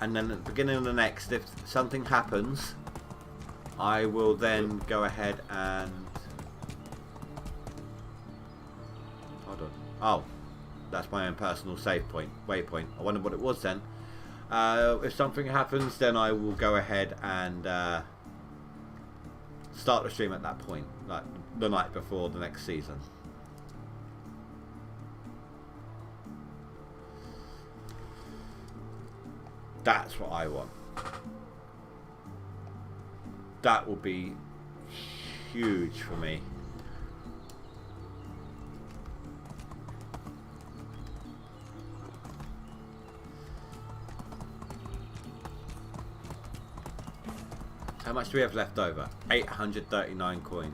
and then at the beginning of the next, if something happens, I will then go ahead and hold on. Oh, that's my own personal save point, waypoint. I wonder what it was then. If something happens, then I will go ahead and start the stream at that point, like the night before the next season. That's what I want. That will be huge for me. How much do we have left over? 839 coin.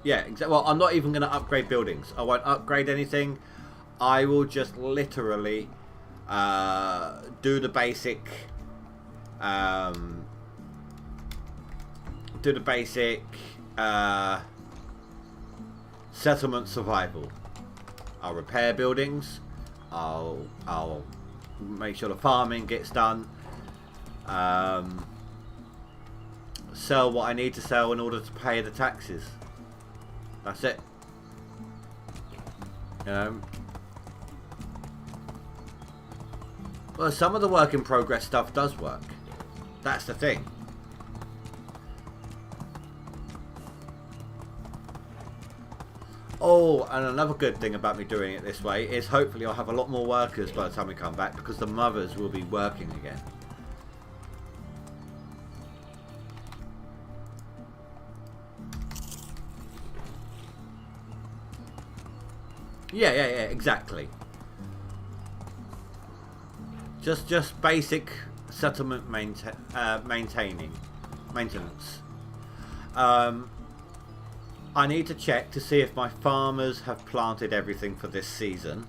Yeah, exactly. Well, I'm not even going to upgrade buildings. I won't upgrade anything. I will just literally do the basic settlement survival. I'll repair buildings. I'll make sure the farming gets done. Sell what I need to sell in order to pay the taxes. That's it. Well, some of the work in progress stuff does work. That's the thing. Oh, and another good thing about me doing it this way is hopefully I'll have a lot more workers by the time we come back, because the mothers will be working again. Yeah, exactly. Just basic settlement maintenance. I need to check to see if my farmers have planted everything for this season,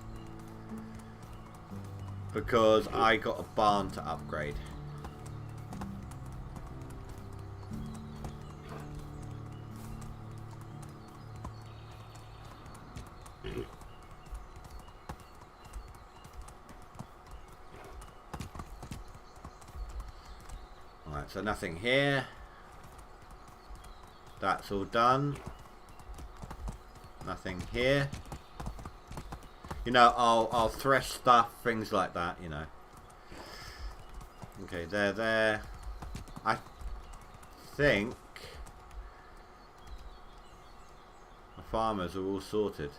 because I got a barn to upgrade. Alright, so nothing here. That's all done. Nothing here. You know, I'll thresh stuff, things like that, you know. Okay, there. I think the farmers are all sorted.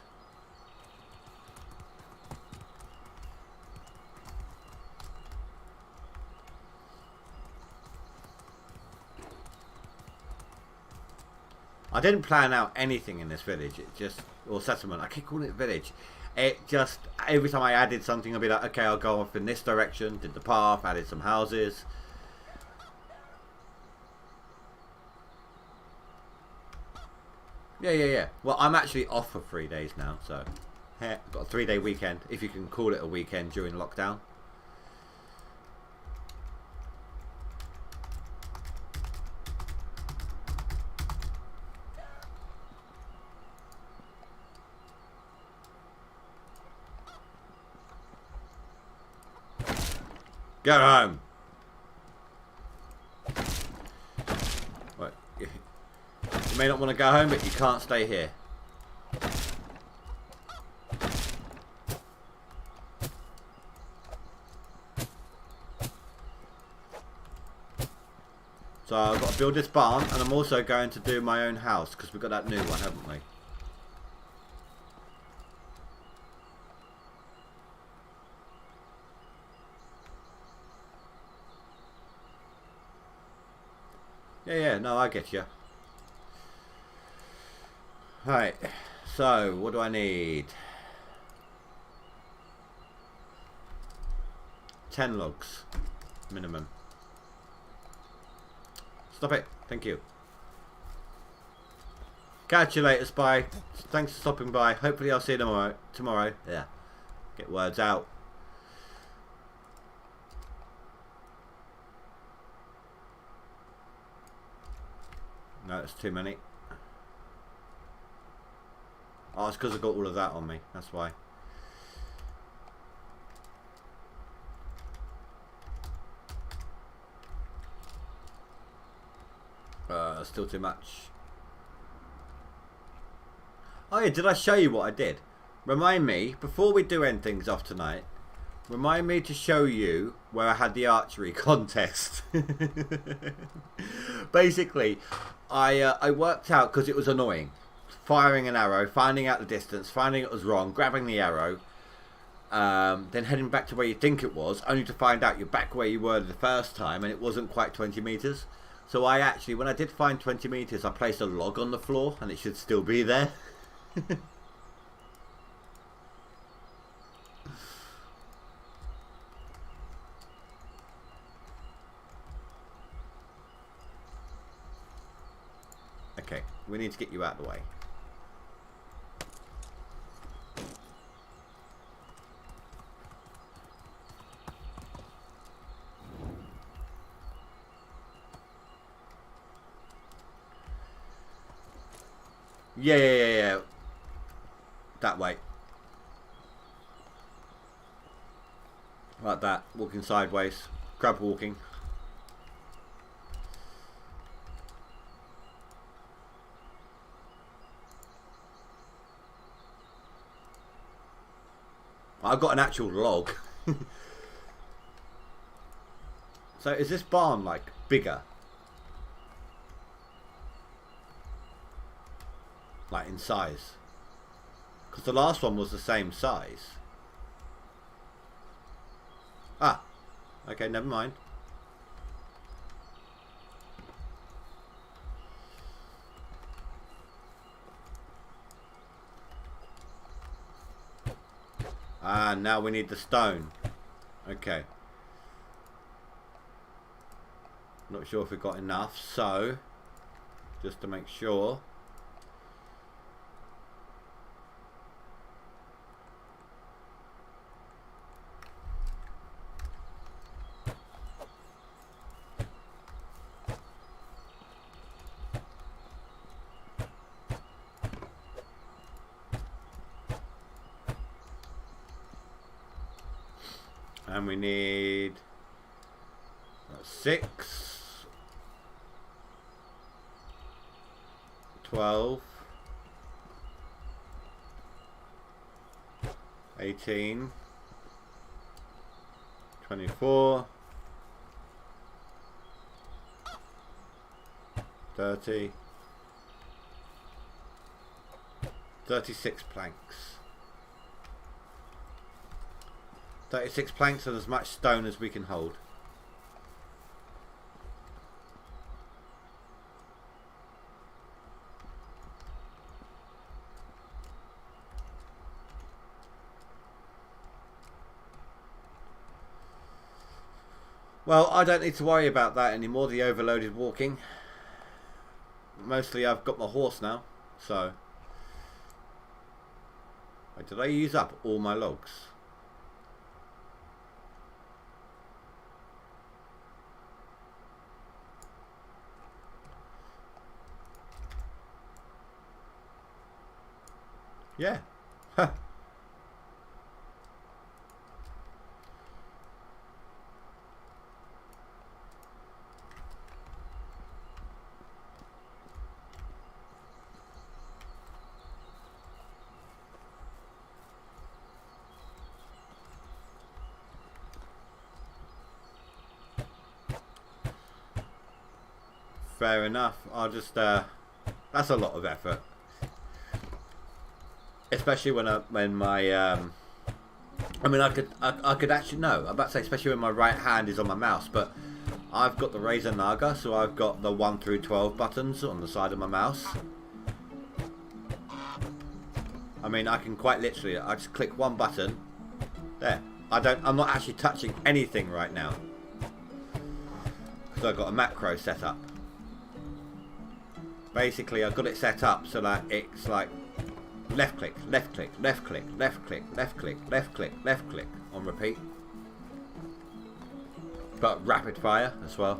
I didn't plan out anything in this village. It just, or settlement. I keep calling it village. It just, every time I added something, I'd be like, okay, I'll go off in this direction. Did the path, added some houses. Yeah. Well, I'm actually off for 3 days now, so I've got a 3-day weekend, if you can call it a weekend during lockdown. Go home. Right. You may not want to go home, but you can't stay here. So I've got to build this barn, and I'm also going to do my own house, because we've got that new one, haven't we? Yeah, no, I get you. Right, so what do I need? 10 logs minimum. Stop it. Thank you. Catch you later, Spy. Thanks for stopping by. Hopefully I'll see you tomorrow. Yeah. Get words out. No, it's too many. Oh, it's because I've got all of that on me. That's why. Still too much. Oh yeah, did I show you what I did? Remind me, before we do end things off tonight, remind me to show you where I had the archery contest. Basically, I worked out, because it was annoying, firing an arrow, finding out the distance, finding it was wrong, grabbing the arrow, then heading back to where you think it was, only to find out you're back where you were the first time and it wasn't quite 20 meters. So I actually, when I did find 20 meters, I placed a log on the floor and it should still be there. Okay, we need to get you out of the way. Yeah. That way. Like that. Walking sideways. Crab walking. I've got an actual log. So is this barn like bigger? Like in size? Because the last one was the same size. Ah, okay, never mind. Ah, now we need the stone. Okay. Not sure if we got enough, so just to make sure. And we need 6, 12, 18, 24, 30, 36 planks. 36 planks and as much stone as we can hold. Well, I don't need to worry about that anymore, the overloaded walking. Mostly I've got my horse now, so... Wait, did I use up all my logs? Yeah. Huh. Fair enough. I'll just that's a lot of effort. Especially when my I mean I could actually no, I'm about to say especially when my right hand is on my mouse, but I've got the Razer Naga, so I've got the 1 through 12 buttons on the side of my mouse. I mean I can quite literally I just click one button there I'm not actually touching anything right now because I've got a macro set up. Basically, I've got it set up so that it's like left click, left click, left click, left click, left click, left click, left click on repeat. But rapid fire as well.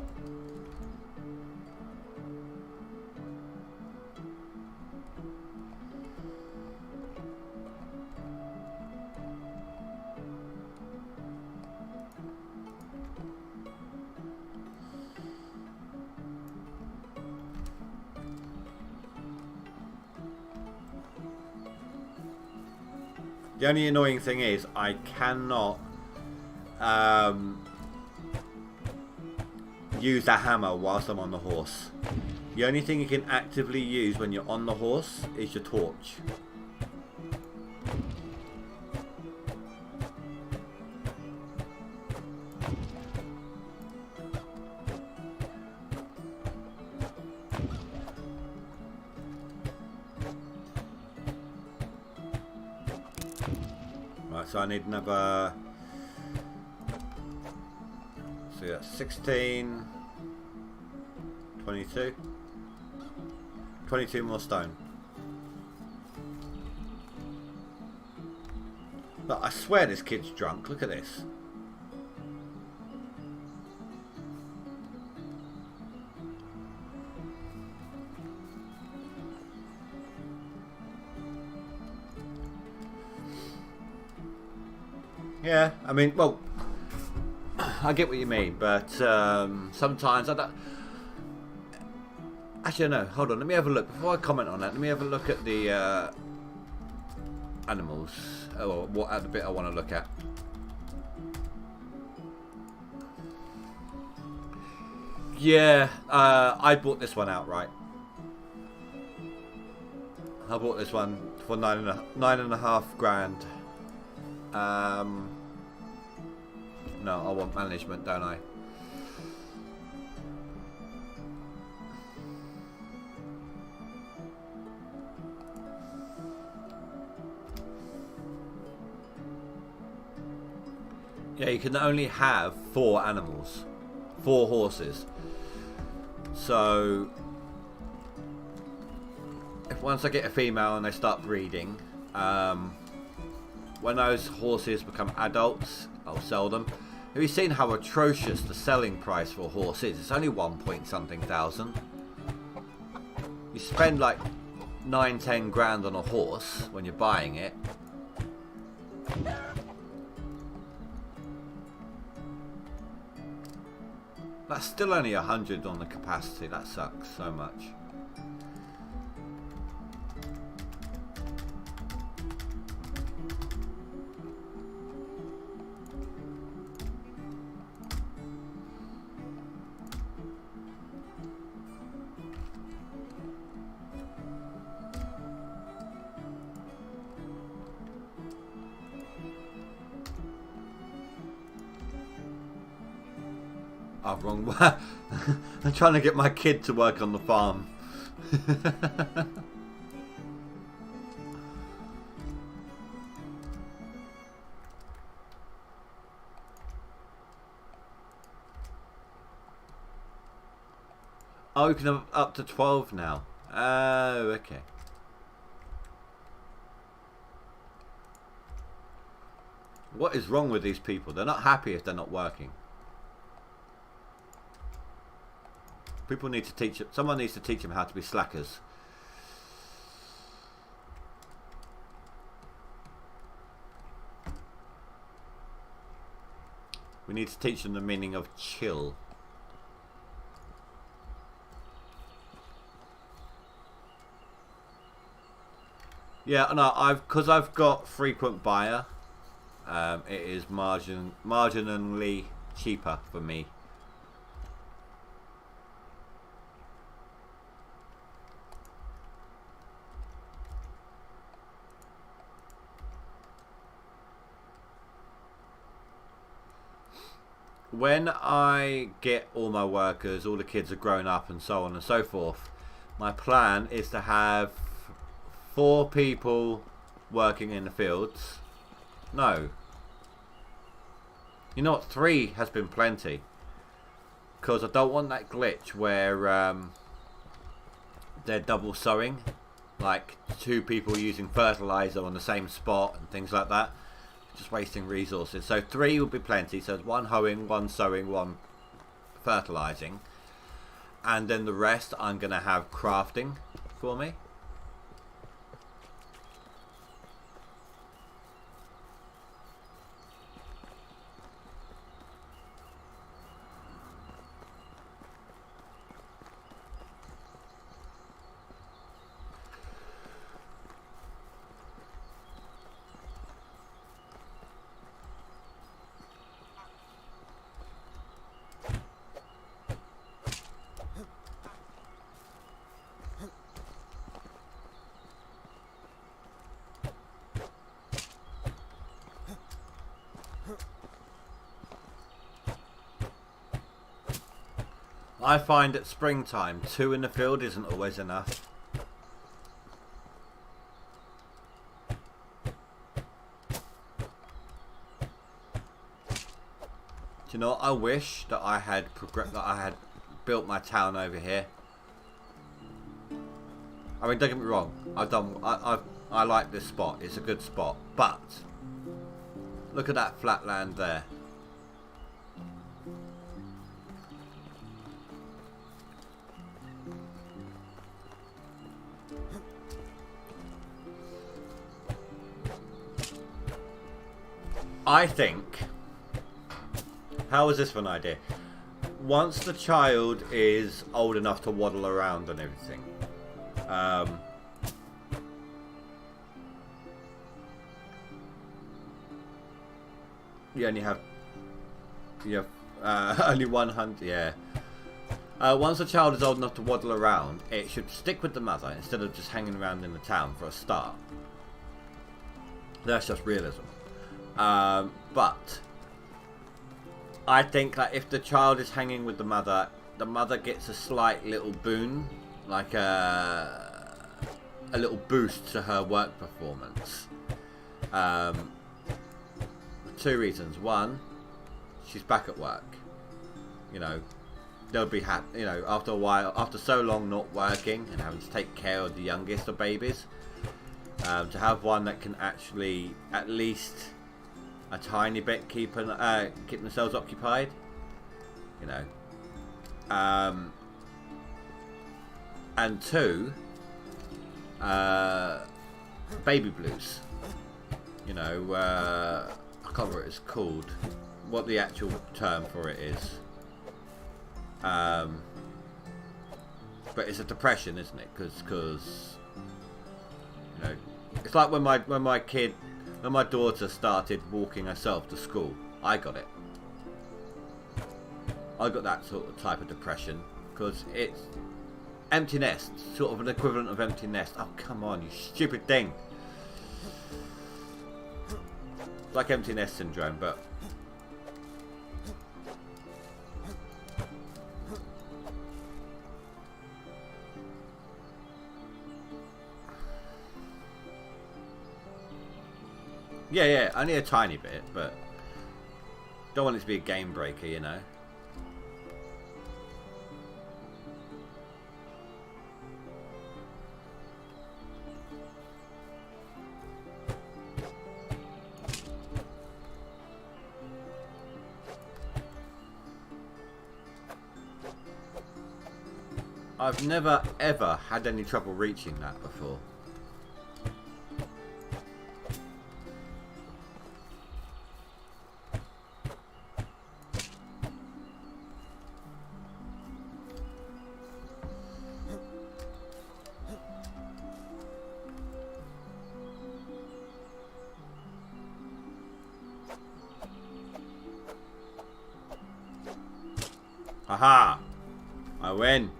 The only annoying thing is I cannot use the hammer whilst I'm on the horse. The only thing you can actively use when you're on the horse is your torch. Right, so I need another... So that's 16, 22, 22 more stone. But I swear this kid's drunk. Look at this. Yeah, I mean, well, I get what you mean, but sometimes I don't... Actually, no, hold on, let me have a look. Before I comment on that, let me have a look at the animals, or what at the bit I want to look at. Yeah, I bought this one outright. I bought this one for $9.5 grand. No, I want management, don't I? Yeah, you can only have 4 animals, 4 horses. So, once I get a female and they start breeding, when those horses become adults, I'll sell them. Have you seen how atrocious the selling price for a horse is? It's only 1 point something thousand. You spend like 9-10 grand on a horse when you're buying it. That's still only 100 on the capacity. That sucks so much. Oh, wrong one. I'm trying to get my kid to work on the farm. Oh, you can have up to 12 now. Oh, okay. What is wrong with these people? They're not happy if they're not working. People need to teach them. Someone needs to teach them how to be slackers. We need to teach them the meaning of chill. Yeah, no, because I've got frequent buyer. It is marginally cheaper for me. When I get all my workers, all the kids are grown up and so on and so forth, my plan is to have 4 people working in the fields. No. You know what? 3 has been plenty. Because I don't want that glitch where they're double sowing. Like 2 people using fertilizer on the same spot and things like that. Just wasting resources. So 3 will be plenty. So it's 1 hoeing, 1 sowing, 1 fertilizing. And then the rest I'm going to have crafting for me. I find at springtime 2 in the field isn't always enough. Do you know what? I wish that I had built my town over here. I mean, don't get me wrong. I like this spot. It's a good spot, but look at that flat land there. I think, how is this for an idea? Once the child is old enough to waddle around and everything, you have only 100, yeah. Once the child is old enough to waddle around, it should stick with the mother instead of just hanging around in the town for a start. That's just realism. But I think that if the child is hanging with the mother gets a slight little boon, like a little boost to her work performance. 2 reasons. 1, she's back at work. You know, they'll be happy. You know, after a while, after so long not working and having to take care of the youngest of babies, to have one that can actually at least a tiny bit keep themselves occupied, you know. And 2, baby blues. You know, I can't remember what it's called, what the actual term for it is. But it's a depression, isn't it? Because you know, it's like when my daughter started walking herself to school, I got it. I got that sort of type of depression because it's empty nest, sort of an equivalent of empty nest. Oh, come on, you stupid thing. It's like empty nest syndrome, but yeah, only a tiny bit, but don't want it to be a game breaker, you know. I've never ever had any trouble reaching that before. Aha! I win.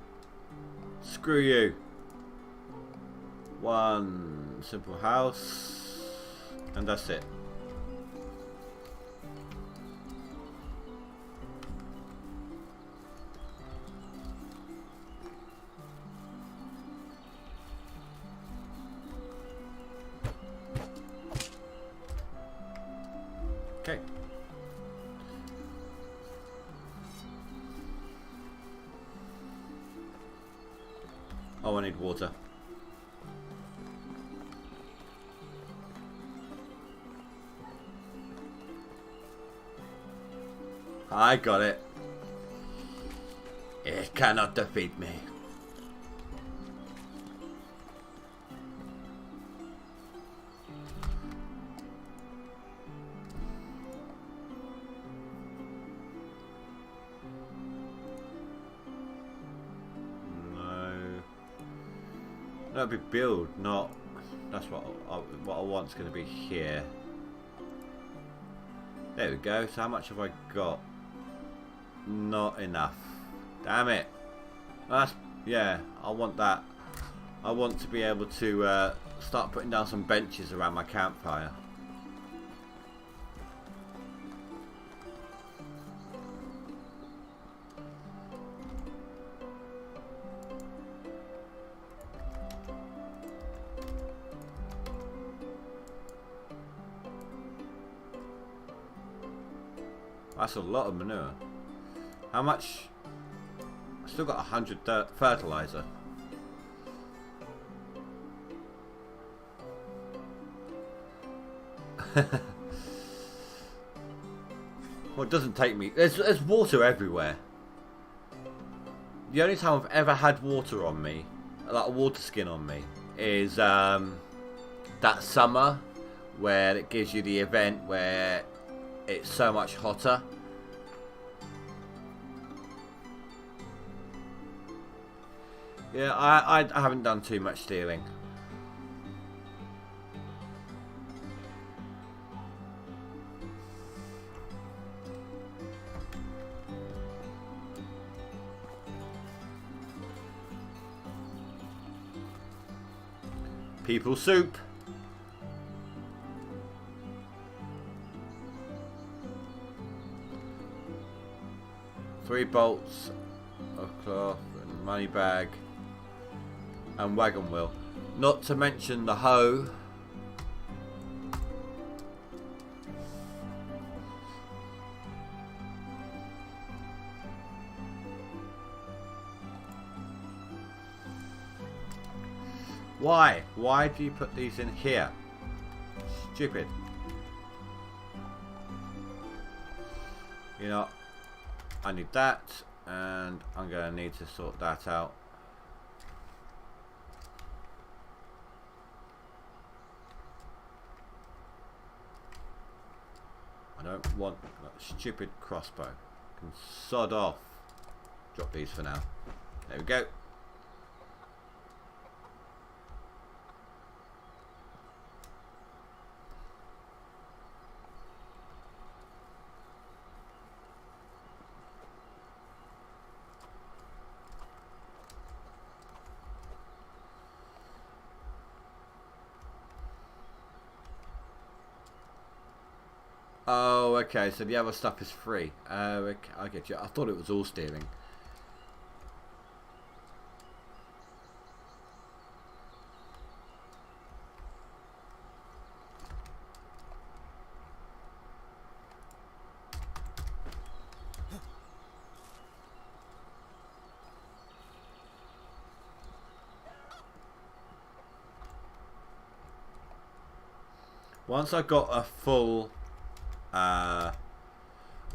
Screw you. 1 simple house, and that's it. Okay. need water. I got it. It cannot defeat me. That'd be build, not. That's what I want's going to be here. There we go. So how much have I got? Not enough. Damn it. That's, yeah. I want that. I want to be able to start putting down some benches around my campfire. That's a lot of manure. How much? I still got 100 fertilizer. Well, it doesn't take me. There's water everywhere. The only time I've ever had water on me, like a water skin on me, is that summer where it gives you the event where it's so much hotter. Yeah, I haven't done too much stealing. People soup. Three bolts of cloth and money bag and wagon wheel. Not to mention the hoe. Why? Why do you put these in here? Stupid. You know, I need that, and I'm going to need to sort that out. I don't want that stupid crossbow. I can sod off. Drop these for now. There we go. Oh, okay, so the other stuff is free. Okay, I get you. I thought it was all stealing. Once I got a full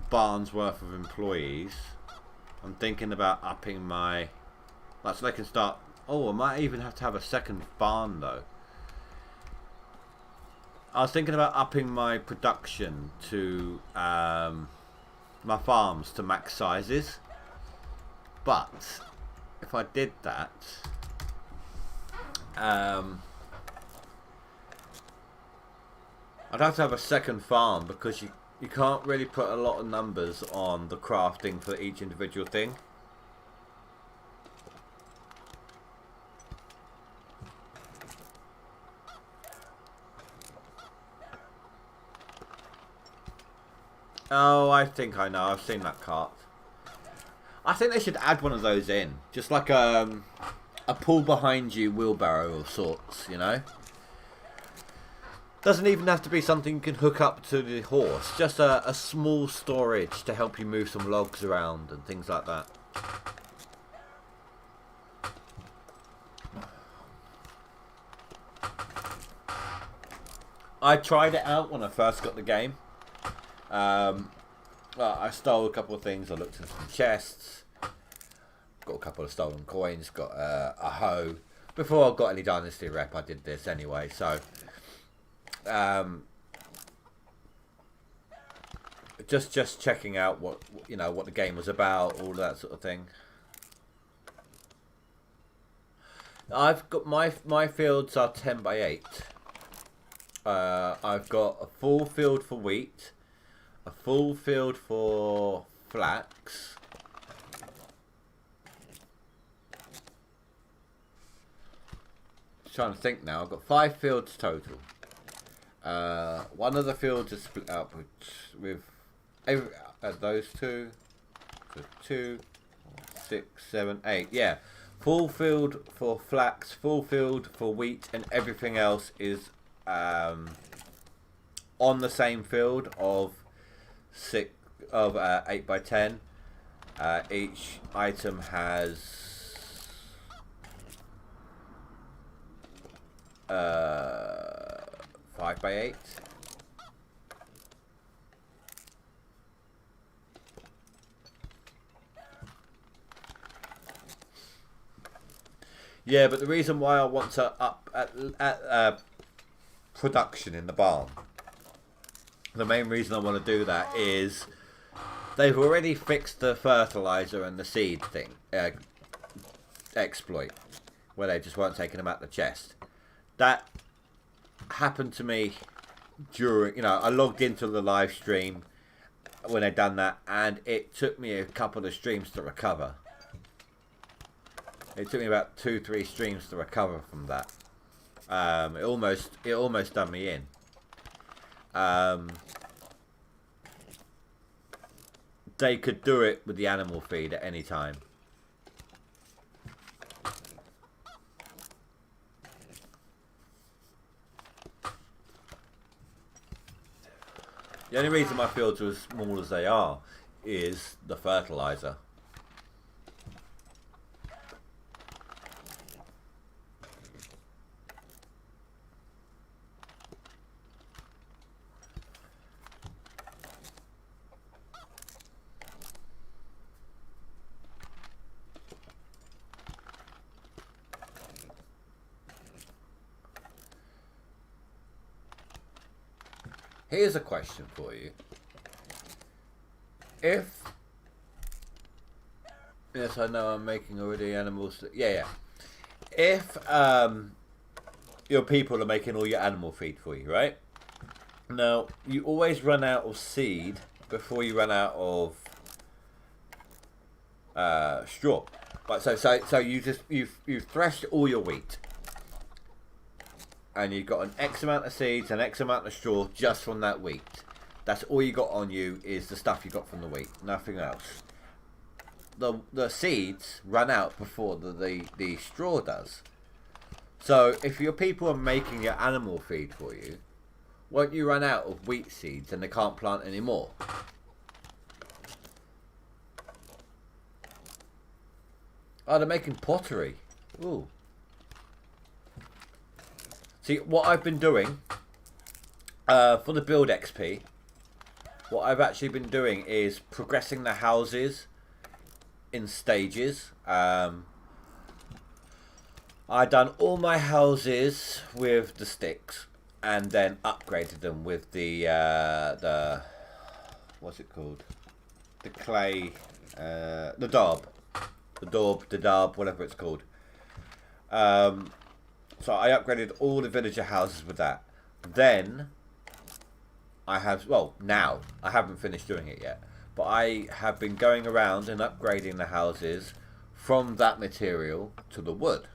barn's worth of employees, I'm thinking about upping my, like, so they can start. Oh, I might even have to have a second barn though. I was thinking about upping my production to my farms to max sizes, but if I did that, I'd have to have a second farm because you can't really put a lot of numbers on the crafting for each individual thing. Oh, I think I know. I've seen that cart. I think they should add one of those in. Just like a pull behind you wheelbarrow of sorts, you know? Doesn't even have to be something you can hook up to the horse. Just a small storage to help you move some logs around and things like that. I tried it out when I first got the game. I stole a couple of things. I looked in some chests. Got a couple of stolen coins. Got a hoe. Before I got any Dynasty rep, I did this anyway. So, just checking out what the game was about, all that sort of thing. I've got my fields are 10 by 8. I've got a full field for wheat, a full field for flax, trying to think now. I've got 5 fields total. One of the fields is split up with those two, so 2, 6, 7, 8. Yeah, full field for flax, full field for wheat, and everything else is on the same field of 8 by 10. Each item has 5 by 8. Yeah, but the reason why I want to up at production in the barn, the main reason I want to do that is they've already fixed the fertilizer and the seed thing exploit, where they just weren't taking them out the chest. That happened to me during, I logged into the live stream when they'd done that, and it took me a couple of streams to recover. It took me about 2-3 streams to recover from that. It almost done me in. They could do it with the animal feed at any time. The only reason my fields are as small as they are is the fertilizer. Here's a question for you. If... Yes, I know I'm making already animals... Yeah. If your people are making all your animal feed for you, right? Now, you always run out of seed before you run out of straw. Right, so you've threshed all your wheat. And you've got an X amount of seeds and X amount of straw just from that wheat. That's all you got on you is the stuff you got from the wheat, nothing else. The seeds run out before the straw does. So if your people are making your animal feed for you, won't you run out of wheat seeds and they can't plant anymore? Oh, they're making pottery. Ooh. See, what I've been doing for the build XP, what I've actually been doing is progressing the houses in stages. I done all my houses with the sticks and then upgraded them with the what's it called? The clay, the daub, whatever it's called. So I upgraded all the villager houses with that. Then I have, well, now I haven't finished doing it yet, but I have been going around and upgrading the houses from that material to the wood.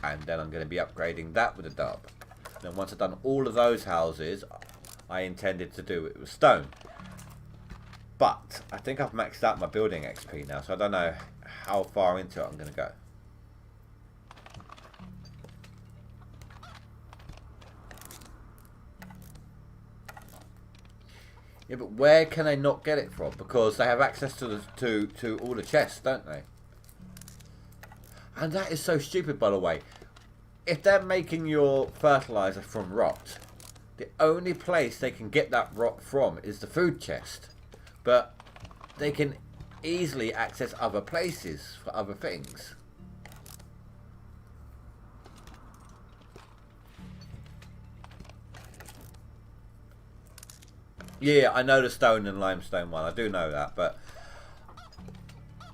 And then I'm going to be upgrading that with a daub. Then once I've done all of those houses, I intended to do it with stone. But I think I've maxed out my building XP now, so I don't know how far into it I'm going to go. Yeah, but where can they not get it from? Because they have access to to all the chests, don't they? And that is so stupid, by the way. If they're making your fertilizer from rot, The only place they can get that rock from is the food chest. But they can easily access other places for other things. Yeah, I know the stone and limestone one. I do know that,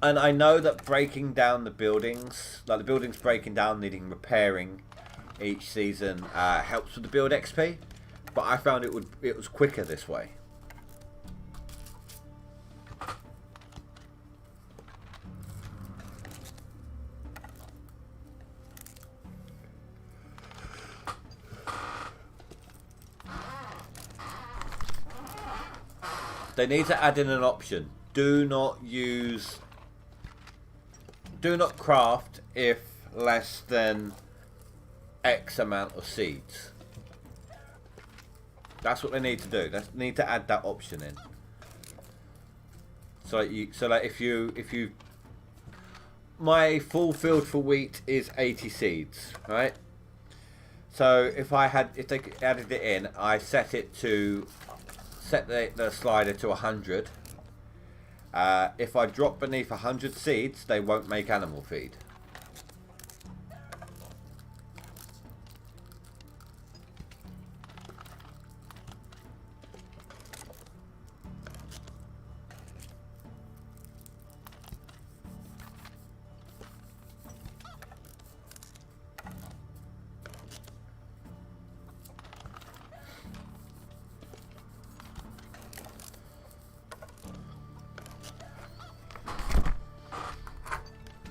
and I know that breaking down the buildings, like the buildings breaking down, needing repairing each season, helps with the build XP. But I found it was quicker this way. They need to add in an option. Do not craft if less than X amount of seeds. That's what they need to do. They need to add that option in. So if you my full field for wheat is 80 seeds, right? So if they added it in, I set the slider to 100. If I drop beneath 100 seeds, they won't make animal feed.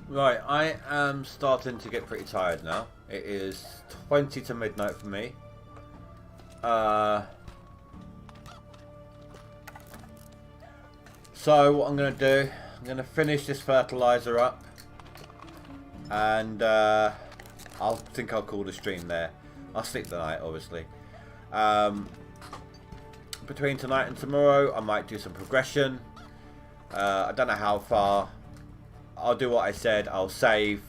Right, I am starting to get pretty tired now. It is 20 to midnight for me. So what I'm going to do, I'm going to finish this fertilizer up. And I'll call the stream there. I'll sleep tonight, obviously. Between tonight and tomorrow, I might do some progression. I don't know how far. I'll do what I said. I'll save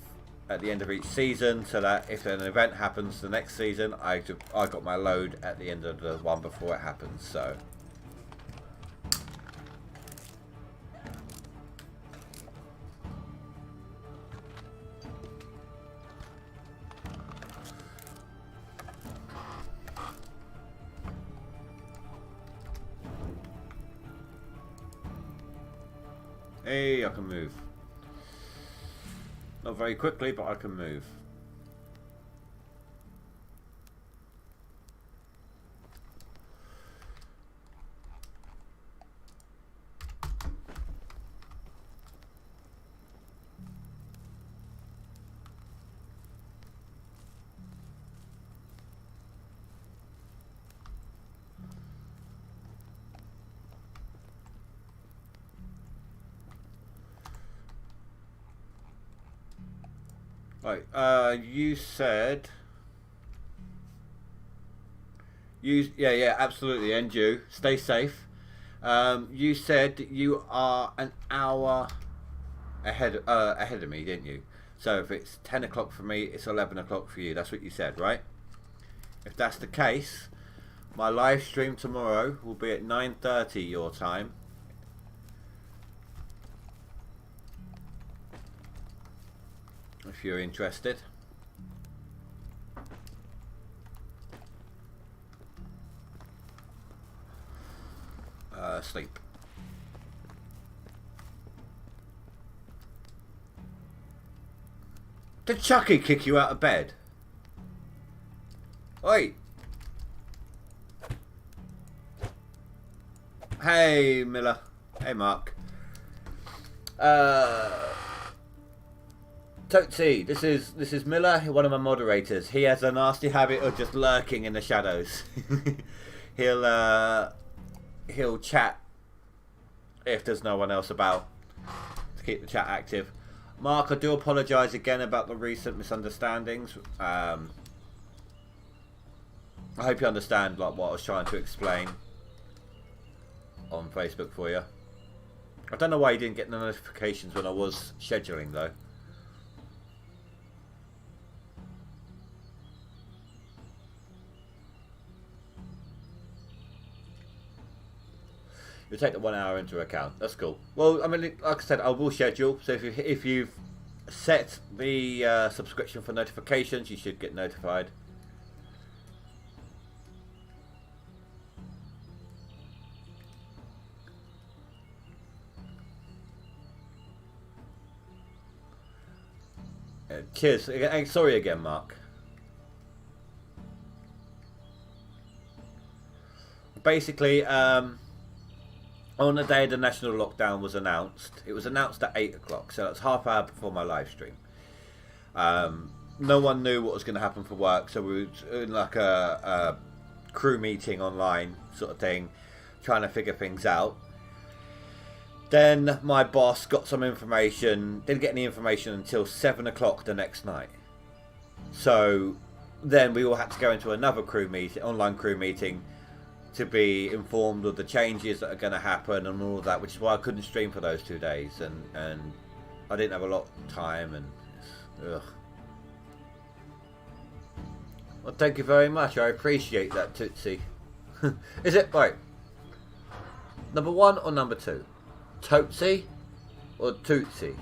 at the end of each season, so that if an event happens the next season, I got my load at the end of the one before it happens. So hey, I can move. Not very quickly, but I can move. Right, you said... Yeah, absolutely, and you. Stay safe. You said you are an hour ahead of me, didn't you? So if it's 10 o'clock for me, it's 11 o'clock for you. That's what you said, right? If that's the case, my live stream tomorrow will be at 9:30 your time. If you're interested. Sleep. Did Chucky kick you out of bed? Oi! Hey, Miller. Hey, Mark. Tootsie, this is Miller, one of my moderators. He has a nasty habit of just lurking in the shadows. He'll chat if there's no one else about to keep the chat active. Mark, I do apologise again about the recent misunderstandings. I hope you understand like what I was trying to explain on Facebook for you. I don't know why you didn't get the notifications when I was scheduling though. You'll take the 1 hour into account. That's cool. Well, I mean, like I said, I will schedule. So if you've set the subscription for notifications, you should get notified. Cheers. Sorry again, Mark. Basically, on the day the national lockdown was announced, it was announced at 8 o'clock, so that's half hour before my live stream. No one knew what was going to happen for work, so we were in like a crew meeting online sort of thing, trying to figure things out. Then my boss got some information, didn't get any information until 7 o'clock the next night. So then we all had to go into another crew meeting, online crew meeting, to be informed of the changes that are going to happen and all of that, which is why I couldn't stream for those 2 days, and I didn't have a lot of time, and ugh. Well, thank you very much. I appreciate that, Tootsie. Is it right? Number 1 or number 2? Tootsie or Tootsie?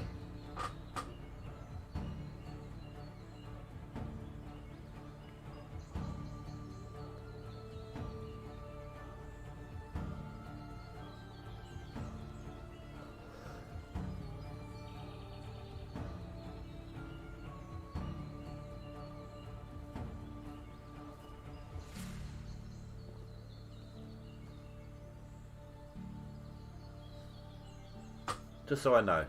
Just so I know.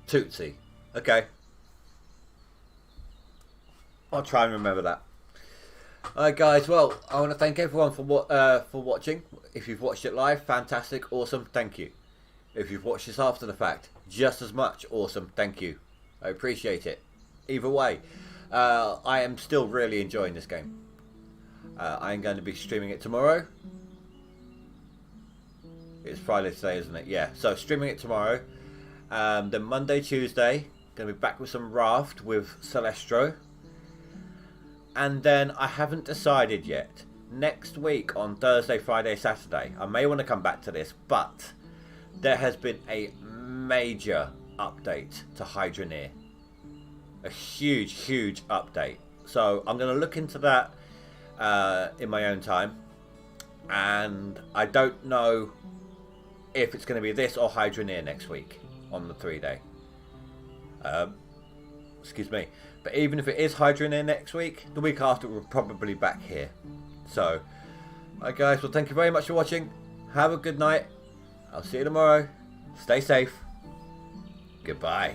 Tootsie. Okay. I'll try and remember that. Alright guys, well, I want to thank everyone for watching. If you've watched it live, fantastic, awesome, thank you. If you've watched this after the fact, just as much, awesome, thank you. I appreciate it. Either way, I am still really enjoying this game. I am going to be streaming it tomorrow. It's Friday today, isn't it? Yeah, so streaming it tomorrow. Then Monday, Tuesday, going to be back with some Raft with Celestro. And then I haven't decided yet. Next week on Thursday, Friday, Saturday, I may want to come back to this, but there has been a major update to Hydroneer. A huge, huge update. So I'm going to look into that in my own time, and I don't know if it's going to be this or Hydroneer next week on the 3-day. Excuse me. But even if it is Hydroneer next week, the week after we're probably back here. So, alright guys, well thank you very much for watching. Have a good night. I'll see you tomorrow. Stay safe. Goodbye.